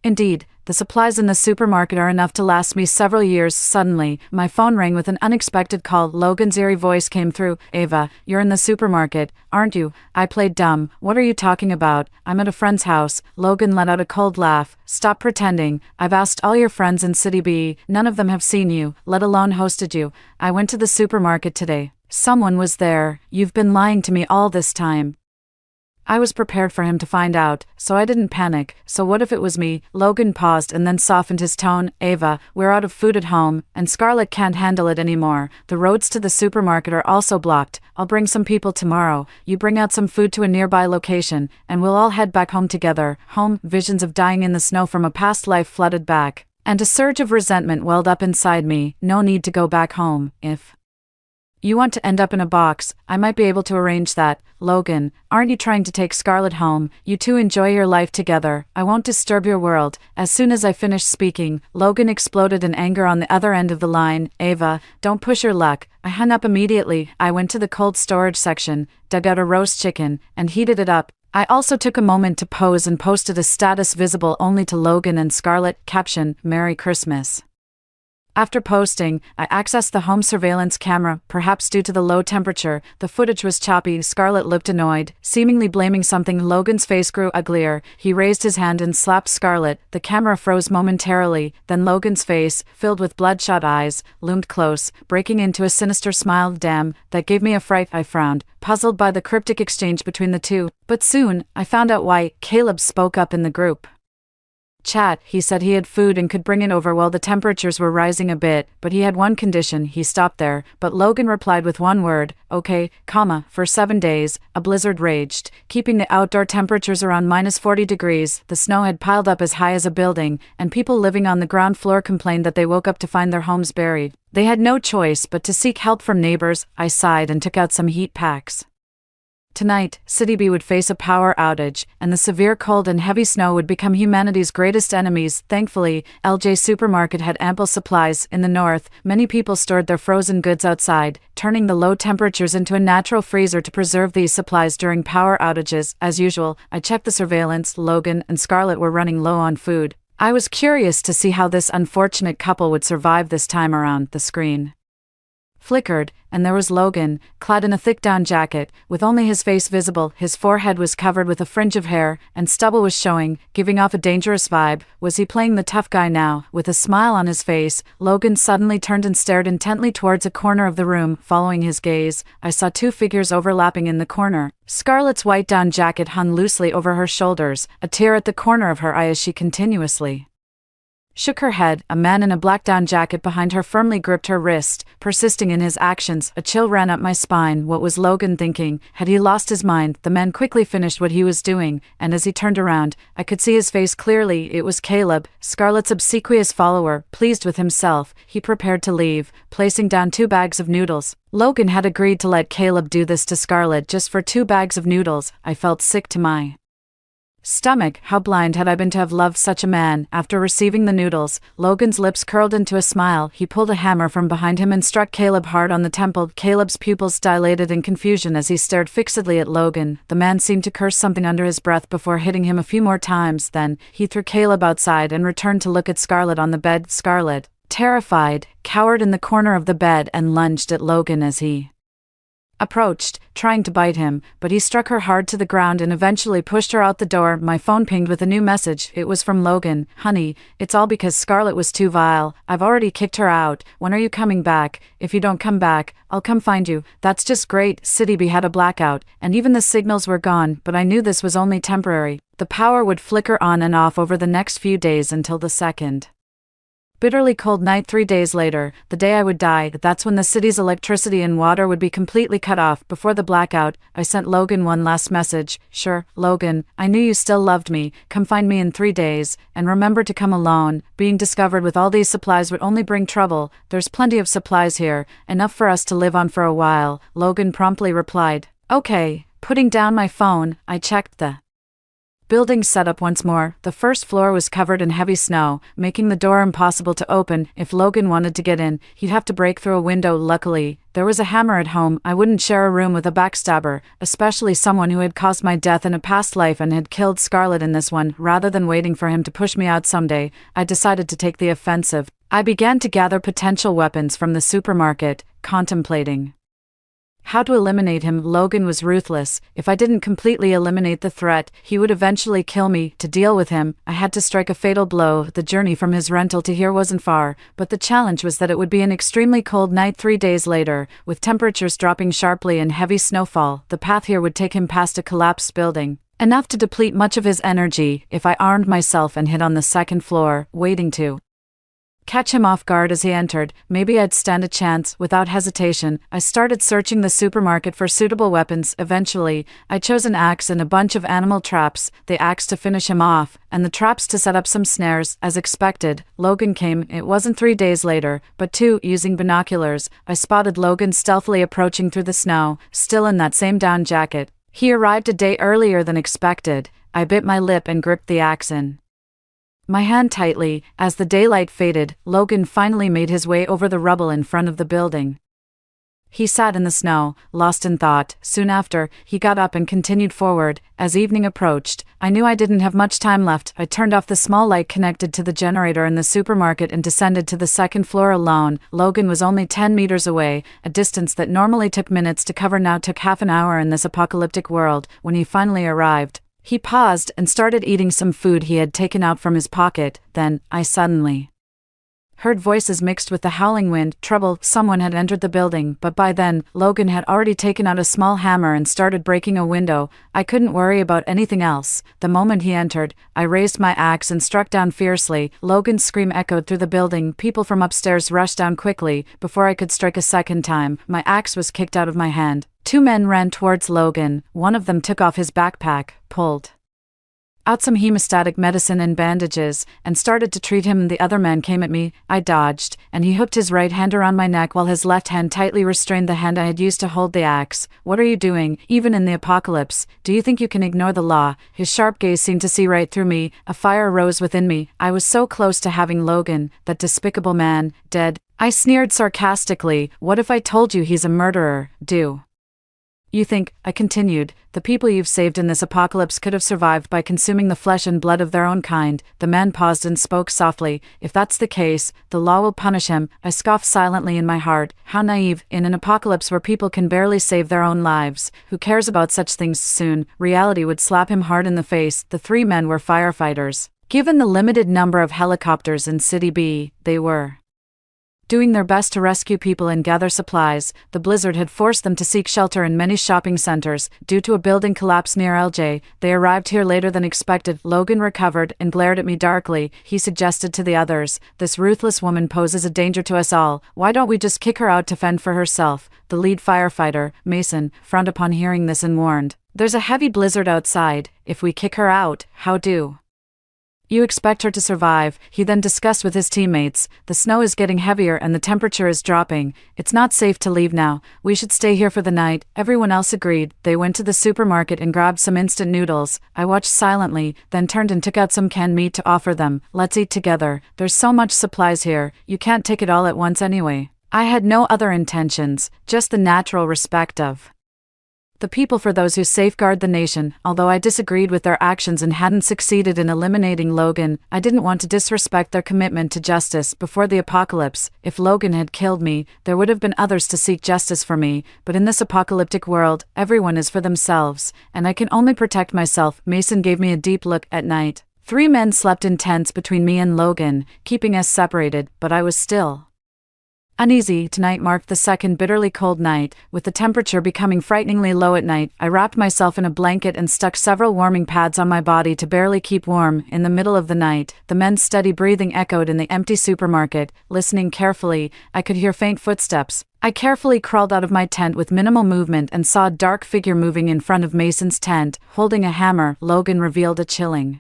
Indeed, the supplies in the supermarket are enough to last me several years. Suddenly, my phone rang with an unexpected call. Logan's eerie voice came through. "Ava, you're in the supermarket, aren't you?" I played dumb. "What are you talking about? I'm at a friend's house." Logan let out a cold laugh. "Stop pretending. I've asked all your friends in City B. None of them have seen you, let alone hosted you. I went to the supermarket today. Someone was there. You've been lying to me all this time." I was prepared for him to find out, so I didn't panic. "So what if it was me?" Logan paused and then softened his tone. "Ava, we're out of food at home, and Scarlett can't handle it anymore. The roads to the supermarket are also blocked. I'll bring some people tomorrow. You bring out some food to a nearby location, and we'll all head back home together." Home, visions of dying in the snow from a past life flooded back, and a surge of resentment welled up inside me. No need to go back home. If you want to end up in a box, I might be able to arrange that. "Logan, aren't you trying to take Scarlett home? You two enjoy your life together. I won't disturb your world." As soon as I finished speaking, Logan exploded in anger on the other end of the line. "Ava, don't push your luck." I hung up immediately. I went to the cold storage section, dug out a roast chicken, and heated it up. I also took a moment to pose and posted a status visible only to Logan and Scarlett. Caption: "Merry Christmas." After posting, I accessed the home surveillance camera. Perhaps due to the low temperature, the footage was choppy. Scarlett looked annoyed, seemingly blaming something. Logan's face grew uglier. He raised his hand and slapped Scarlett. The camera froze momentarily, then Logan's face, filled with bloodshot eyes, loomed close, breaking into a sinister smile. "Damn, that gave me a fright." I frowned, puzzled by the cryptic exchange between the two. But soon, I found out why. Caleb spoke up in the group chat. He said he had food and could bring it over while the temperatures were rising a bit, but he had one condition. He stopped there, but Logan replied with one word: "Okay, comma." For 7 days, a blizzard raged, keeping the outdoor temperatures around -40 degrees. The snow had piled up as high as a building, and people living on the ground floor complained that they woke up to find their homes buried. They had no choice but to seek help from neighbors. I sighed and took out some heat packs. Tonight, City B would face a power outage, and the severe cold and heavy snow would become humanity's greatest enemies. Thankfully, LJ Supermarket had ample supplies. In the north, many people stored their frozen goods outside, turning the low temperatures into a natural freezer to preserve these supplies during power outages. As usual, I checked the surveillance. Logan and Scarlett were running low on food. I was curious to see how this unfortunate couple would survive this time around. The screen flickered, and there was Logan, clad in a thick down jacket, with only his face visible. His forehead was covered with a fringe of hair, and stubble was showing, giving off a dangerous vibe. Was he playing the tough guy now? With a smile on his face, Logan suddenly turned and stared intently towards a corner of the room. Following his gaze, I saw two figures overlapping in the corner. Scarlett's white down jacket hung loosely over her shoulders, a tear at the corner of her eye as she continuously shook her head. A man in a black down jacket behind her firmly gripped her wrist, persisting in his actions. A chill ran up my spine. What was Logan thinking? Had he lost his mind? The man quickly finished what he was doing, and as he turned around, I could see his face clearly. It was Caleb, Scarlett's obsequious follower. Pleased with himself, he prepared to leave, placing down 2 bags of noodles. Logan had agreed to let Caleb do this to Scarlett just for 2 bags of noodles. I felt sick to my stomach. How blind had I been to have loved such a man? After receiving the noodles, Logan's lips curled into a smile. He pulled a hammer from behind him and struck Caleb hard on the temple. Caleb's pupils dilated in confusion as he stared fixedly at Logan. The man seemed to curse something under his breath before hitting him a few more times. Then, he threw Caleb outside and returned to look at Scarlett on the bed. Scarlett, terrified, cowered in the corner of the bed and lunged at Logan as he approached, trying to bite him, but he struck her hard to the ground and eventually pushed her out the door. My phone pinged with a new message. It was from Logan. "Honey, it's all because Scarlett was too vile. I've already kicked her out. When are you coming back? If you don't come back, I'll come find you." That's just great. City B had a blackout, and even the signals were gone, but I knew this was only temporary. The power would flicker on and off over the next few days until the second Bitterly cold night 3 days later, the day I would die, that's when the city's electricity and water would be completely cut off. Before the blackout, I sent Logan one last message. Sure, Logan, I knew you still loved me. Come find me in 3 days, and remember to come alone. Being discovered with all these supplies would only bring trouble. There's plenty of supplies here, enough for us to live on for a while. Logan promptly replied. Okay. Putting down my phone, I checked the building setup once more. The first floor was covered in heavy snow, making the door impossible to open. If Logan wanted to get in, he'd have to break through a window. Luckily, there was a hammer at home. I wouldn't share a room with a backstabber, especially someone who had caused my death in a past life and had killed Scarlett in this one. Rather than waiting for him to push me out someday, I decided to take the offensive. I began to gather potential weapons from the supermarket, contemplating how to eliminate him. Logan was ruthless. If I didn't completely eliminate the threat, he would eventually kill me. To deal with him, I had to strike a fatal blow. The journey from his rental to here wasn't far, but the challenge was that it would be an extremely cold night 3 days later, with temperatures dropping sharply and heavy snowfall. The path here would take him past a collapsed building, enough to deplete much of his energy. If I armed myself and hid on the second floor, waiting to catch him off guard as he entered, maybe I'd stand a chance. Without hesitation, I started searching the supermarket for suitable weapons. Eventually, I chose an axe and a bunch of animal traps, the axe to finish him off, and the traps to set up some snares. As expected, Logan came. It wasn't 3 days later, but 2. Using binoculars, I spotted Logan stealthily approaching through the snow, still in that same down jacket. He arrived a day earlier than expected. I bit my lip and gripped the axe in my hand tightly. As the daylight faded, Logan finally made his way over the rubble in front of the building. He sat in the snow, lost in thought. Soon after, he got up and continued forward. As evening approached, I knew I didn't have much time left. I turned off the small light connected to the generator in the supermarket and descended to the second floor alone. Logan was only 10 meters away, a distance that normally took minutes to cover now took half an hour in this apocalyptic world. When he finally arrived, he paused and started eating some food he had taken out from his pocket. Then, I suddenly heard voices mixed with the howling wind. Trouble. Someone had entered the building, but by then, Logan had already taken out a small hammer and started breaking a window. I couldn't worry about anything else. The moment he entered, I raised my axe and struck down fiercely. Logan's scream echoed through the building. People from upstairs rushed down quickly. Before I could strike a second time, my axe was kicked out of my hand. 2 men ran towards Logan. One of them took off his backpack, pulled out some hemostatic medicine and bandages, and started to treat him. The other man came at me. I dodged, and he hooked his right hand around my neck while his left hand tightly restrained the hand I had used to hold the axe. What are you doing, even in the apocalypse? Do you think you can ignore the law? His sharp gaze seemed to see right through me. A fire rose within me. I was so close to having Logan, that despicable man, dead. I sneered sarcastically. What if I told you he's a murderer? Do you think, I continued, the people you've saved in this apocalypse could have survived by consuming the flesh and blood of their own kind? The man paused and spoke softly. If that's the case, the law will punish him. I scoffed silently in my heart. How naive. In an apocalypse where people can barely save their own lives, who cares about such things? Soon, reality would slap him hard in the face. The 3 men were firefighters. Given the limited number of helicopters in City B, they were doing their best to rescue people and gather supplies. The blizzard had forced them to seek shelter in many shopping centers. Due to a building collapse near LJ, they arrived here later than expected. Logan recovered and glared at me darkly. He suggested to the others, "This ruthless woman poses a danger to us all. Why don't we just kick her out to fend for herself?" The lead firefighter, Mason, frowned upon hearing this and warned, "There's a heavy blizzard outside. If we kick her out, how do you expect her to survive?" He then discussed with his teammates, "The snow is getting heavier and the temperature is dropping. It's not safe to leave now. We should stay here for the night." Everyone else agreed. They went to the supermarket and grabbed some instant noodles. I watched silently, then turned and took out some canned meat to offer them. "Let's eat together. There's so much supplies here, you can't take it all at once anyway." I had no other intentions, just the natural respect of the people for those who safeguard the nation. Although I disagreed with their actions and hadn't succeeded in eliminating Logan, I didn't want to disrespect their commitment to justice. Before the apocalypse, if Logan had killed me, there would have been others to seek justice for me, but in this apocalyptic world, everyone is for themselves, and I can only protect myself. Mason gave me a deep look. At night, 3 men slept in tents between me and Logan, keeping us separated, but I was still Uneasy, tonight marked the second bitterly cold night, with the temperature becoming frighteningly low at night. I wrapped myself in a blanket and stuck several warming pads on my body to barely keep warm. In the middle of the night, the men's steady breathing echoed in the empty supermarket. Listening carefully, I could hear faint footsteps. I carefully crawled out of my tent with minimal movement and saw a dark figure moving in front of Mason's tent, holding a hammer. Logan revealed a chilling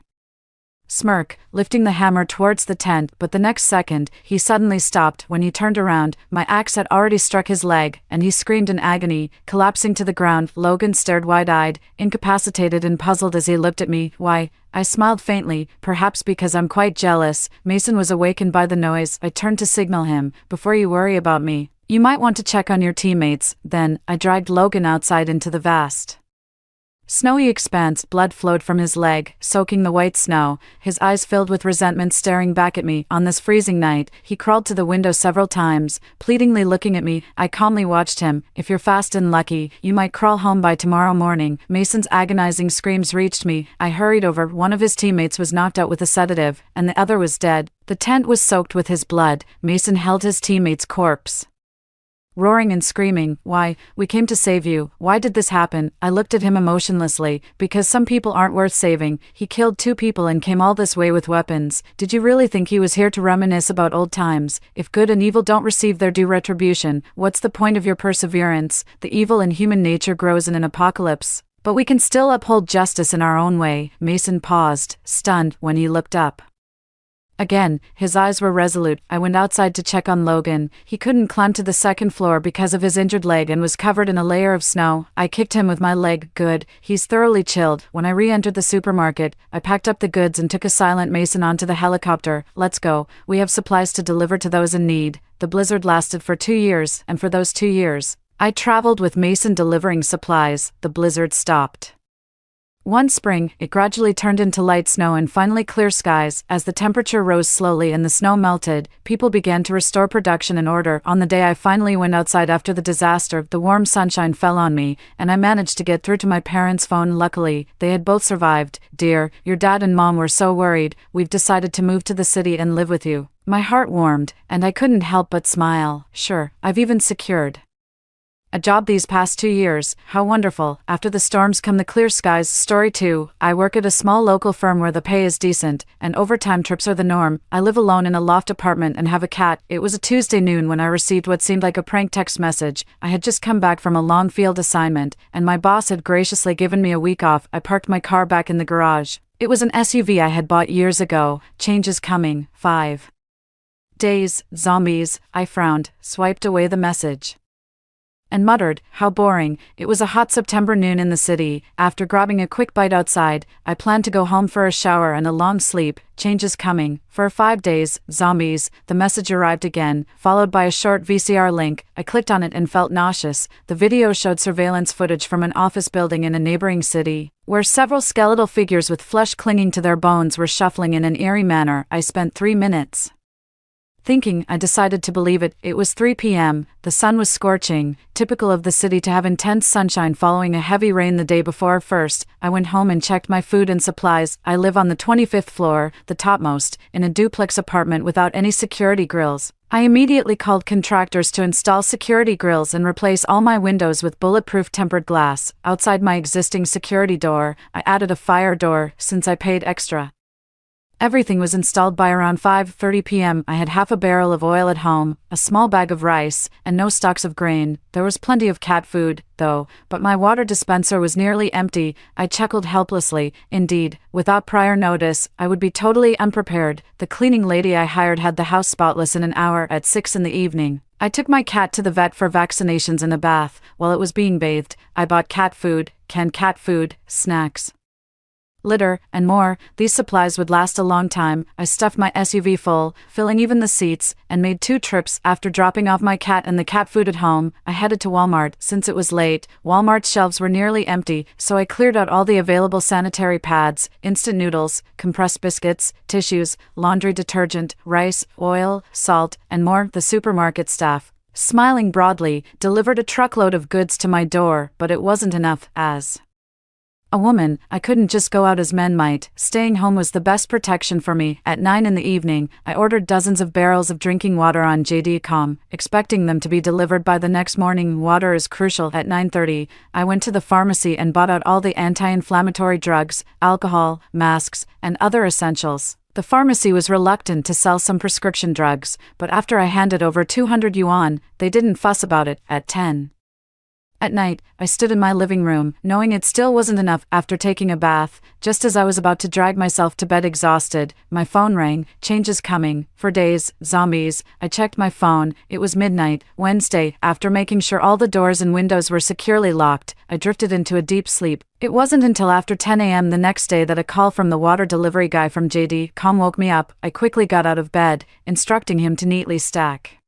smirk, lifting the hammer towards the tent, but the next second, he suddenly stopped. When he turned around, my axe had already struck his leg, and he screamed in agony, collapsing to the ground. Logan stared wide-eyed, incapacitated and puzzled as he looked at me. Why? I smiled faintly, perhaps because I'm quite jealous. Mason was awakened by the noise. I turned to signal him. Before you worry about me, you might want to check on your teammates. Then, I dragged Logan outside into the vast snowy expanse. Blood flowed from his leg, soaking the white snow. His eyes filled with resentment, staring back at me. On this freezing night, he crawled to the window several times, pleadingly looking at me. I calmly watched him. If you're fast and lucky, you might crawl home by tomorrow morning. Mason's agonizing screams reached me. I hurried over. One of his teammates was knocked out with a sedative, and the other was dead. The tent was soaked with his blood. Mason held his teammate's corpse, roaring and screaming, "Why? We came to save you. Why did this happen?" I looked at him emotionlessly. Because some people aren't worth saving. He killed 2 people and came all this way with weapons. Did you really think he was here to reminisce about old times? If good and evil don't receive their due retribution, what's the point of your perseverance? The evil in human nature grows in an apocalypse, but we can still uphold justice in our own way. Mason paused, stunned, when he looked up again. His eyes were resolute. I went outside to check on Logan. He couldn't climb to the second floor because of his injured leg and was covered in a layer of snow. I kicked him with my leg. Good. He's thoroughly chilled. When I re-entered the supermarket, I packed up the goods and took a silent Mason onto the helicopter. Let's go. We have supplies to deliver to those in need. The blizzard lasted for 2 years, and for those 2 years, I traveled with Mason delivering supplies. The blizzard stopped one spring. It gradually turned into light snow and finally clear skies. As the temperature rose slowly and the snow melted, people began to restore production and order. On the day I finally went outside after the disaster, the warm sunshine fell on me, and I managed to get through to my parents' phone. Luckily, they had both survived. "Dear, your dad and mom were so worried. We've decided to move to the city and live with you." My heart warmed, and I couldn't help but smile. Sure, I've even secured a job these past 2 years. How wonderful. After the storms come the clear skies. Story 2. I work at a small local firm where the pay is decent, and overtime trips are the norm. I live alone in a loft apartment and have a cat. It was a Tuesday noon when I received what seemed like a prank text message. I had just come back from a long field assignment, and my boss had graciously given me a week off. I parked my car back in the garage. It was an SUV I had bought years ago. Change is coming. 5 days. Zombies. I frowned, swiped away the message, and muttered, "How boring." It was a hot September noon in the city. After grabbing a quick bite outside, I planned to go home for a shower and a long sleep. Change is coming. For 5 days. Zombies. The message arrived again, followed by a short VCR link. I clicked on it and felt nauseous. The video showed surveillance footage from an office building in a neighboring city, where several skeletal figures with flesh clinging to their bones were shuffling in an eerie manner. I spent 3 minutes thinking. I decided to believe it. It was 3 p.m. The sun was scorching, typical of the city to have intense sunshine following a heavy rain the day before. First, I went home and checked my food and supplies. I live on the 25th floor, the topmost, in a duplex apartment without any security grills. I immediately called contractors to install security grills and replace all my windows with bulletproof tempered glass. Outside my existing security door, I added a fire door, since I paid extra. Everything was installed by around 5:30 p.m. I had half a barrel of oil at home, a small bag of rice, and no stocks of grain. There was plenty of cat food, though, but my water dispenser was nearly empty. I chuckled helplessly. Indeed, without prior notice, I would be totally unprepared. The cleaning lady I hired had the house spotless in an hour. At 6 in the evening, I took my cat to the vet for vaccinations and a bath. While it was being bathed, I bought cat food, canned cat food, snacks, litter, and more. These supplies would last a long time. I stuffed my SUV full, filling even the seats, and made 2 trips. After dropping off my cat and the cat food at home, I headed to Walmart. Since it was late, Walmart's shelves were nearly empty, so I cleared out all the available sanitary pads, instant noodles, compressed biscuits, tissues, laundry detergent, rice, oil, salt, and more. The supermarket staff, smiling broadly, delivered a truckload of goods to my door, but it wasn't enough, as A woman, I couldn't just go out as men might. Staying home was the best protection for me. At 9 in the evening, I ordered dozens of barrels of drinking water on JD.com, expecting them to be delivered by the next morning. Water is crucial. At 9:30, I went to the pharmacy and bought out all the anti-inflammatory drugs, alcohol, masks, and other essentials. The pharmacy was reluctant to sell some prescription drugs, but after I handed over 200 yuan, they didn't fuss about it. At 10 at night, I stood in my living room, knowing it still wasn't enough. After taking a bath, just as I was about to drag myself to bed exhausted, my phone rang. Changes coming. For days, zombies. I checked my phone. It was midnight, Wednesday. After making sure all the doors and windows were securely locked, I drifted into a deep sleep. It wasn't until after 10 a.m. the next day that a call from the water delivery guy from JD.com woke me up. I quickly got out of bed, instructing him to neatly stack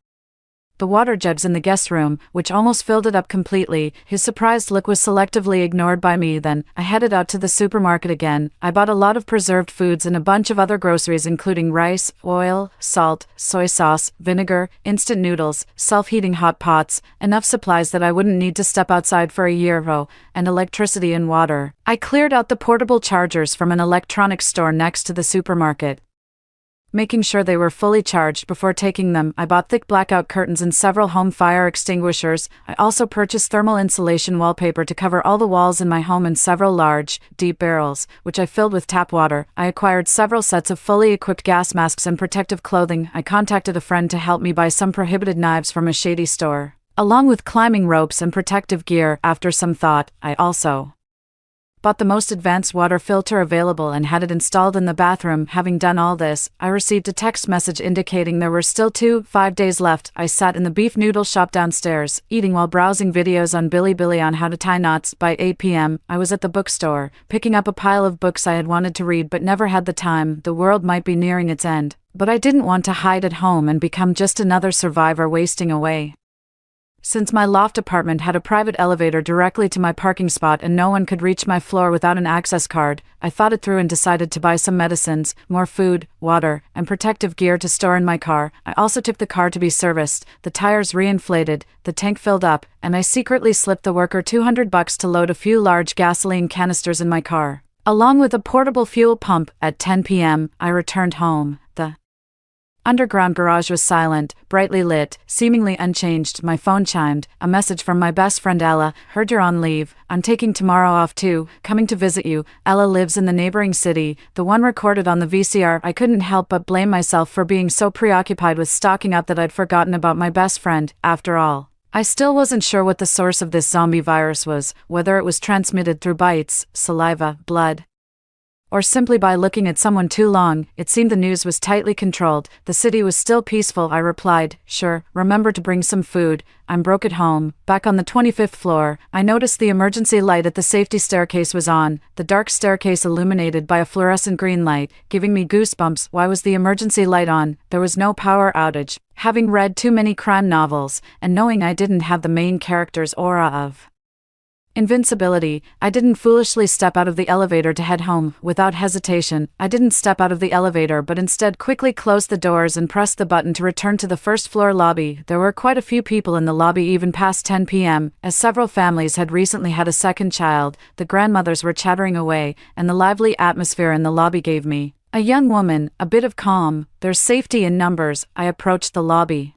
the water jugs in the guest room, which almost filled it up completely. His surprised look was selectively ignored by me. Then, I headed out to the supermarket again. I bought a lot of preserved foods and a bunch of other groceries including rice, oil, salt, soy sauce, vinegar, instant noodles, self-heating hot pots, enough supplies that I wouldn't need to step outside for a year, and electricity and water. I cleared out the portable chargers from an electronics store next to the supermarket, making sure they were fully charged before taking them. I bought thick blackout curtains and several home fire extinguishers. I also purchased thermal insulation wallpaper to cover all the walls in my home and several large, deep barrels, which I filled with tap water. I acquired several sets of fully equipped gas masks and protective clothing. I contacted a friend to help me buy some prohibited knives from a shady store, along with climbing ropes and protective gear. After some thought, I also bought the most advanced water filter available and had it installed in the bathroom. Having done all this, I received a text message indicating there were still 5 days left. I sat in the beef noodle shop downstairs, eating while browsing videos on Bilibili on how to tie knots. By 8 p.m., I was at the bookstore, picking up a pile of books I had wanted to read but never had the time. The world might be nearing its end, but I didn't want to hide at home and become just another survivor wasting away. Since my loft apartment had a private elevator directly to my parking spot and no one could reach my floor without an access card, I thought it through and decided to buy some medicines, more food, water, and protective gear to store in my car. I also took the car to be serviced, the tires reinflated, the tank filled up, and I secretly slipped the worker $200 to load a few large gasoline canisters in my car, along with a portable fuel pump. At 10 p.m., I returned home. The underground garage was silent, brightly lit, seemingly unchanged. My phone chimed. A message from my best friend Ella. Heard you're on leave. I'm taking tomorrow off too. Coming to visit you. Ella lives in the neighboring city, the one recorded on the VCR. I couldn't help but blame myself for being so preoccupied with stocking up that I'd forgotten about my best friend. After all, I still wasn't sure what the source of this zombie virus was, whether it was transmitted through bites, saliva, blood, or simply by looking at someone too long. It seemed the news was tightly controlled. The city was still peaceful. I replied, sure, remember to bring some food. I'm broke at home. Back on the 25th floor, I noticed the emergency light at the safety staircase was on, the dark staircase illuminated by a fluorescent green light, giving me goosebumps. Why was the emergency light on? There was no power outage. Having read too many crime novels, and knowing I didn't have the main character's aura of invincibility, I didn't foolishly step out of the elevator to head home. Without hesitation, I didn't step out of the elevator but instead quickly closed the doors and pressed the button to return to the first floor lobby. There were quite a few people in the lobby even past 10 p.m., as several families had recently had a second child. The grandmothers were chattering away, and the lively atmosphere in the lobby gave me, a young woman, a bit of calm. There's safety in numbers. I approached the lobby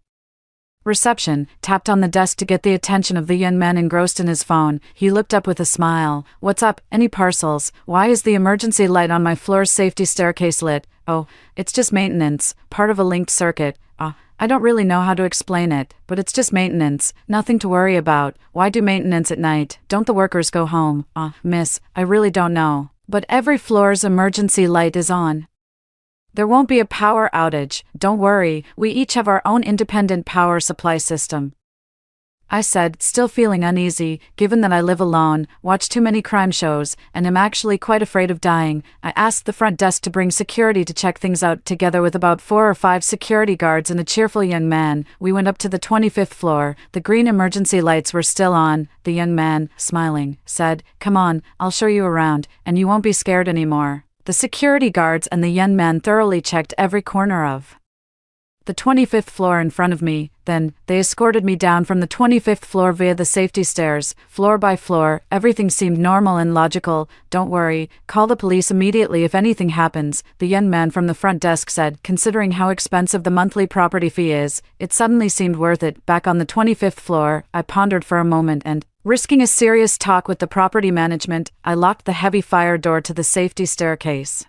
reception, tapped on the desk to get the attention of the young man engrossed in his phone. He looked up with a smile. What's up? Any parcels? Why is the emergency light on my floor's safety staircase lit? Oh, it's just maintenance, part of a linked circuit. I don't really know how to explain it, but it's just maintenance, nothing to worry about. Why do maintenance at night? Don't the workers go home? Miss, I really don't know. But every floor's emergency light is on. There won't be a power outage, don't worry, we each have our own independent power supply system. I said, still feeling uneasy, given that I live alone, watch too many crime shows, and am actually quite afraid of dying. I asked the front desk to bring security to check things out. Together with about 4 or 5 security guards and a cheerful young man, we went up to the 25th floor. The green emergency lights were still on. The young man, smiling, said, come on, I'll show you around, and you won't be scared anymore. The security guards and the young man thoroughly checked every corner of the 25th floor in front of me. Then, they escorted me down from the 25th floor via the safety stairs, floor by floor. Everything seemed normal and logical. "Don't worry, call the police immediately if anything happens," the young man from the front desk said. Considering how expensive the monthly property fee is, it suddenly seemed worth it. Back on the 25th floor, I pondered for a moment and, risking a serious talk with the property management, I locked the heavy fire door to the safety staircase.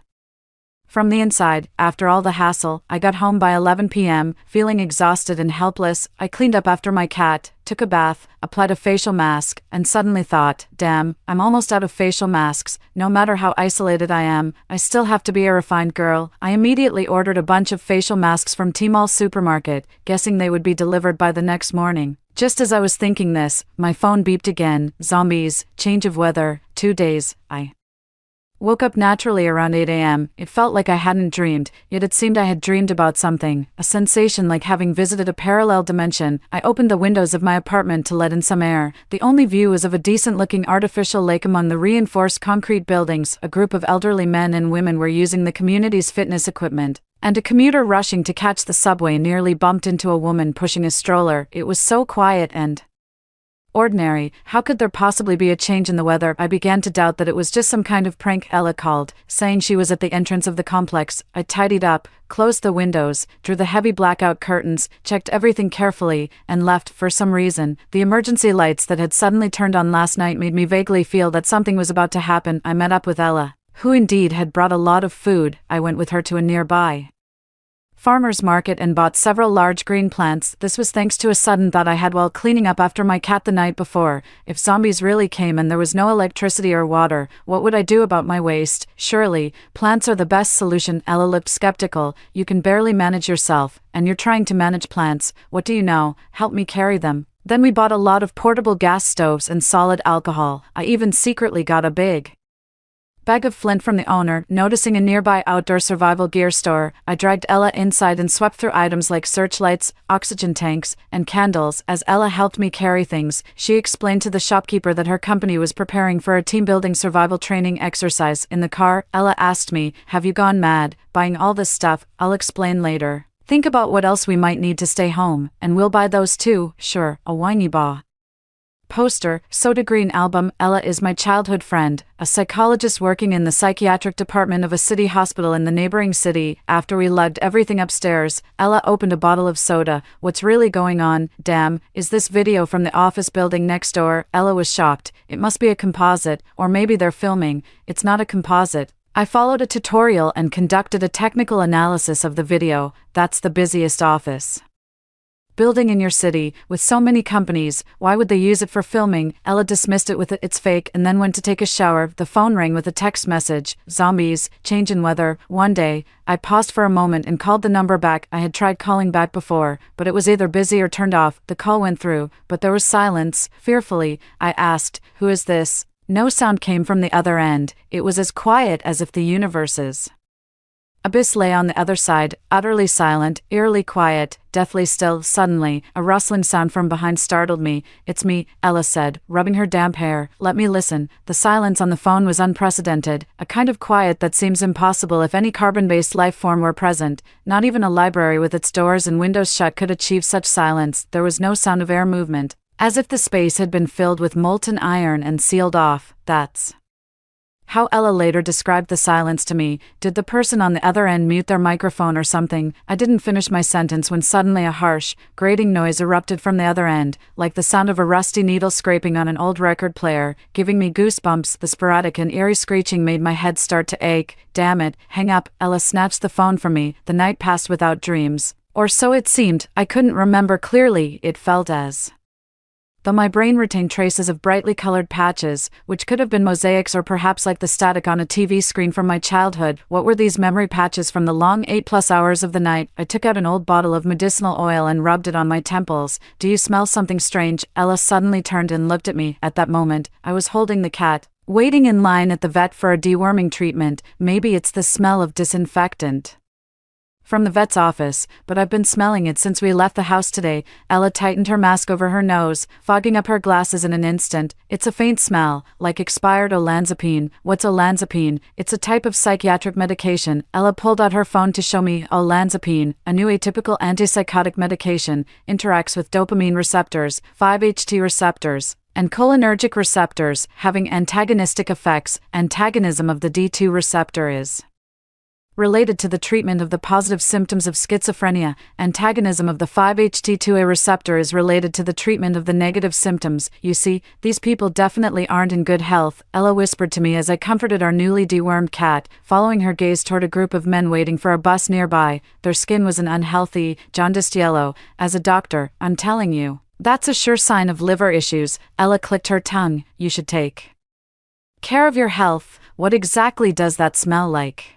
From the inside, after all the hassle, I got home by 11 p.m., feeling exhausted and helpless. I cleaned up after my cat, took a bath, applied a facial mask, and suddenly thought, damn, I'm almost out of facial masks. No matter how isolated I am, I still have to be a refined girl. I immediately ordered a bunch of facial masks from Tmall supermarket, guessing they would be delivered by the next morning. Just as I was thinking this, my phone beeped again. Zombies, change of weather, 2 days. I woke up naturally around 8 a.m. It felt like I hadn't dreamed, yet it seemed I had dreamed about something, a sensation like having visited a parallel dimension. I opened the windows of my apartment to let in some air. The only view was of a decent-looking artificial lake among the reinforced concrete buildings. A group of elderly men and women were using the community's fitness equipment, and a commuter rushing to catch the subway nearly bumped into a woman pushing a stroller. It was so quiet and ordinary. How could there possibly be a change in the weather? I began to doubt that it was just some kind of prank. Ella called, saying she was at the entrance of the complex. I tidied up, closed the windows, drew the heavy blackout curtains, checked everything carefully, and left. For some reason, the emergency lights that had suddenly turned on last night made me vaguely feel that something was about to happen. I met up with Ella, who indeed had brought a lot of food. I went with her to a nearby farmer's market and bought several large green plants. This was thanks to a sudden thought I had while cleaning up after my cat the night before. If zombies really came and there was no electricity or water, what would I do about my waste? Surely, plants are the best solution. Ella looked skeptical. You can barely manage yourself, and you're trying to manage plants. What do you know? Help me carry them. Then we bought a lot of portable gas stoves and solid alcohol. I even secretly got a big bag of flint from the owner. Noticing a nearby outdoor survival gear store, I dragged Ella inside and swept through items like searchlights, oxygen tanks, and candles. As Ella helped me carry things, she explained to the shopkeeper that her company was preparing for a team-building survival training exercise. In the car, Ella asked me, "Have you gone mad, buying all this stuff?" "I'll explain later. Think about what else we might need to stay home, and we'll buy those too." "Sure." A whiny ba poster, Soda Green album. Ella is my childhood friend, a psychologist working in the psychiatric department of a city hospital in the neighboring city. After we lugged everything upstairs, Ella opened a bottle of soda. "What's really going on? Damn, is this video from the office building next door?" Ella was shocked. "It must be a composite, or maybe they're filming." "It's not a composite." I followed a tutorial and conducted a technical analysis of the video. "That's the busiest office building in your city, with so many companies. Why would they use it for filming?" Ella dismissed it with "It's fake," and then went to take a shower. The phone rang with a text message. "Zombies, change in weather, 1 day." I paused for a moment and called the number back. I had tried calling back before, but it was either busy or turned off. The call went through, but there was silence. Fearfully, I asked, "Who is this?" No sound came from the other end. It was as quiet as if the universe's abyss lay on the other side, utterly silent, eerily quiet, deathly still. Suddenly, a rustling sound from behind startled me. "It's me," Ella said, rubbing her damp hair. "Let me listen." The silence on the phone was unprecedented, a kind of quiet that seems impossible if any carbon-based life form were present. Not even a library with its doors and windows shut could achieve such silence. There was no sound of air movement, as if the space had been filled with molten iron and sealed off. That's how Ella later described the silence to me. Did the person on the other end mute their microphone or something? I didn't finish my sentence when suddenly a harsh, grating noise erupted from the other end, like the sound of a rusty needle scraping on an old record player, giving me goosebumps. The sporadic and eerie screeching made my head start to ache. "Damn it, hang up." Ella snatched the phone from me. The night passed without dreams. Or so it seemed. I couldn't remember clearly. It felt as though my brain retained traces of brightly colored patches, which could have been mosaics or perhaps like the static on a TV screen from my childhood. What were these memory patches from the long 8+ hours of the night? I took out an old bottle of medicinal oil and rubbed it on my temples. "Do you smell something strange?" Ella suddenly turned and looked at me. At that moment, I was holding the cat, waiting in line at the vet for a deworming treatment. "Maybe it's the smell of disinfectant." From the vet's office, but I've been smelling it since we left the house today. Ella tightened her mask over her nose, fogging up her glasses in an instant. It's a faint smell, like expired olanzapine. What's olanzapine? It's a type of psychiatric medication. Ella pulled out her phone to show me. Olanzapine, a new atypical antipsychotic medication, interacts with dopamine receptors, 5-HT receptors, and cholinergic receptors, having antagonistic effects. Antagonism of the D2 receptor is related to the treatment of the positive symptoms of schizophrenia. Antagonism of the 5-HT2A receptor is related to the treatment of the negative symptoms. You see, these people definitely aren't in good health, Ella whispered to me as I comforted our newly dewormed cat, following her gaze toward a group of men waiting for a bus nearby. Their skin was an unhealthy, jaundiced yellow. As a doctor, I'm telling you, that's a sure sign of liver issues. Ella clicked her tongue. You should take care of your health. What exactly does that smell like?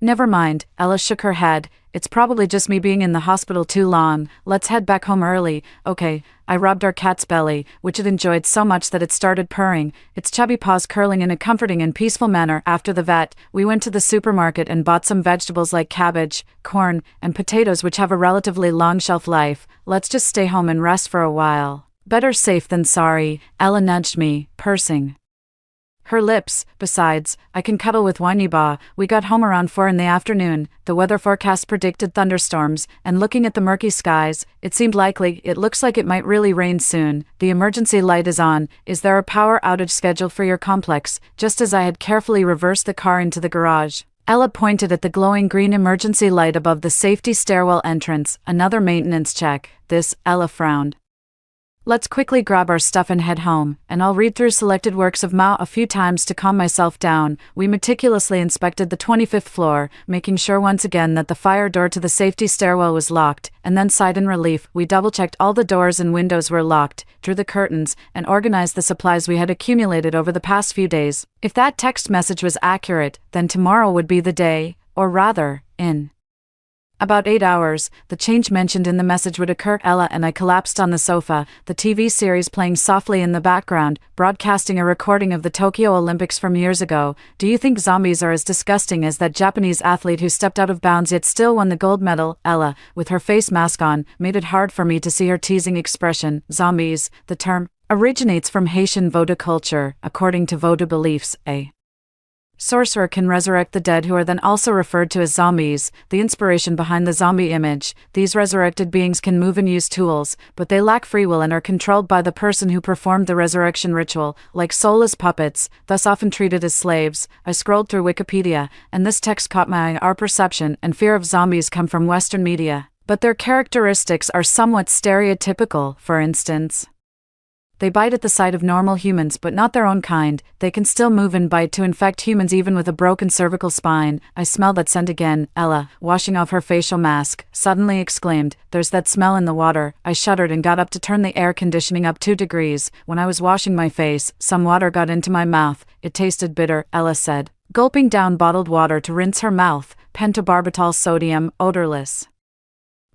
Never mind, Ella shook her head. It's probably just me being in the hospital too long. Let's head back home early. Okay. I rubbed our cat's belly, which it enjoyed so much that it started purring, its chubby paws curling in a comforting and peaceful manner. After the vet, we went to the supermarket and bought some vegetables like cabbage, corn, and potatoes, which have a relatively long shelf life. Let's just stay home and rest for a while. Better safe than sorry, Ella nudged me, pursing her lips. Besides, I can cuddle with Wanyaba. We got home around 4 in the afternoon. The weather forecast predicted thunderstorms, and looking at the murky skies, it seemed likely. It looks like it might really rain soon. The emergency light is on. Is there a power outage scheduled for your complex? Just as I had carefully reversed the car into the garage, Ella pointed at the glowing green emergency light above the safety stairwell entrance. Another maintenance check. This, Ella frowned. Let's quickly grab our stuff and head home, and I'll read through selected works of Mao a few times to calm myself down. We meticulously inspected the 25th floor, making sure once again that the fire door to the safety stairwell was locked, and then sighed in relief. We double-checked all the doors and windows were locked, drew the curtains, and organized the supplies we had accumulated over the past few days. If that text message was accurate, then tomorrow would be the day, or rather, in about 8 hours, the change mentioned in the message would occur. Ella and I collapsed on the sofa, the TV series playing softly in the background, broadcasting a recording of the Tokyo Olympics from years ago. Do you think zombies are as disgusting as that Japanese athlete who stepped out of bounds yet still won the gold medal? Ella, with her face mask on, made it hard for me to see her teasing expression. Zombies, the term, originates from Haitian Vodou culture. According to Vodou beliefs, a sorcerer can resurrect the dead, who are then also referred to as zombies. The inspiration behind the zombie image: these resurrected beings can move and use tools, but they lack free will and are controlled by the person who performed the resurrection ritual, like soulless puppets, thus often treated as slaves. I scrolled through Wikipedia, and this text caught my eye. Our perception and fear of zombies come from Western media, but their characteristics are somewhat stereotypical. For instance, they bite at the sight of normal humans, but not their own kind. They can still move and bite to infect humans even with a broken cervical spine. I smell that scent again. Ella, washing off her facial mask, suddenly exclaimed, "There's that smell in the water." I shuddered and got up to turn the air conditioning up 2 degrees. When I was washing my face, some water got into my mouth. It tasted bitter, Ella said, gulping down bottled water to rinse her mouth. Pentobarbital sodium, odorless.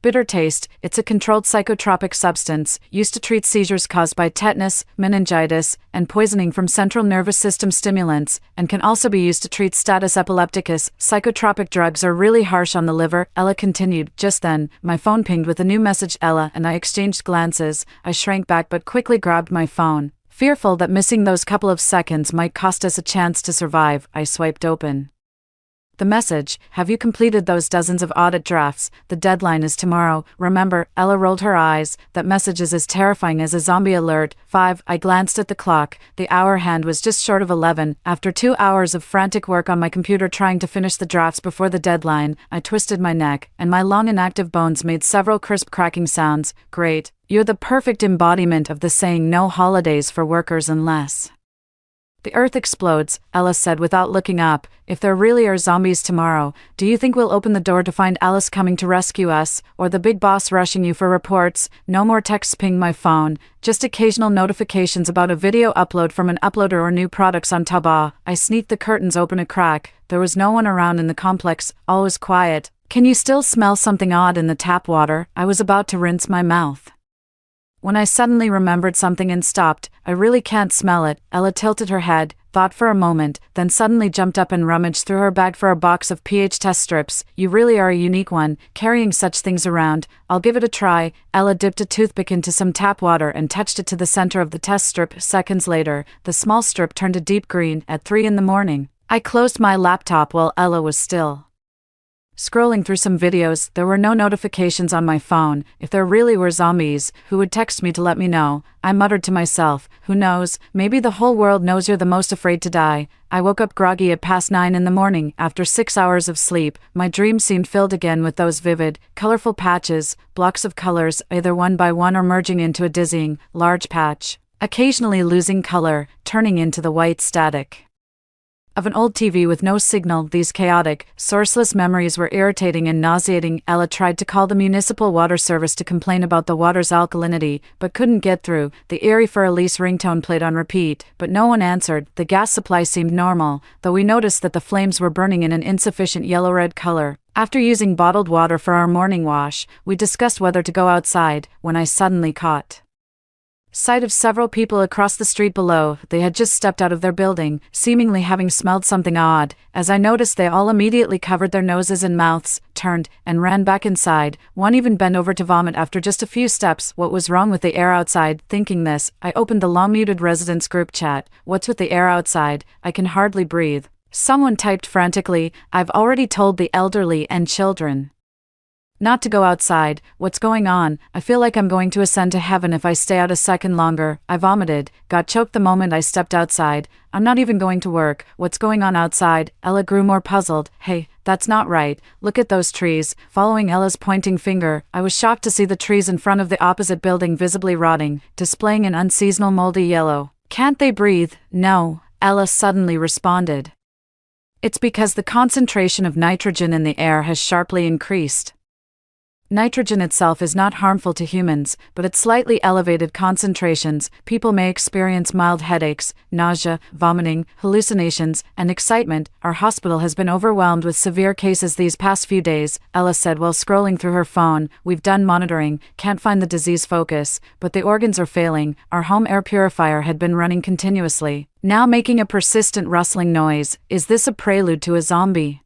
Bitter taste. It's a controlled psychotropic substance, used to treat seizures caused by tetanus, meningitis, and poisoning from central nervous system stimulants, and can also be used to treat status epilepticus. Psychotropic drugs are really harsh on the liver, Ella continued. Just then, my phone pinged with a new message. Ella and I exchanged glances. I shrank back but quickly grabbed my phone, fearful that missing those couple of seconds might cost us a chance to survive. I swiped open the message: "Have you completed those dozens of audit drafts? The deadline is tomorrow. Remember." Ella rolled her eyes. That message is as terrifying as a zombie alert. 5. I glanced at the clock. The hour hand was just short of 11. After 2 hours of frantic work on my computer trying to finish the drafts before the deadline, I twisted my neck, and my long inactive bones made several crisp cracking sounds. Great. You're the perfect embodiment of the saying "no holidays for workers unless the earth explodes," Ella said without looking up. If there really are zombies tomorrow, do you think we'll open the door to find Alice coming to rescue us, or the big boss rushing you for reports? No more texts ping my phone, just occasional notifications about a video upload from an uploader or new products on Taobao. I sneaked the curtains open a crack. There was no one around in the complex, all was quiet. Can you still smell something odd in the tap water? I was about to rinse my mouth when I suddenly remembered something and stopped. I really can't smell it. Ella tilted her head. thought for a moment, then suddenly jumped up and rummaged through her bag for a box of pH test strips. You really are a unique one, carrying such things around. I'll give it a try. Ella dipped a toothpick into some tap water and touched it to the center of the test strip. Seconds later, the small strip turned a deep green. At 3 in the morning, I closed my laptop while Ella was still scrolling through some videos. There were no notifications on my phone. If there really were zombies, who would text me to let me know? I muttered to myself, who knows, maybe the whole world knows you're the most afraid to die. I woke up groggy at past 9 in the morning. After 6 hours of sleep, my dream seemed filled again with those vivid, colorful patches, blocks of colors, either one by one or merging into a dizzying, large patch, occasionally losing color, turning into the white static of an old TV with no signal. These chaotic, sourceless memories were irritating and nauseating. Ella tried to call the municipal water service to complain about the water's alkalinity, but couldn't get through. The eerie For Elise ringtone played on repeat, but no one answered. The gas supply seemed normal, though we noticed that the flames were burning in an insufficient yellow-red color. After using bottled water for our morning wash, we discussed whether to go outside, when I suddenly caught sight of several people across the street below. They had just stepped out of their building, seemingly having smelled something odd. As I noticed, they all immediately covered their noses and mouths, turned, and ran back inside. One even bent over to vomit after just a few steps. What was wrong with the air outside? Thinking this, I opened the long-muted residents group chat. What's with the air outside? I can hardly breathe. Someone typed frantically, I've already told the elderly and children not to go outside. What's going on? I feel like I'm going to ascend to heaven if I stay out a second longer. I vomited, got choked the moment I stepped outside. I'm not even going to work. What's going on outside? Ella grew more puzzled. Hey, that's not right. Look at those trees. Following Ella's pointing finger, I was shocked to see the trees in front of the opposite building visibly rotting, displaying an unseasonal moldy yellow. Can't they breathe? No, Ella suddenly responded. It's because the concentration of nitrogen in the air has sharply increased. Nitrogen itself is not harmful to humans, but at slightly elevated concentrations, people may experience mild headaches, nausea, vomiting, hallucinations, and excitement. Our hospital has been overwhelmed with severe cases these past few days, Ella said while scrolling through her phone. We've done monitoring, can't find the disease focus, but the organs are failing. Our home air purifier had been running continuously, now making a persistent rustling noise. Is this a prelude to a zombie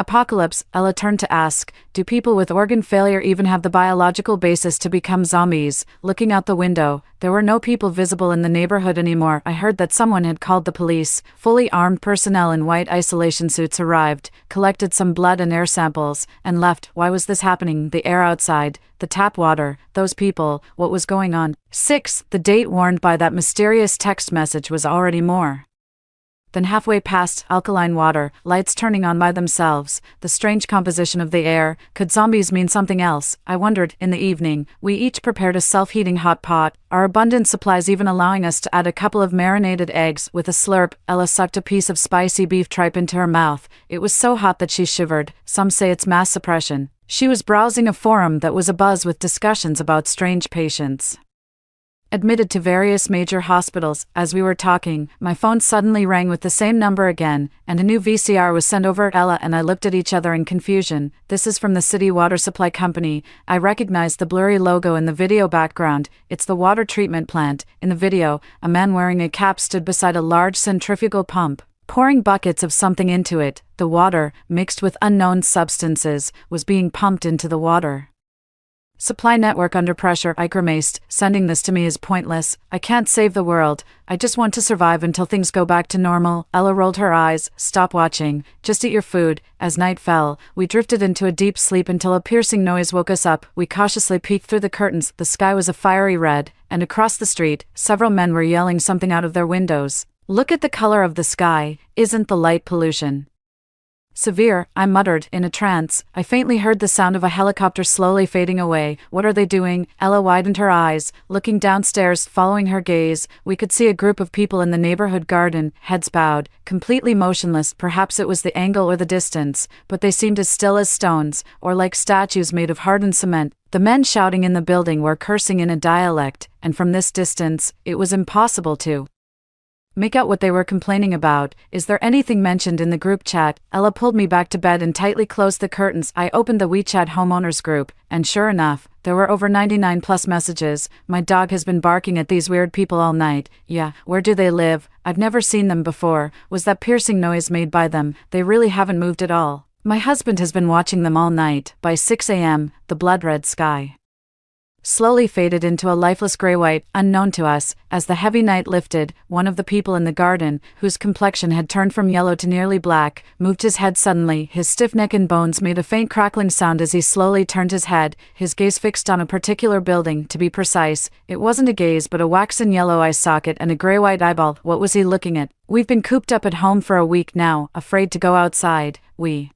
apocalypse? Ella turned to ask, do people with organ failure even have the biological basis to become zombies? Looking out the window, there were no people visible in the neighborhood anymore. I heard that someone had called the police. Fully armed personnel in white isolation suits arrived, collected some blood and air samples, and left. Why was this happening? The air outside, the tap water, those people, what was going on? 6. The date warned by that mysterious text message was already more than halfway past. Alkaline water, lights turning on by themselves, the strange composition of the air. Could zombies mean something else? I wondered. In the evening, we each prepared a self-heating hot pot, our abundant supplies even allowing us to add a couple of marinated eggs. With a slurp, Ella sucked a piece of spicy beef tripe into her mouth. It was so hot that she shivered. Some say it's mass suppression. She was browsing a forum that was abuzz with discussions about strange patients admitted to various major hospitals. As we were talking, my phone suddenly rang with the same number again, and a new VCR was sent over. Ella and I looked at each other in confusion. This is from the City Water Supply Company. I recognized the blurry logo in the video background. It's the water treatment plant. In the video, a man wearing a cap stood beside a large centrifugal pump, pouring buckets of something into it. The water, mixed with unknown substances, was being pumped into the water supply network under pressure. I grimaced. Sending this to me is pointless. I can't save the world. I just want to survive until things go back to normal. Ella rolled her eyes. Stop watching. Just eat your food. As night fell, we drifted into a deep sleep until a piercing noise woke us up. We cautiously peeked through the curtains. The sky was a fiery red, and across the street, several men were yelling something out of their windows. Look at the color of the sky. Isn't the light pollution severe? I muttered, in a trance. I faintly heard the sound of a helicopter slowly fading away. What are they doing? Ella widened her eyes, looking downstairs. Following her gaze, we could see a group of people in the neighborhood garden, heads bowed, completely motionless. Perhaps it was the angle or the distance, but they seemed as still as stones, or like statues made of hardened cement. The men shouting in the building were cursing in a dialect, and from this distance, it was impossible to make out what they were complaining about. Is there anything mentioned in the group chat? Ella pulled me back to bed and tightly closed the curtains. I opened the WeChat homeowners group, and sure enough, there were over 99 plus messages. My dog has been barking at these weird people all night. Yeah, where do they live? I've never seen them before. Was that piercing noise made by them? They really haven't moved at all. My husband has been watching them all night. By 6 a.m., the blood-red sky slowly faded into a lifeless gray-white, unknown to us. As the heavy night lifted, one of the people in the garden, whose complexion had turned from yellow to nearly black, moved his head suddenly. His stiff neck and bones made a faint crackling sound as he slowly turned his head, his gaze fixed on a particular building. To be precise, it wasn't a gaze but a waxen yellow eye socket and a gray-white eyeball. What was he looking at? We've been cooped up at home for a week now, afraid to go outside. We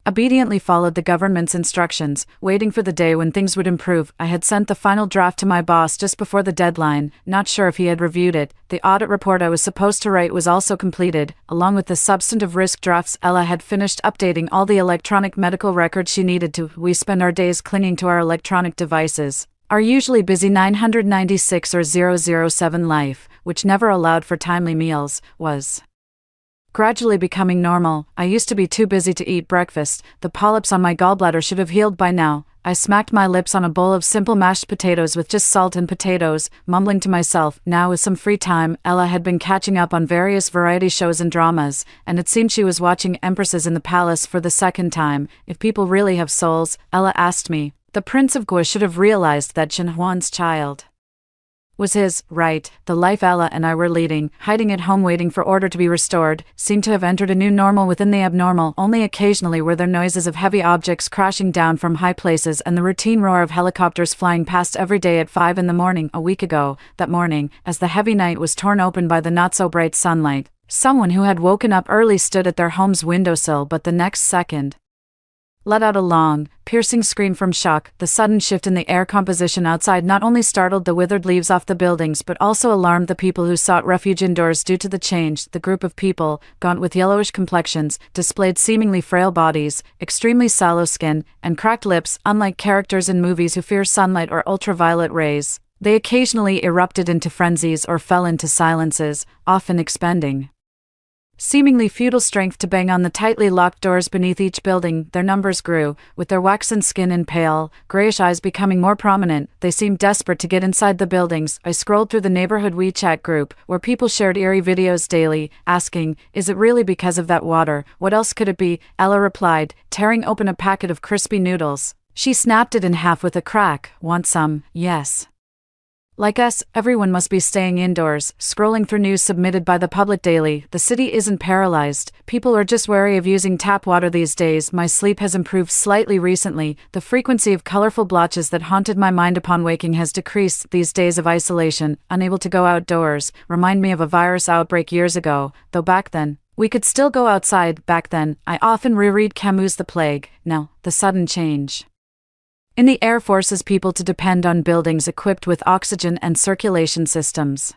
obediently followed the government's instructions, waiting for the day when things would improve. I had sent the final draft to my boss just before the deadline, not sure if he had reviewed it. The audit report I was supposed to write was also completed, along with the substantive risk drafts. Ella had finished updating all the electronic medical records she needed to. We spend our days clinging to our electronic devices. Our usually busy 996 or 007 life, which never allowed for timely meals, was gradually becoming normal. I used to be too busy to eat breakfast. The polyps on my gallbladder should have healed by now. I smacked my lips on a bowl of simple mashed potatoes with just salt and potatoes, mumbling to myself. Now with some free time, Ella had been catching up on various variety shows and dramas, and it seemed she was watching Empresses in the Palace for the second time. If people really have souls, Ella asked me. The Prince of Gua should have realized that Chen Huan's child was his, right. The life Ella and I were leading, hiding at home waiting for order to be restored, seemed to have entered a new normal within the abnormal. Only occasionally were there noises of heavy objects crashing down from high places and the routine roar of helicopters flying past every day at 5 in the morning. A week ago, that morning, as the heavy night was torn open by the not-so-bright sunlight, someone who had woken up early stood at their home's windowsill, but the next second let out a long, piercing scream from shock. The sudden shift in the air composition outside not only startled the withered leaves off the buildings but also alarmed the people who sought refuge indoors due to the change. The group of people, gaunt with yellowish complexions, displayed seemingly frail bodies, extremely sallow skin, and cracked lips. Unlike characters in movies who fear sunlight or ultraviolet rays, they occasionally erupted into frenzies or fell into silences, often expending seemingly futile strength to bang on the tightly locked doors beneath each building. Their numbers grew, with their waxen skin and pale, grayish eyes becoming more prominent. They seemed desperate to get inside the buildings. I scrolled through the neighborhood WeChat group, where people shared eerie videos daily, asking, is it really because of that water? What else could it be? Ella replied, tearing open a packet of crispy noodles. She snapped it in half with a crack. Want some? Yes. Like us, everyone must be staying indoors. Scrolling through news submitted by the public daily, the city isn't paralyzed. People are just wary of using tap water these days. My sleep has improved slightly recently. The frequency of colorful blotches that haunted my mind upon waking has decreased. These days of isolation, unable to go outdoors, remind me of a virus outbreak years ago, though back then, we could still go outside. Back then, I often reread Camus' The Plague. Now, the sudden change in the air forces people to depend on buildings equipped with oxygen and circulation systems.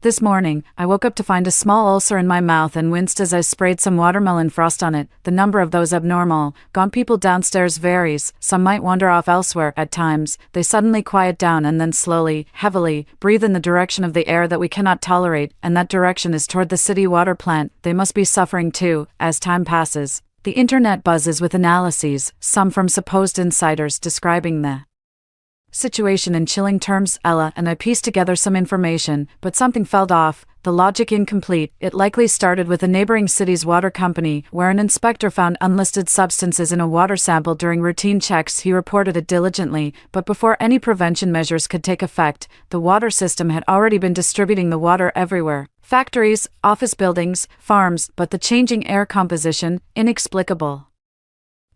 This morning, I woke up to find a small ulcer in my mouth and winced as I sprayed some watermelon frost on it. The number of those abnormal, gaunt people downstairs varies. Some might wander off elsewhere. At times, they suddenly quiet down and then slowly, heavily, breathe in the direction of the air that we cannot tolerate, and that direction is toward the city water plant. They must be suffering too. As time passes, the internet buzzes with analyses, some from supposed insiders describing the situation in chilling terms. Ella and I pieced together some information, but something felt off, the logic incomplete. It likely started with a neighboring city's water company, where an inspector found unlisted substances in a water sample during routine checks. He reported it diligently, but before any prevention measures could take effect, the water system had already been distributing the water everywhere. Factories, office buildings, farms, but the changing air composition, inexplicable.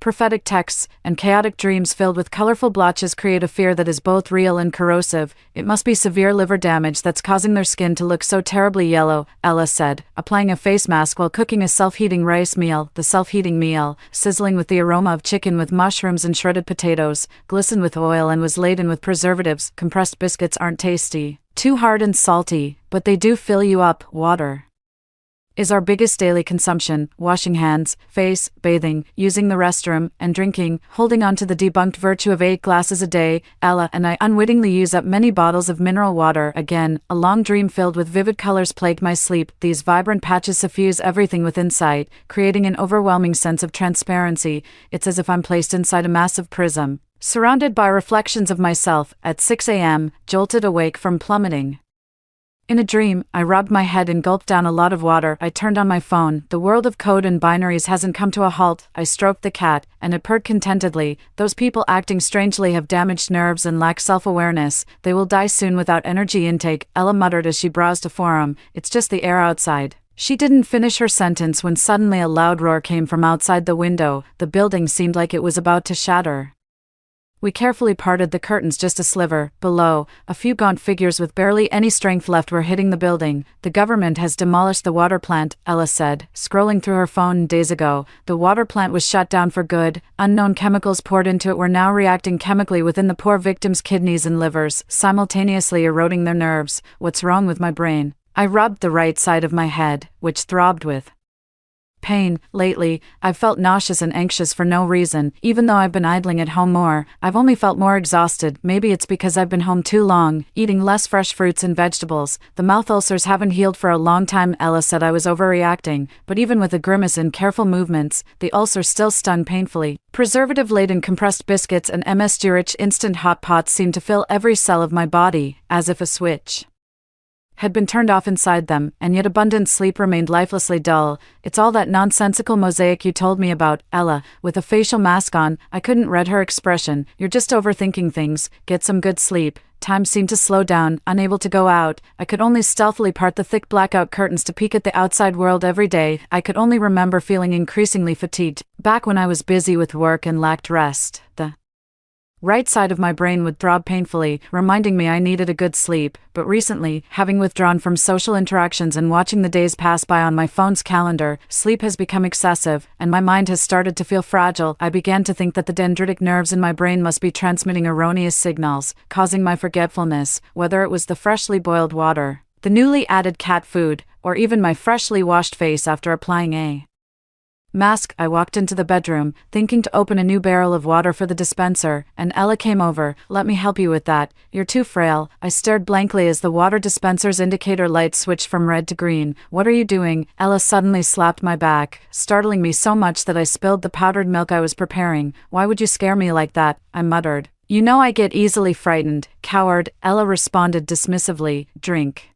Prophetic texts and chaotic dreams filled with colorful blotches create a fear that is both real and corrosive. It must be severe liver damage that's causing their skin to look so terribly yellow, Ella said, applying a face mask while cooking a self-heating rice meal. The self-heating meal, sizzling with the aroma of chicken with mushrooms and shredded potatoes, glistened with oil and was laden with preservatives. Compressed biscuits aren't tasty, too hard and salty, but they do fill you up. Water is our biggest daily consumption: washing hands, face, bathing, using the restroom, and drinking. Holding on to the debunked virtue of 8 glasses a day, Ella and I unwittingly use up many bottles of mineral water. Again, a long dream filled with vivid colors plagued my sleep. These vibrant patches suffuse everything within sight, creating an overwhelming sense of transparency. It's as if I'm placed inside a massive prism, surrounded by reflections of myself. At 6 a.m., jolted awake from plummeting. In a dream, I rubbed my head and gulped down a lot of water. I turned on my phone. The world of code and binaries hasn't come to a halt. I stroked the cat, and it purred contentedly. Those people acting strangely have damaged nerves and lack self-awareness. They will die soon without energy intake, Ella muttered as she browsed a forum. It's just the air outside. She didn't finish her sentence when suddenly a loud roar came from outside the window. The building seemed like it was about to shatter. We carefully parted the curtains just a sliver. Below, a few gaunt figures with barely any strength left were hitting the building. The government has demolished the water plant, Ella said, scrolling through her phone. Days ago, the water plant was shut down for good. Unknown chemicals poured into it were now reacting chemically within the poor victims' kidneys and livers, simultaneously eroding their nerves. What's wrong with my brain? I rubbed the right side of my head, which throbbed with pain. Lately, I've felt nauseous and anxious for no reason. Even though I've been idling at home more, I've only felt more exhausted. Maybe it's because I've been home too long, eating less fresh fruits and vegetables. The mouth ulcers haven't healed for a long time. Ella said I was overreacting, but even with a grimace and careful movements, the ulcer still stung painfully. Preservative-laden compressed biscuits and MSG-rich instant hot pots seemed to fill every cell of my body, as if a switch had been turned off inside them, and yet abundant sleep remained lifelessly dull. It's all that nonsensical mosaic you told me about, Ella. With a facial mask on, I couldn't read her expression. You're just overthinking things. Get some good sleep. Time seemed to slow down. Unable to go out, I could only stealthily part the thick blackout curtains to peek at the outside world every day. I could only remember feeling increasingly fatigued. Back when I was busy with work and lacked rest, the right side of my brain would throb painfully, reminding me I needed a good sleep. But recently, having withdrawn from social interactions and watching the days pass by on my phone's calendar, sleep has become excessive, and my mind has started to feel fragile. I began to think that the dendritic nerves in my brain must be transmitting erroneous signals, causing my forgetfulness, whether it was the freshly boiled water, the newly added cat food, or even my freshly washed face after applying a mask. I walked into the bedroom, thinking to open a new barrel of water for the dispenser, and Ella came over. Let me help you with that. You're too frail. I stared blankly as the water dispenser's indicator light switched from red to green. What are you doing? Ella suddenly slapped my back, startling me so much that I spilled the powdered milk I was preparing. Why would you scare me like that? I muttered. You know I get easily frightened. Coward, Ella responded dismissively. Drink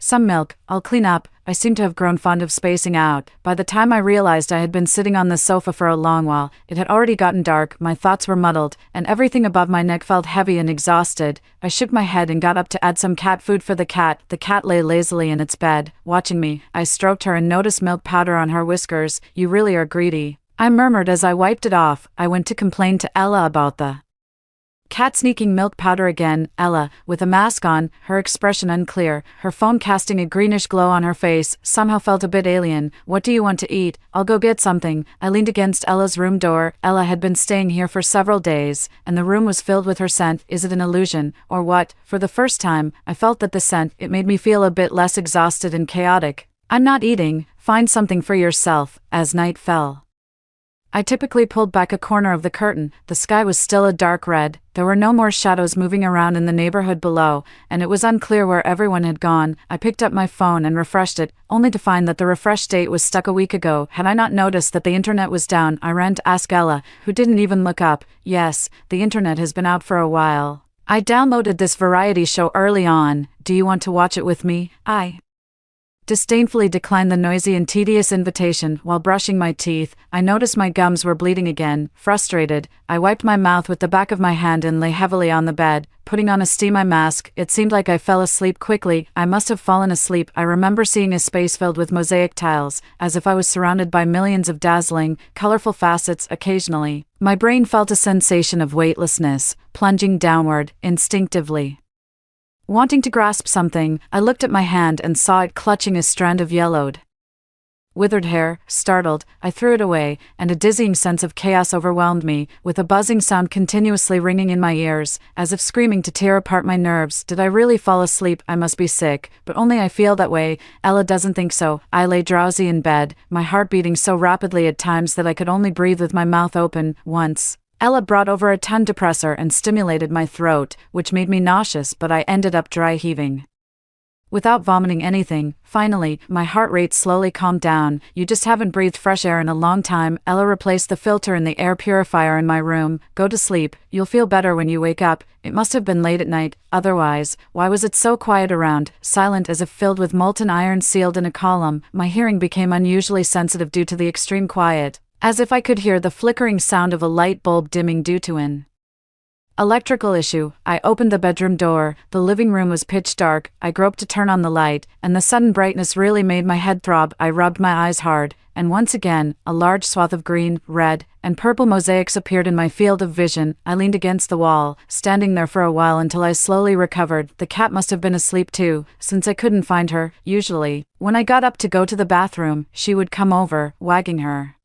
some milk. I'll clean up. I seem to have grown fond of spacing out. By the time I realized I had been sitting on the sofa for a long while, it had already gotten dark, my thoughts were muddled, and everything above my neck felt heavy and exhausted. I shook my head and got up to add some cat food for the cat. The cat lay lazily in its bed, watching me. I stroked her and noticed milk powder on her whiskers. You really are greedy, I murmured as I wiped it off. I went to complain to Ella about the cat sneaking milk powder again. Ella, with a mask on, her expression unclear, her phone casting a greenish glow on her face, somehow felt a bit alien. What do you want to eat? I'll go get something. I leaned against Ella's room door. Ella had been staying here for several days, and the room was filled with her scent. Is it an illusion, or what? For the first time, I felt that the scent, it made me feel a bit less exhausted and chaotic. I'm not eating. Find something for yourself. As night fell, I typically pulled back a corner of the curtain. The sky was still a dark red, there were no more shadows moving around in the neighborhood below, and it was unclear where everyone had gone. I picked up my phone and refreshed it, only to find that the refresh date was stuck a week ago. Had I not noticed that the internet was down, I ran to ask Ella, who didn't even look up. Yes, the internet has been out for a while. I downloaded this variety show early on. Do you want to watch it with me? I disdainfully declined the noisy and tedious invitation. While brushing my teeth, I noticed my gums were bleeding again. Frustrated, I wiped my mouth with the back of my hand and lay heavily on the bed, putting on a steam eye mask. It seemed like I fell asleep quickly. I must have fallen asleep. I remember seeing a space filled with mosaic tiles, as if I was surrounded by millions of dazzling, colorful facets. Occasionally, my brain felt a sensation of weightlessness, plunging downward, instinctively. Wanting to grasp something, I looked at my hand and saw it clutching a strand of yellowed Withered hair. Startled, I threw it away, and a dizzying sense of chaos overwhelmed me, with a buzzing sound continuously ringing in my ears, as if screaming to tear apart my nerves. Did I really fall asleep? I must be sick, but only I feel that way. Ella doesn't think so. I lay drowsy in bed, my heart beating so rapidly at times that I could only breathe with my mouth open. Once, Ella brought over a tongue depressor and stimulated my throat, which made me nauseous, but I ended up dry heaving. Without vomiting anything, finally, my heart rate slowly calmed down. You just haven't breathed fresh air in a long time. Ella replaced the filter in the air purifier in my room. Go to sleep, you'll feel better when you wake up. It must have been late at night, otherwise, why was it so quiet around, silent as if filled with molten iron sealed in a column? My hearing became unusually sensitive due to the extreme quiet, as if I could hear the flickering sound of a light bulb dimming due to an electrical issue. I opened the bedroom door. The living room was pitch dark. I groped to turn on the light, and the sudden brightness really made my head throb. I rubbed my eyes hard, and once again, a large swath of green, red, and purple mosaics appeared in my field of vision. I leaned against the wall, standing there for a while until I slowly recovered. The cat must have been asleep too, since I couldn't find her. Usually, when I got up to go to the bathroom, she would come over, wagging her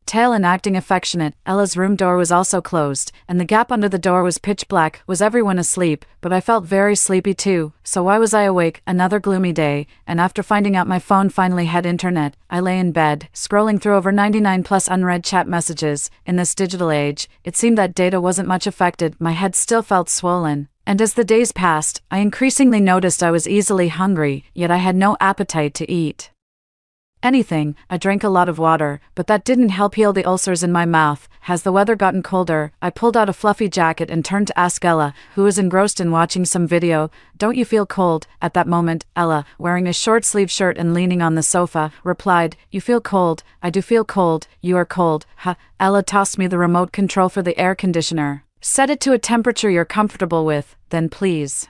tail and acting affectionate. Ella's room door was also closed, and the gap under the door was pitch black. Was everyone asleep? But I felt very sleepy too, so why was I awake? Another gloomy day, and after finding out my phone finally had internet, I lay in bed, scrolling through over 99 plus unread chat messages. In this digital age, it seemed that data wasn't much affected. My head still felt swollen, and as the days passed, I increasingly noticed I was easily hungry, yet I had no appetite to eat anything. I drank a lot of water, but that didn't help heal the ulcers in my mouth. Has the weather gotten colder? I pulled out a fluffy jacket and turned to ask Ella, who was engrossed in watching some video. Don't you feel cold? At that moment, Ella, wearing a short-sleeved shirt and leaning on the sofa, replied, You feel cold? I do feel cold. You are cold. Huh. Ella tossed me the remote control for the air conditioner. Set it to a temperature you're comfortable with, then please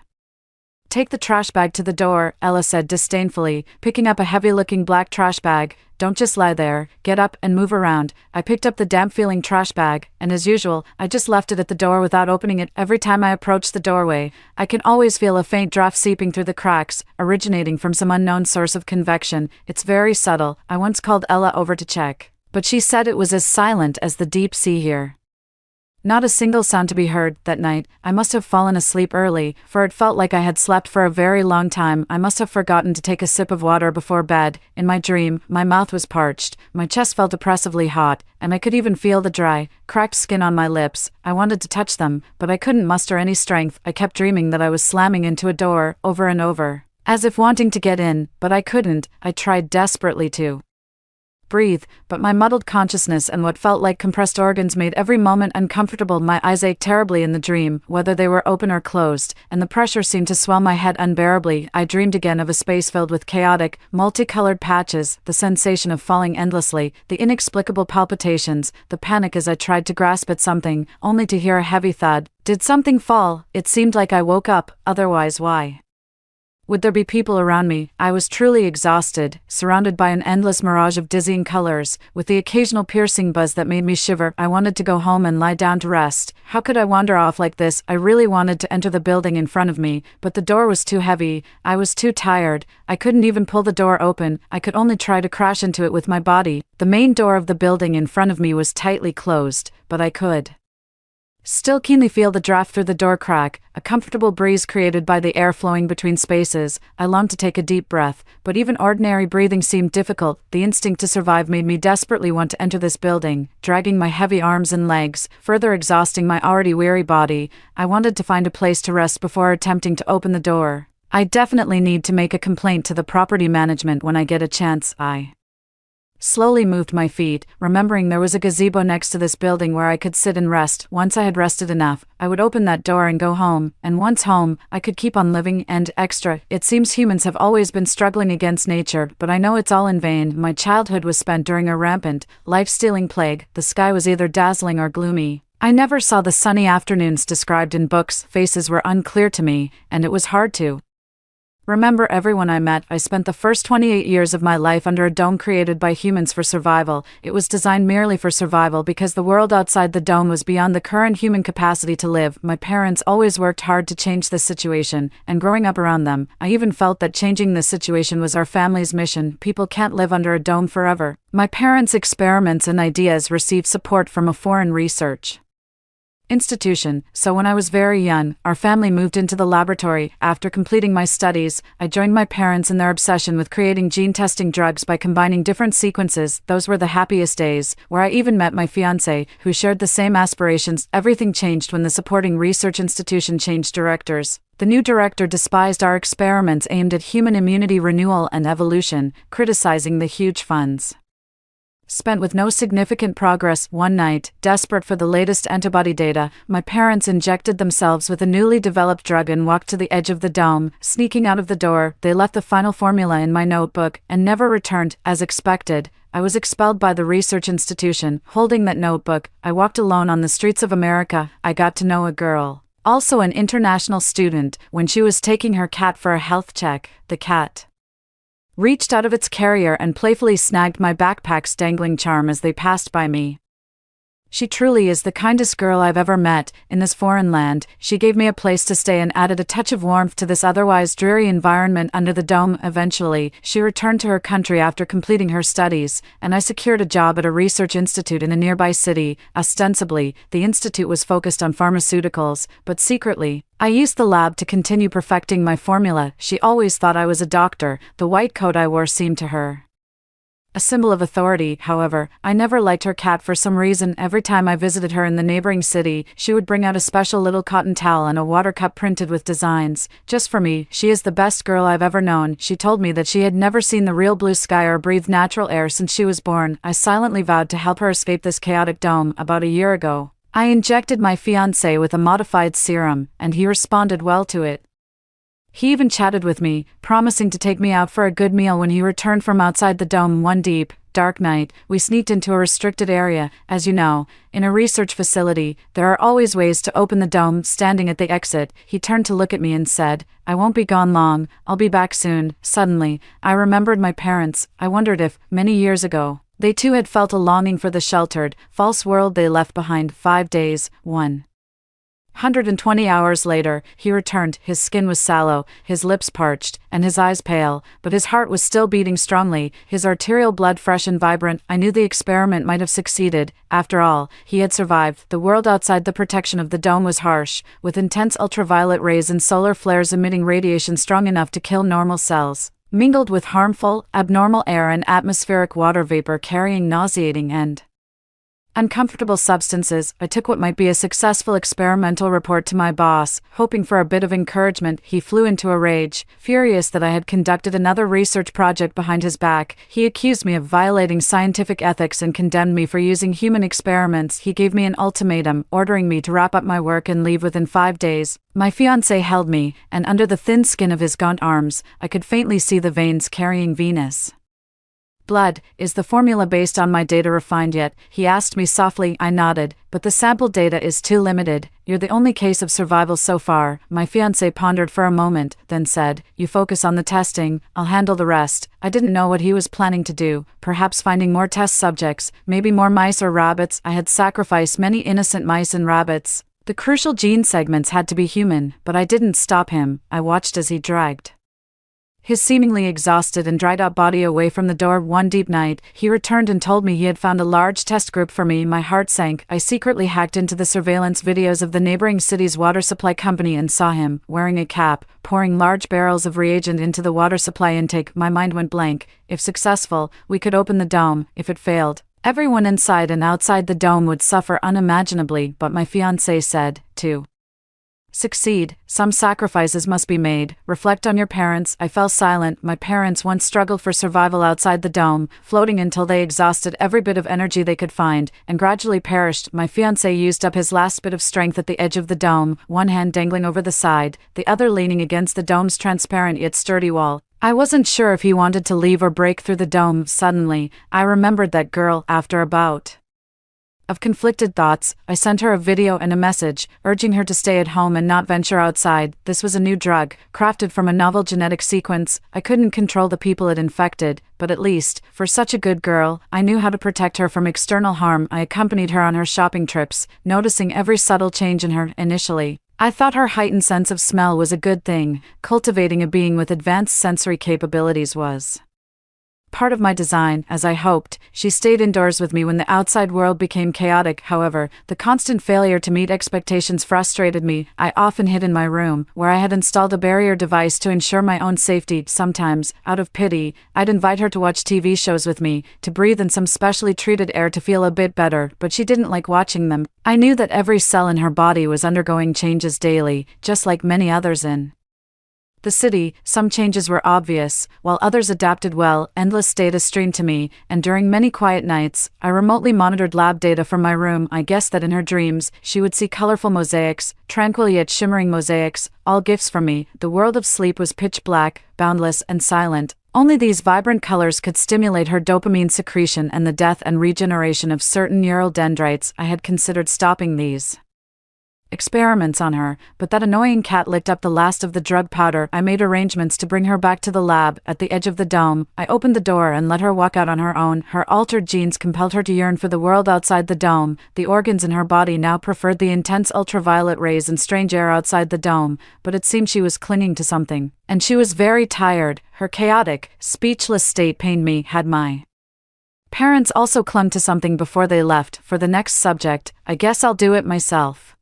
take the trash bag to the door, Ella said disdainfully, picking up a heavy-looking black trash bag. Don't just lie there, get up and move around. I picked up the damp-feeling trash bag, and as usual, I just left it at the door without opening it. Every time I approached the doorway, I can always feel a faint draft seeping through the cracks, originating from some unknown source of convection. It's very subtle. I once called Ella over to check, but she said it was as silent as the deep sea here. Not a single sound to be heard. That night, I must have fallen asleep early, for it felt like I had slept for a very long time. I must have forgotten to take a sip of water before bed. In my dream, my mouth was parched, my chest felt oppressively hot, and I could even feel the dry, cracked skin on my lips. I wanted to touch them, but I couldn't muster any strength. I kept dreaming that I was slamming into a door, over and over, as if wanting to get in, but I couldn't. I tried desperately to breathe, but my muddled consciousness and what felt like compressed organs made every moment uncomfortable. My eyes ached terribly in the dream, whether they were open or closed, and the pressure seemed to swell my head unbearably. I dreamed again of a space filled with chaotic, multicolored patches, the sensation of falling endlessly, the inexplicable palpitations, the panic as I tried to grasp at something, only to hear a heavy thud. Did something fall? It seemed like I woke up, otherwise why would there be people around me? I was truly exhausted, surrounded by an endless mirage of dizzying colors, with the occasional piercing buzz that made me shiver. I wanted to go home and lie down to rest. How could I wander off like this? I really wanted to enter the building in front of me, but the door was too heavy. I was too tired. I couldn't even pull the door open. I could only try to crash into it with my body. The main door of the building in front of me was tightly closed, but I could still keenly feel the draft through the door crack, a comfortable breeze created by the air flowing between spaces. I longed to take a deep breath, but even ordinary breathing seemed difficult. The instinct to survive made me desperately want to enter this building, dragging my heavy arms and legs, further exhausting my already weary body. I wanted to find a place to rest before attempting to open the door. I definitely need to make a complaint to the property management when I get a chance. I slowly moved my feet, remembering there was a gazebo next to this building where I could sit and rest. Once I had rested enough, I would open that door and go home, and once home, I could keep on living. And extra, it seems humans have always been struggling against nature, but I know it's all in vain. My childhood was spent during a rampant, life-stealing plague. The sky was either dazzling or gloomy. I never saw the sunny afternoons described in books. Faces were unclear to me, and it was hard to Remember everyone I met. I spent the first 28 years of my life under a dome created by humans for survival. It was designed merely for survival because the world outside the dome was beyond the current human capacity to live. My parents always worked hard to change this situation, and growing up around them, I even felt that changing this situation was our family's mission. People can't live under a dome forever. My parents' experiments and ideas received support from a foreign research institution, so when I was very young, our family moved into the laboratory. After completing my studies, I joined my parents in their obsession with creating gene-testing drugs by combining different sequences. Those were the happiest days, where I even met my fiancé, who shared the same aspirations. Everything changed when the supporting research institution changed directors. The new director despised our experiments aimed at human immunity renewal and evolution, criticizing the huge funds spent with no significant progress. One night, desperate for the latest antibody data, my parents injected themselves with a newly developed drug and walked to the edge of the dome. Sneaking out of the door, they left the final formula in my notebook and never returned. As expected, I was expelled by the research institution. Holding that notebook, I walked alone on the streets of America. I got to know a girl, also an international student. When she was taking her cat for a health check, the cat reached out of its carrier and playfully snagged my backpack's dangling charm as they passed by me. She truly is the kindest girl I've ever met. In this foreign land, she gave me a place to stay and added a touch of warmth to this otherwise dreary environment under the dome. Eventually, she returned to her country after completing her studies, and I secured a job at a research institute in a nearby city. Ostensibly, the institute was focused on pharmaceuticals, but secretly, I used the lab to continue perfecting my formula. She always thought I was a doctor. The white coat I wore seemed to her a symbol of authority. However, I never liked her cat for some reason. Every time I visited her in the neighboring city, she would bring out a special little cotton towel and a water cup printed with designs, just for me. She is the best girl I've ever known. She told me that she had never seen the real blue sky or breathed natural air since she was born. I silently vowed to help her escape this chaotic dome. About a year ago, I injected my fiancé with a modified serum, and he responded well to it. He even chatted with me, promising to take me out for a good meal when he returned from outside the dome. One deep, dark night, we sneaked into a restricted area. As you know, in a research facility, there are always ways to open the dome. Standing at the exit, he turned to look at me and said, "I won't be gone long, I'll be back soon." Suddenly, I remembered my parents. I wondered if, many years ago, they too had felt a longing for the sheltered, false world they left behind. 5 days, 120 hours later, he returned. His skin was sallow, his lips parched, and his eyes pale, but his heart was still beating strongly, his arterial blood fresh and vibrant. I knew the experiment might have succeeded. After all, he had survived. The world outside the protection of the dome was harsh, with intense ultraviolet rays and solar flares emitting radiation strong enough to kill normal cells, mingled with harmful, abnormal air and atmospheric water vapor carrying nauseating and uncomfortable substances. I took what might be a successful experimental report to my boss, hoping for a bit of encouragement. He flew into a rage, furious that I had conducted another research project behind his back. He accused me of violating scientific ethics and condemned me for using human experiments. He gave me an ultimatum, ordering me to wrap up my work and leave within 5 days. My fiancé held me, and under the thin skin of his gaunt arms, I could faintly see the veins carrying venous blood. "Is the formula based on my data refined yet?" he asked me softly. I nodded. "But the sample data is too limited. You're the only case of survival so far." My fiancé pondered for a moment, then said, "You focus on the testing, I'll handle the rest." I didn't know what he was planning to do, perhaps finding more test subjects, maybe more mice or rabbits. I had sacrificed many innocent mice and rabbits. The crucial gene segments had to be human, but I didn't stop him. I watched as he dragged his seemingly exhausted and dried-out body away from the door. One deep night, he returned and told me he had found a large test group for me. My heart sank. I secretly hacked into the surveillance videos of the neighboring city's water supply company and saw him, wearing a cap, pouring large barrels of reagent into the water supply intake. My mind went blank. If successful, we could open the dome. If it failed, everyone inside and outside the dome would suffer unimaginably. But my fiancé said, to succeed, some sacrifices must be made. Reflect on your parents. I fell silent. My parents once struggled for survival outside the dome, floating until they exhausted every bit of energy they could find, and gradually perished. My fiancé used up his last bit of strength at the edge of the dome, one hand dangling over the side, the other leaning against the dome's transparent yet sturdy wall. I wasn't sure if he wanted to leave or break through the dome. Suddenly, I remembered that girl. After about of conflicted thoughts, I sent her a video and a message, urging her to stay at home and not venture outside. This was a new drug, crafted from a novel genetic sequence. I couldn't control the people it infected, but at least, for such a good girl, I knew how to protect her from external harm. I accompanied her on her shopping trips, noticing every subtle change in her. Initially, I thought her heightened sense of smell was a good thing. Cultivating a being with advanced sensory capabilities was part of my design. As I hoped, she stayed indoors with me when the outside world became chaotic. However, the constant failure to meet expectations frustrated me. I often hid in my room, where I had installed a barrier device to ensure my own safety. Sometimes, out of pity, I'd invite her to watch TV shows with me, to breathe in some specially treated air to feel a bit better, but she didn't like watching them. I knew that every cell in her body was undergoing changes daily, just like many others in the city. Some changes were obvious, while others adapted well. Endless data streamed to me, and during many quiet nights, I remotely monitored lab data from my room. I guessed that in her dreams, she would see colorful mosaics, tranquil yet shimmering mosaics, all gifts from me. The world of sleep was pitch black, boundless, and silent. Only these vibrant colors could stimulate her dopamine secretion and the death and regeneration of certain neural dendrites. I had considered stopping these experiments on her, but that annoying cat licked up the last of the drug powder. I made arrangements to bring her back to the lab. At the edge of the dome, I opened the door and let her walk out on her own. Her altered genes compelled her to yearn for the world outside the dome. The organs in her body now preferred the intense ultraviolet rays and strange air outside the dome, but it seemed she was clinging to something, and she was very tired. Her chaotic, speechless state pained me. Had my parents also clung to something before they left? For the next subject, I guess I'll do it myself.